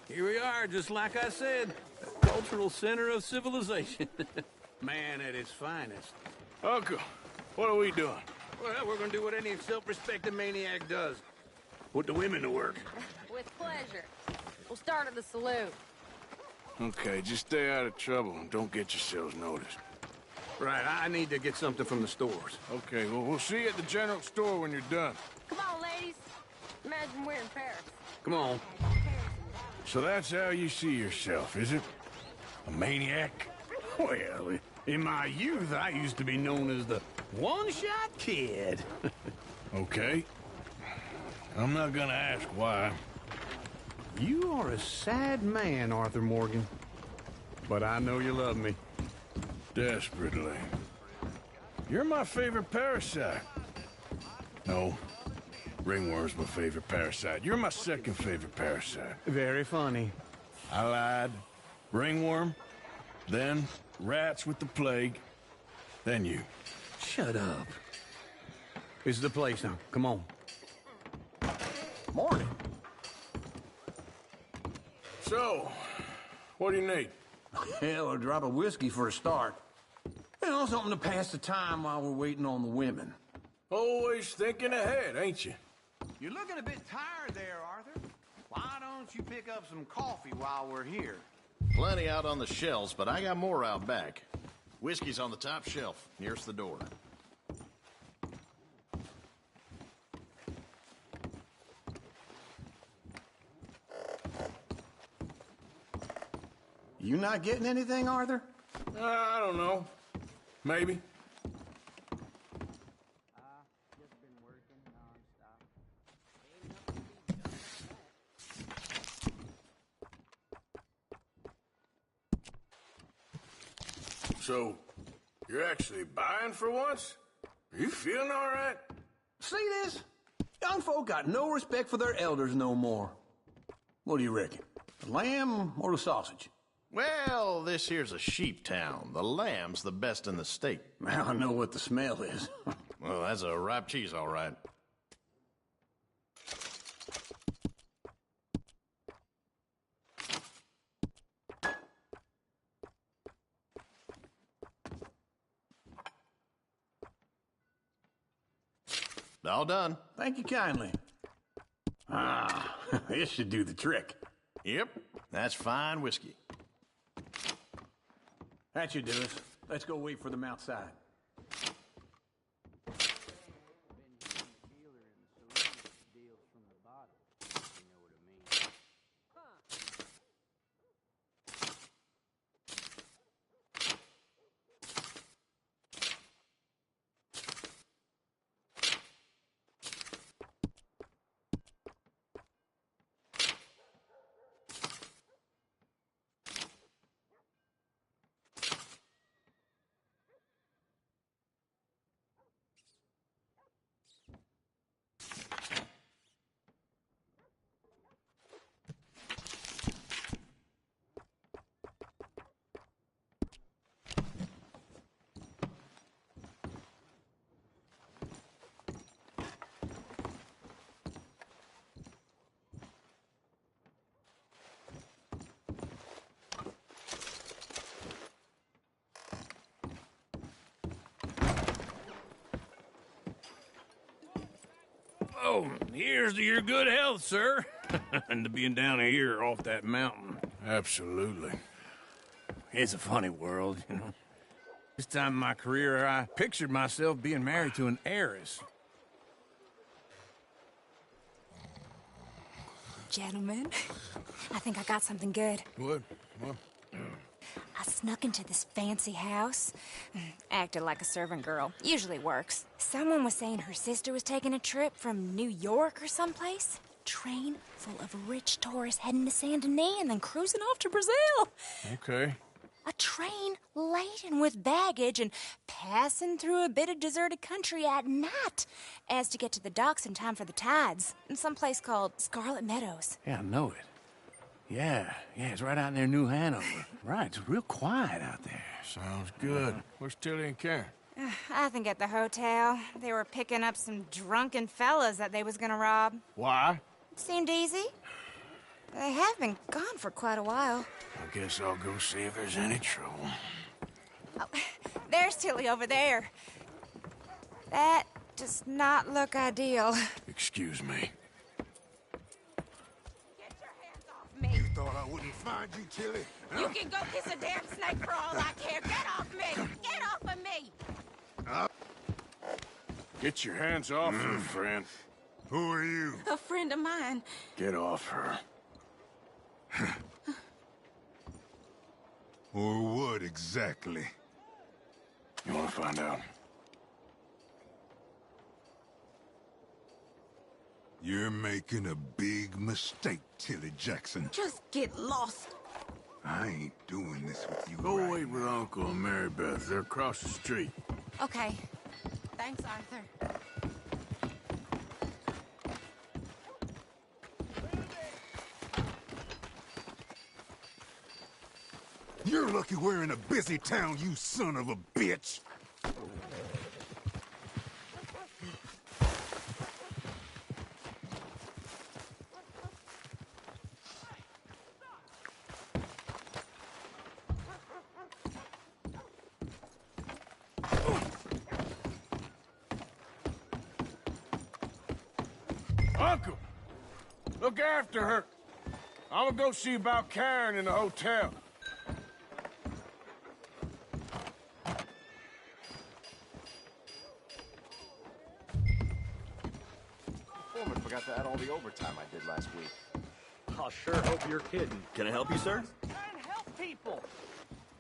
Here we are, just like I said. The cultural center of civilization. Man at its finest. Uncle, what are we doing? Well, we're gonna do what any self-respecting maniac does. Put the women to work. With pleasure. We'll start at the saloon. Okay, just stay out of trouble and don't get yourselves noticed. Right, I need to get something from the stores. Okay, well, we'll see you at the general store when you're done. Come on, ladies. Imagine we're in Paris. Come on. So that's how you see yourself, is it? A maniac? Well, in my youth, I used to be known as the one-shot kid. Okay. I'm not gonna ask why. You are a sad man, Arthur Morgan. But I know you love me. Desperately. You're my favorite parasite. No. Ringworm's my favorite parasite. You're my second favorite parasite. Very funny. I lied. Ringworm, then rats with the plague, then you. Shut up. This is the place now. Come on. Morning. So, what do you need? Hell, a drop of whiskey for a start. You know, something to pass the time while we're waiting on the women. Always thinking ahead, ain't you? You're looking a bit tired there, Arthur. Why don't you pick up some coffee while we're here? Plenty out on the shelves, but I got more out back. Whiskey's on the top shelf, nearest the door. You not getting anything, Arthur? I don't know. Maybe. So, you're actually buying for once? Are you feeling all right? See this? Young folk got no respect for their elders no more. What do you reckon? The lamb or the sausage? Well, this here's a sheep town. The lamb's the best in the state. Now I know what the smell is. Well, that's a ripe cheese, all right. All done. Thank you kindly. Ah, this should do the trick. Yep, that's fine whiskey. That should do us. Let's go wait for them outside. Well, here's to your good health, sir. And to being down here off that mountain. Absolutely. It's a funny world, you know. This time in my career, I pictured myself being married to an heiress. Gentlemen, I think I got something good. What? What? I snuck into this fancy house. Acted like a servant girl. Usually works. Someone was saying her sister was taking a trip from New York or someplace. Train full of rich tourists heading to Saint Denis and then cruising off to Brazil. Okay. A train laden with baggage and passing through a bit of deserted country at night as to get to the docks in time for the tides in some place called Scarlet Meadows. Yeah, I know it. Yeah, it's right out near New Hanover. Right, it's real quiet out there. Sounds good. Where's Tilly and Karen? I think at the hotel. They were picking up some drunken fellas that they was gonna rob. Why? Seemed easy. They have been gone for quite a while. I guess I'll go see if there's any trouble. Oh, there's Tilly over there. That does not look ideal. Excuse me. You thought I wouldn't find you, Tilly? You can go kiss a damn snake for all I care. Get off me! Get off of me! Get your hands off her, friend. Who are you? A friend of mine. Get off her. Or what exactly? You want to find out? You're making a big mistake, Tilly Jackson. Just get lost. I ain't doing this with you. Go wait with Uncle and Mary Beth. They're across the street. Okay. Thanks, Arthur. You're lucky we're in a busy town, you son of a bitch! Uncle! Look after her. I'm gonna go see about Karen in the hotel. Foreman forgot to add all the overtime I did last week. I sure hope you're kidding. Can I help you, sir? Try and help people.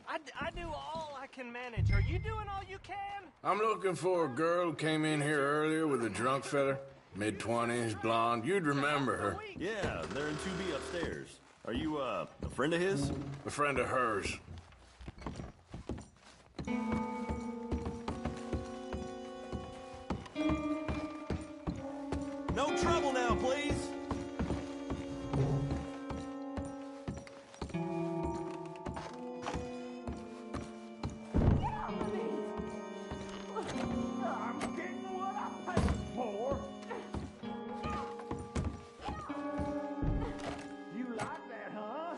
I do all I can manage. Are you doing all you can? I'm looking for a girl who came in here earlier with a drunk fella. Mid-20s, blonde. You'd remember her. Yeah, they're in 2B upstairs. Are you, a friend of his? A friend of hers. No trouble now, please. I'm getting what I paid for. You like that, huh?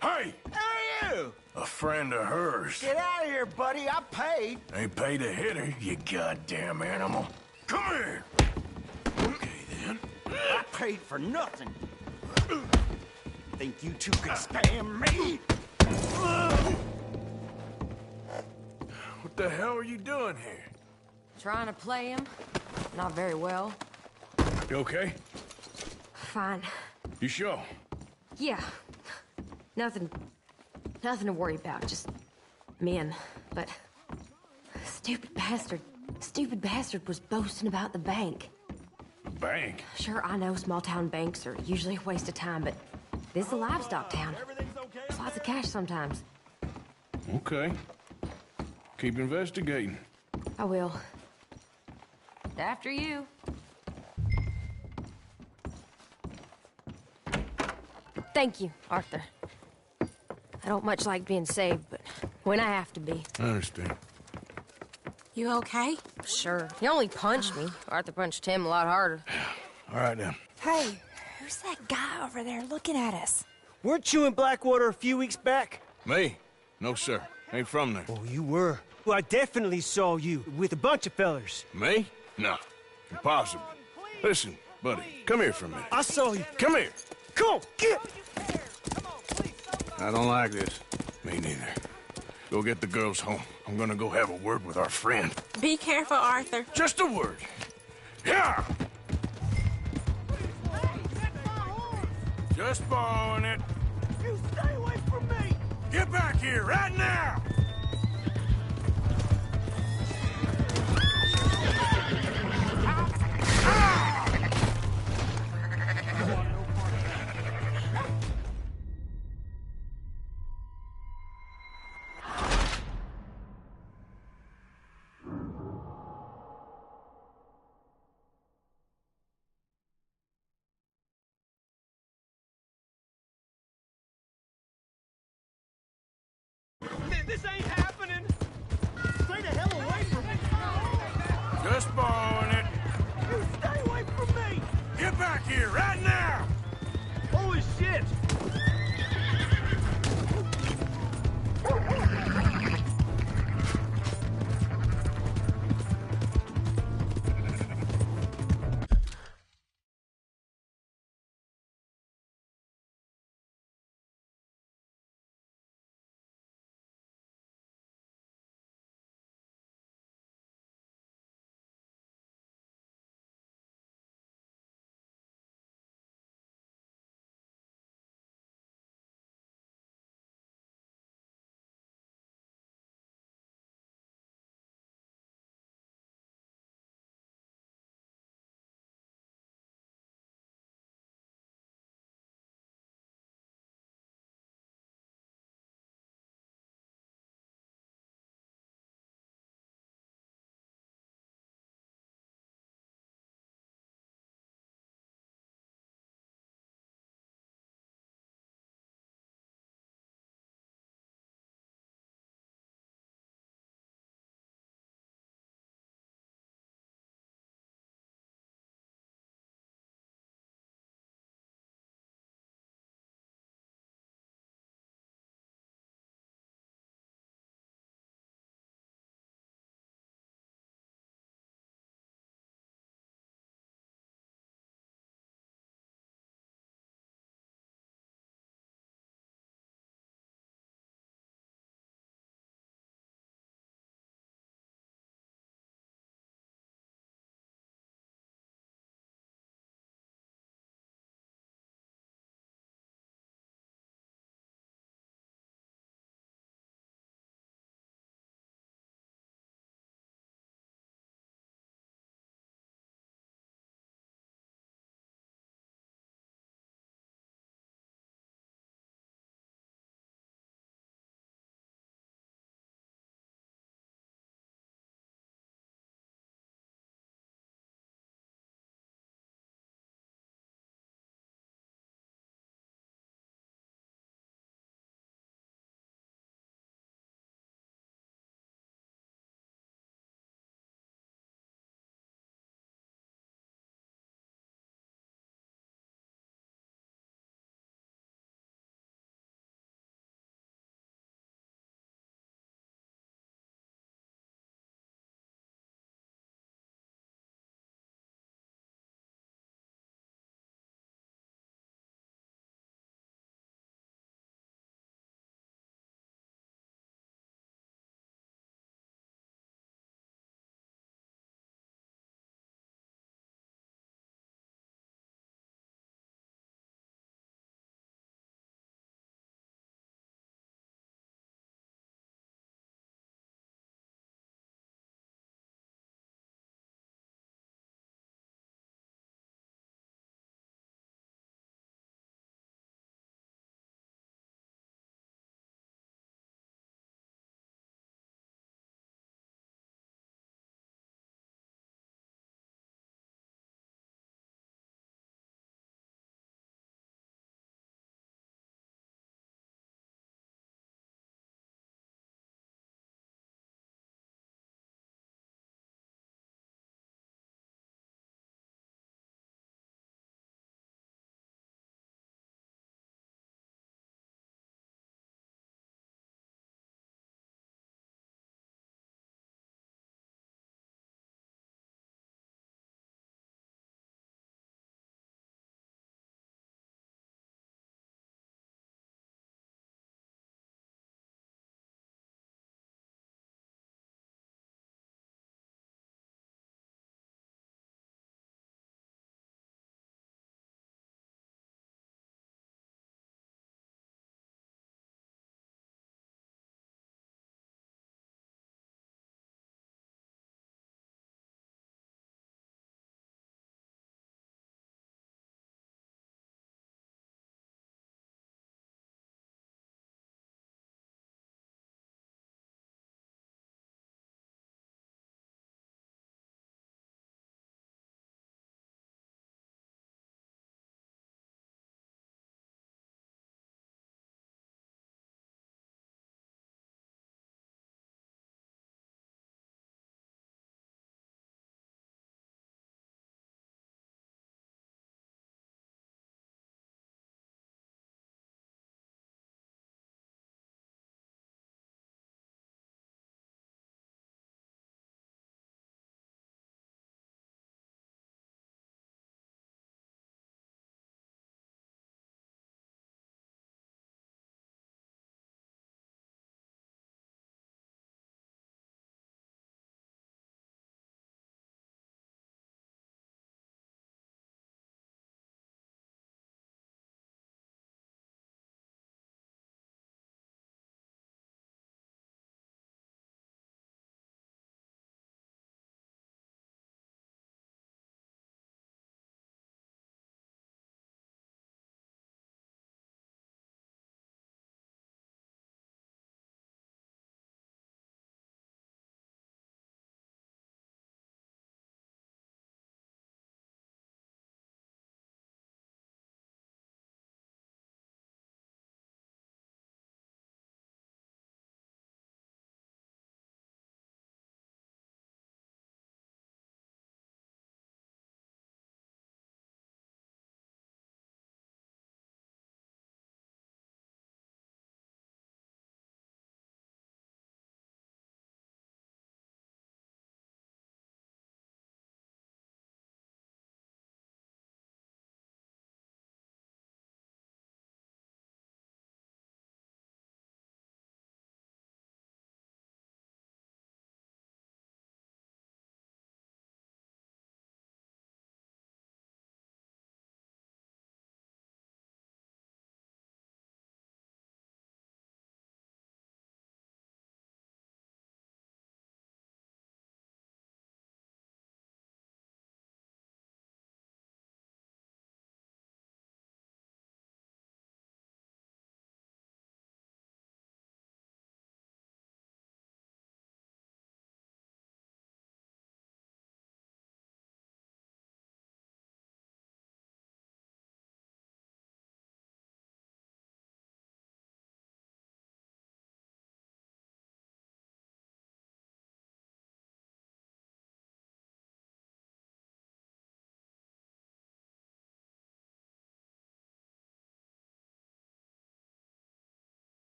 Hey! Who are you? A friend of hers. Get out of here, buddy. I paid. Ain't paid to hit her, you goddamn animal. Come here! Okay, then. I paid for nothing. Think you two can stand me? What the hell are you doing here? Trying to play him. Not very well. You okay? Fine. You sure? Yeah. Nothing to worry about. Just men. But stupid bastard was boasting about the bank. The bank? Sure, I know small town banks are usually a waste of time, but this is a livestock town. There's lots of cash sometimes. Okay. Keep investigating. I will. After you. Thank you, Arthur. I don't much like being saved, but when I have to be. I understand. You okay? Sure. He only punched me. Arthur punched him a lot harder. All right, then. Hey, who's that guy over there looking at us? Weren't you in Blackwater a few weeks back? Me? No, sir. Ain't from there. Oh, you were. Well, I definitely saw you with a bunch of fellers. Me? No. Impossible. Listen, buddy, come here for a minute. I saw you. Come here. Come on, get! I don't like this. Me neither. Go get the girls home. I'm gonna go have a word with our friend. Be careful, Arthur. Just a word. Yeah! Just borrowing it. You stay away from me! Get back here right now! This ain't happening! Stay the hell away from me! Just borrowing it. You stay away from me! Get back here right now! Holy shit!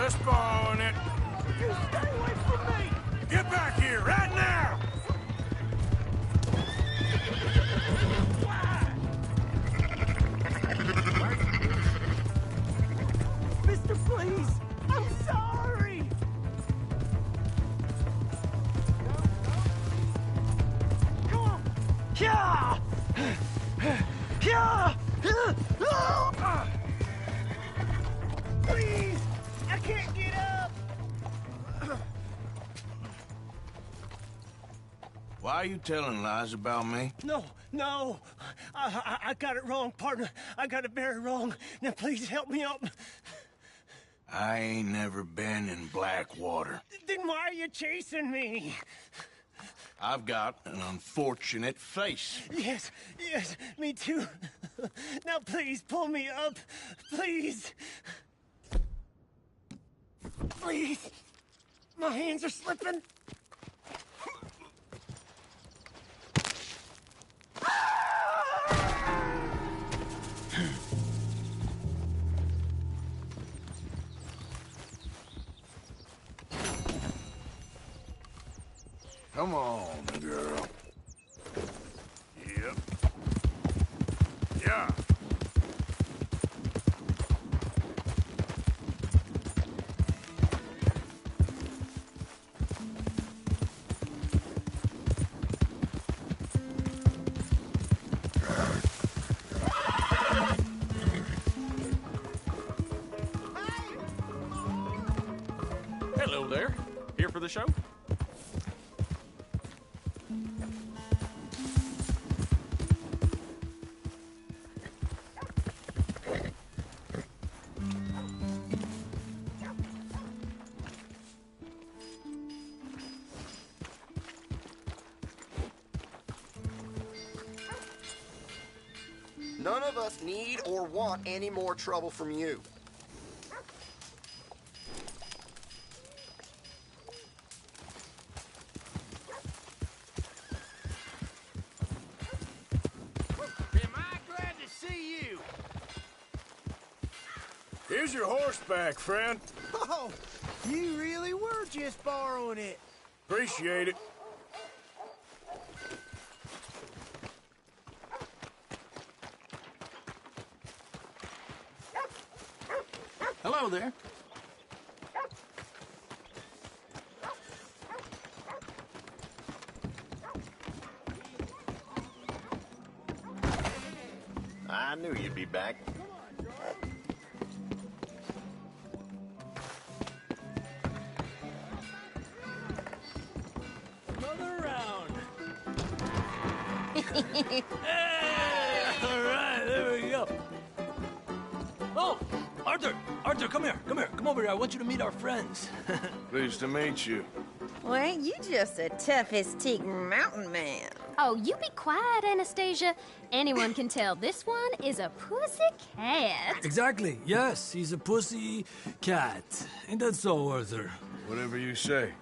Just borrowing it. You stay away from me! Get back here, right now! Mister, please! I'm sorry! Come on! Yeah! Yeah! Please! I can't get up! Why are you telling lies about me? No. I got it wrong, partner. I got it very wrong. Now, please help me up. I ain't never been in Blackwater. Then why are you chasing me? I've got an unfortunate face. Yes, me too. Now, please, pull me up. Please. Please. My hands are slipping. Come on, girl. Yep. Yeah. Hello there. Here for the show? None of us need or want any more trouble from you. Am I glad to see you? Here's your horseback, friend. Oh, you really were just borrowing it. Appreciate it. Hello there. I knew you'd be back. Another round. Hey! All right, there we go. Oh, Arthur, come here. Come over here. I want you to meet our friends. Pleased to meet you. Well, ain't you just a tough-as-teak mountain man? Oh, you be quiet, Anastasia. Anyone can tell this one is a pussy cat. Exactly. Yes, he's a pussy cat. Ain't that so, Arthur? Whatever you say.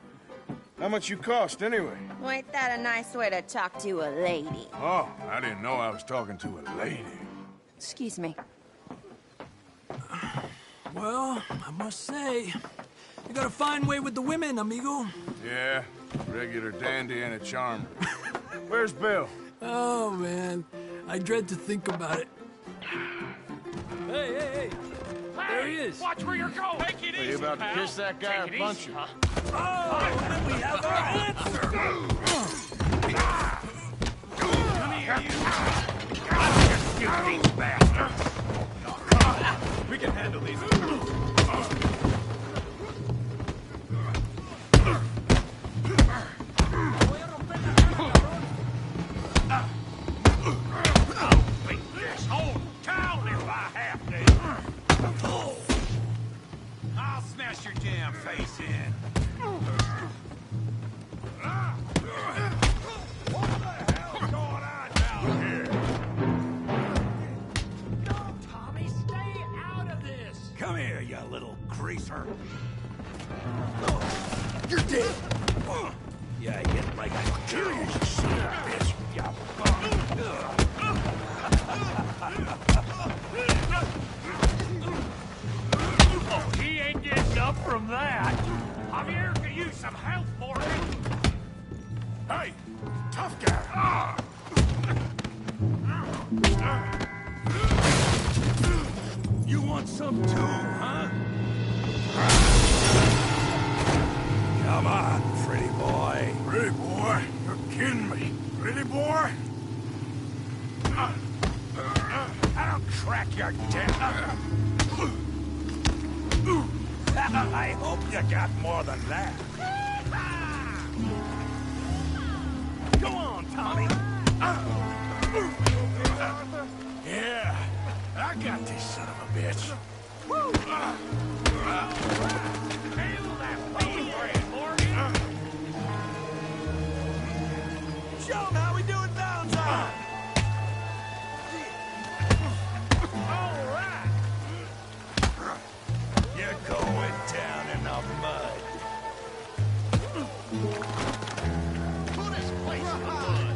How much you cost, anyway? Well, ain't that a nice way to talk to a lady? Oh, I didn't know I was talking to a lady. Excuse me. Well, I must say, you got a fine way with the women, amigo. Yeah, regular dandy and a charmer. Where's Bill? Oh, man. I dread to think about it. Hey! There he is. Watch where you're going. Take it Are you about to kiss that guy or punch him? Oh, and we have our answer. Come here, you. You these bastards. We can handle these. I'll smash your damn face in. What the hell's going on down here? No, Tommy, stay out of this. Come tough guy. You want some too, huh? Come on, pretty boy. Pretty boy? You're kidding me. Pretty boy? I'll crack your deck. I hope you got more than that. Go on, Tommy. Yeah, I got this son of a bitch. Handle that fucking bread, Morgan. Show 'em how we do it Valentine. All right. You're going down in the mud. Put his place in the mud.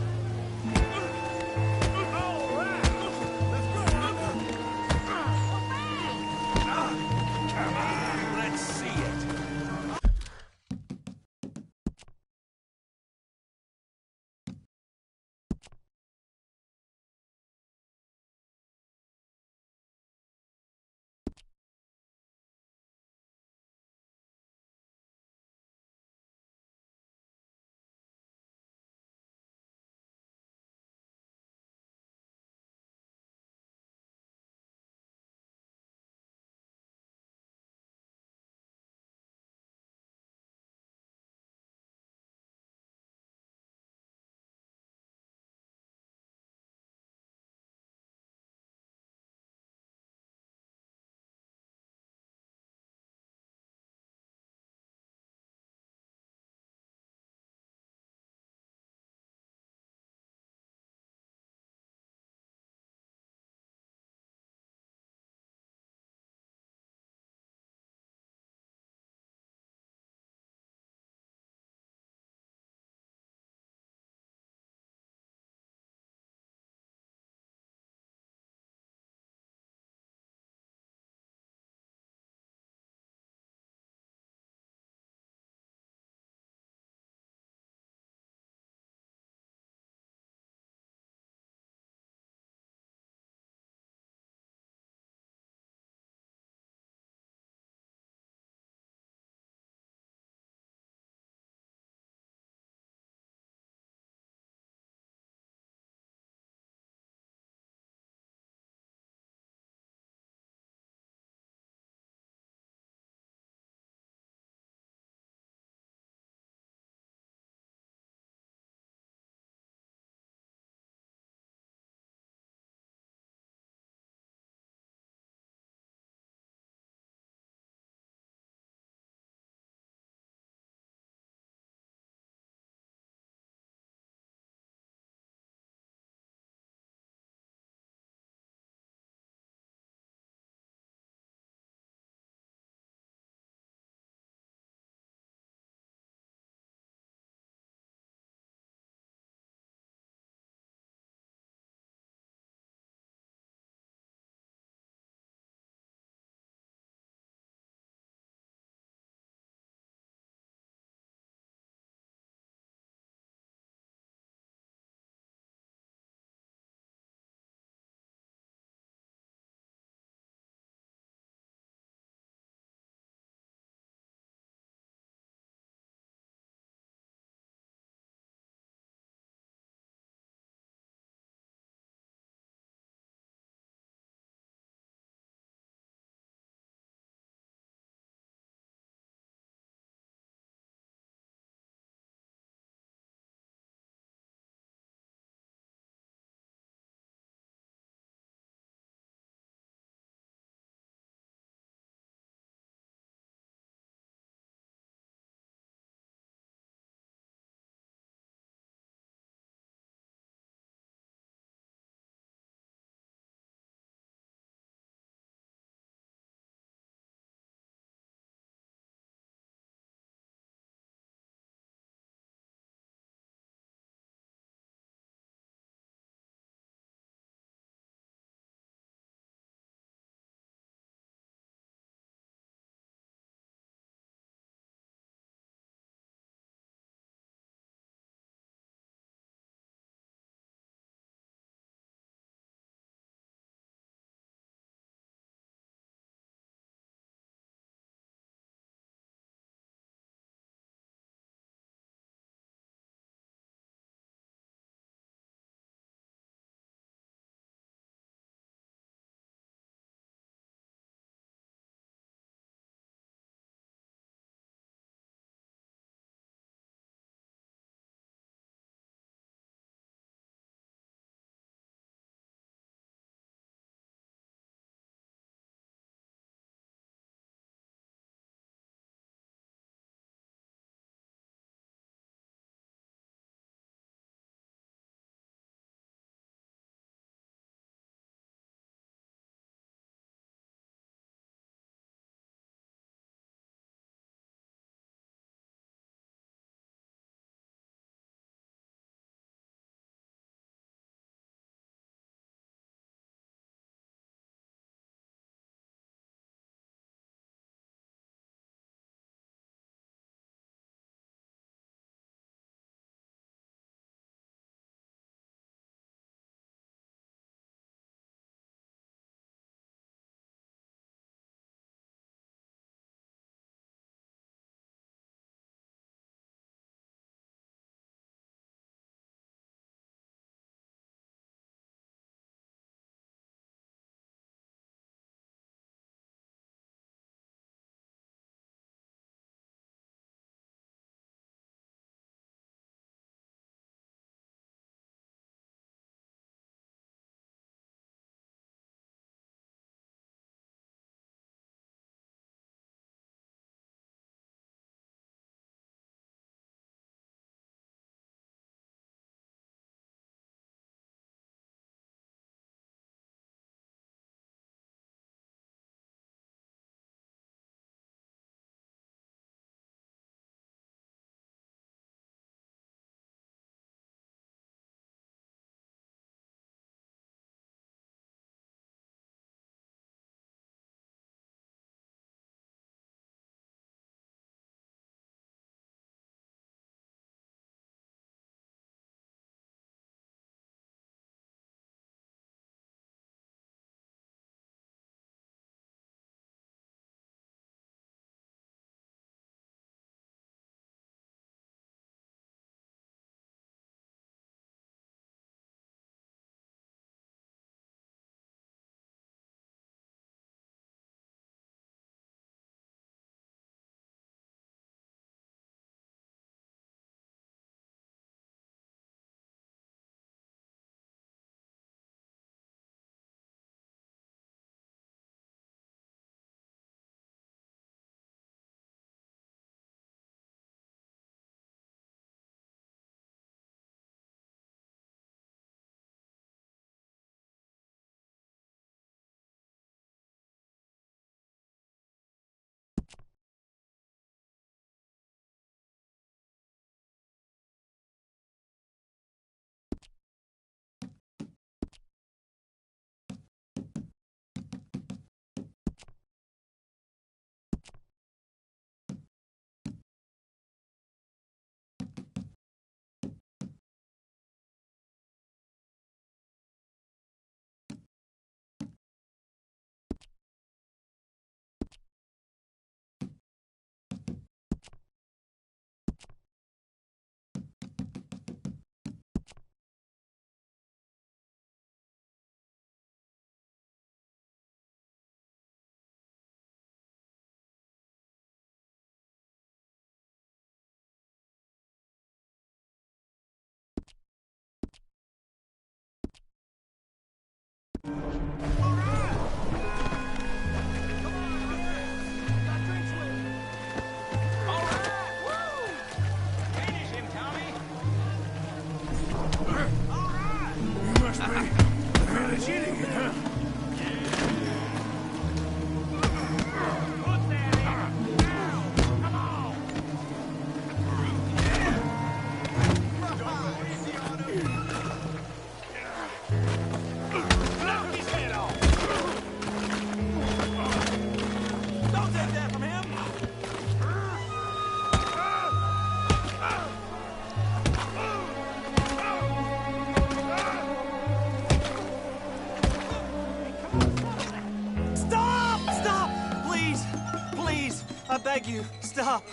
beg you, stop.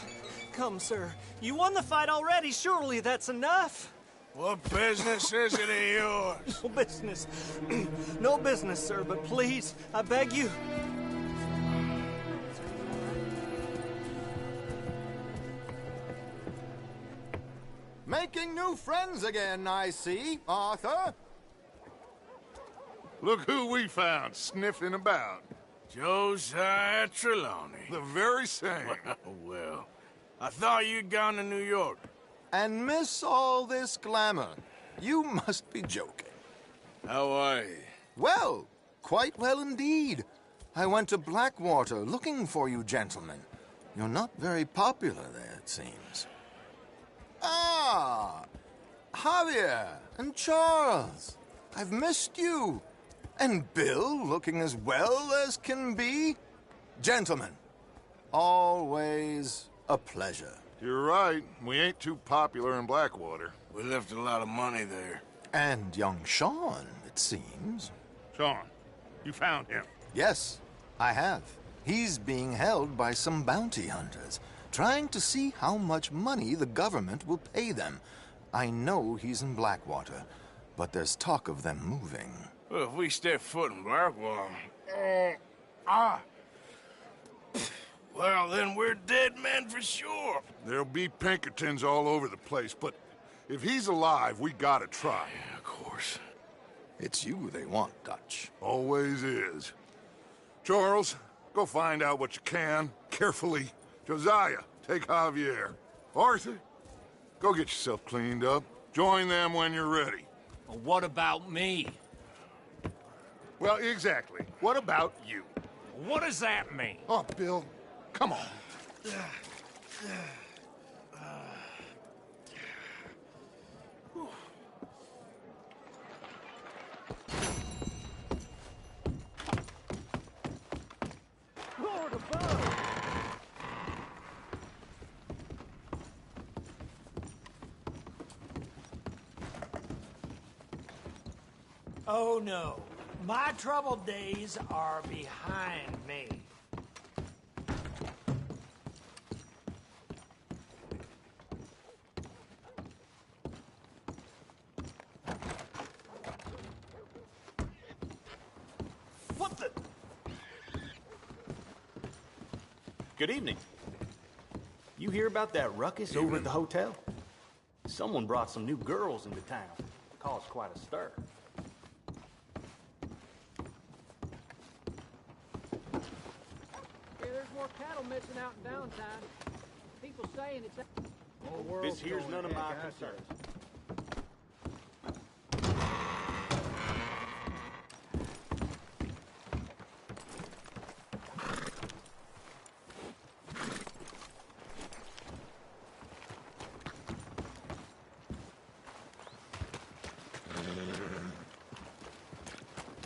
Come, sir. You won the fight already. Surely that's enough. What business is it of yours? No business. No business, sir, but please, I beg you. Making new friends again, I see, Arthur. Look who we found sniffing about. Josiah Trelawney. The very same. Well, I thought you'd gone to New York. And miss all this glamour. You must be joking. How are you? Well, quite well indeed. I went to Blackwater looking for you gentlemen. You're not very popular there, it seems. Ah, Javier and Charles. I've missed you. And Bill looking as well as can be. Gentlemen, always a pleasure. You're right. We ain't too popular in Blackwater. We left a lot of money there. And young Sean, it seems. Sean, you found him? Yes, I have. He's being held by some bounty hunters, trying to see how much money the government will pay them. I know he's in Blackwater, but there's talk of them moving. Well, if we step foot in Blackwater... Well, then we're dead men for sure. There'll be Pinkertons all over the place, but if he's alive, we gotta try. Yeah, of course. It's you they want, Dutch. Always is. Charles, go find out what you can, carefully. Josiah, take Javier. Arthur, go get yourself cleaned up. Join them when you're ready. Well, what about me? Well, exactly. What about you? What does that mean? Oh, Bill, come on. Lord above! Oh no. My troubled days are behind me. What the? Good evening. You hear about that ruckus over at the hotel? Someone brought some new girls into town. Caused quite a stir. There's more cattle missing out in downtown. People saying it's... This here's none of my concerns.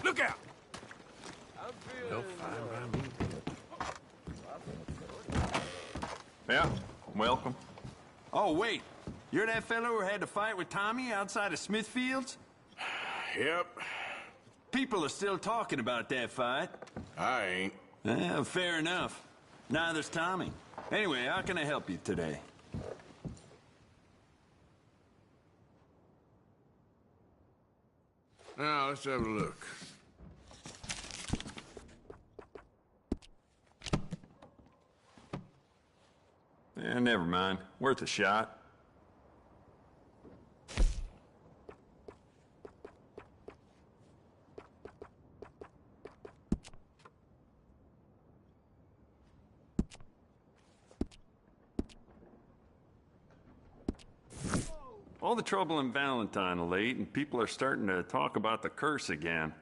Look out! They'll find me. Yeah, welcome. Oh, wait. You're that fellow who had to fight with Tommy outside of Smithfields? Yep. People are still talking about that fight. I ain't. Fair enough. Neither's Tommy. Anyway, how can I help you today? Now, let's have a look. Never mind. Worth a shot. All the trouble in Valentine of late, and people are starting to talk about the curse again.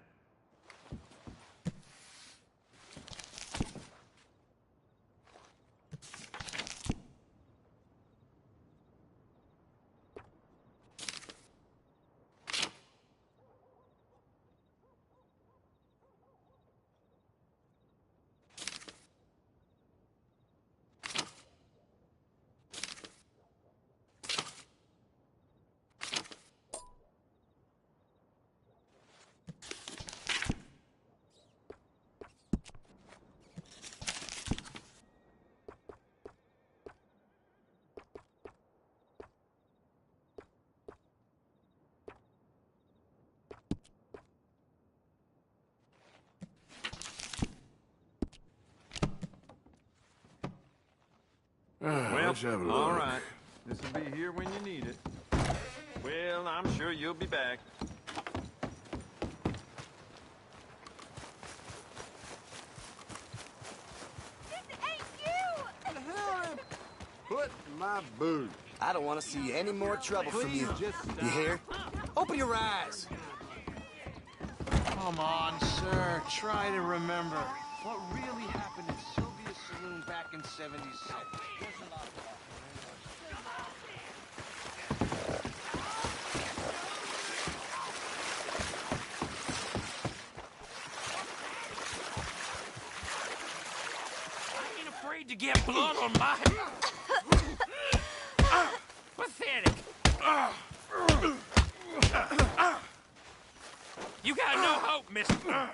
let's have a look. All right. This'll be here when you need it. Well, I'm sure you'll be back. Put my boot. I don't want to see any more trouble from you. You hear? Open your eyes. Come on, sir. Try to remember what really happened at Sylvia's Saloon back in '76. I ain't afraid to get blood on my... Pathetic. You got no hope, mister.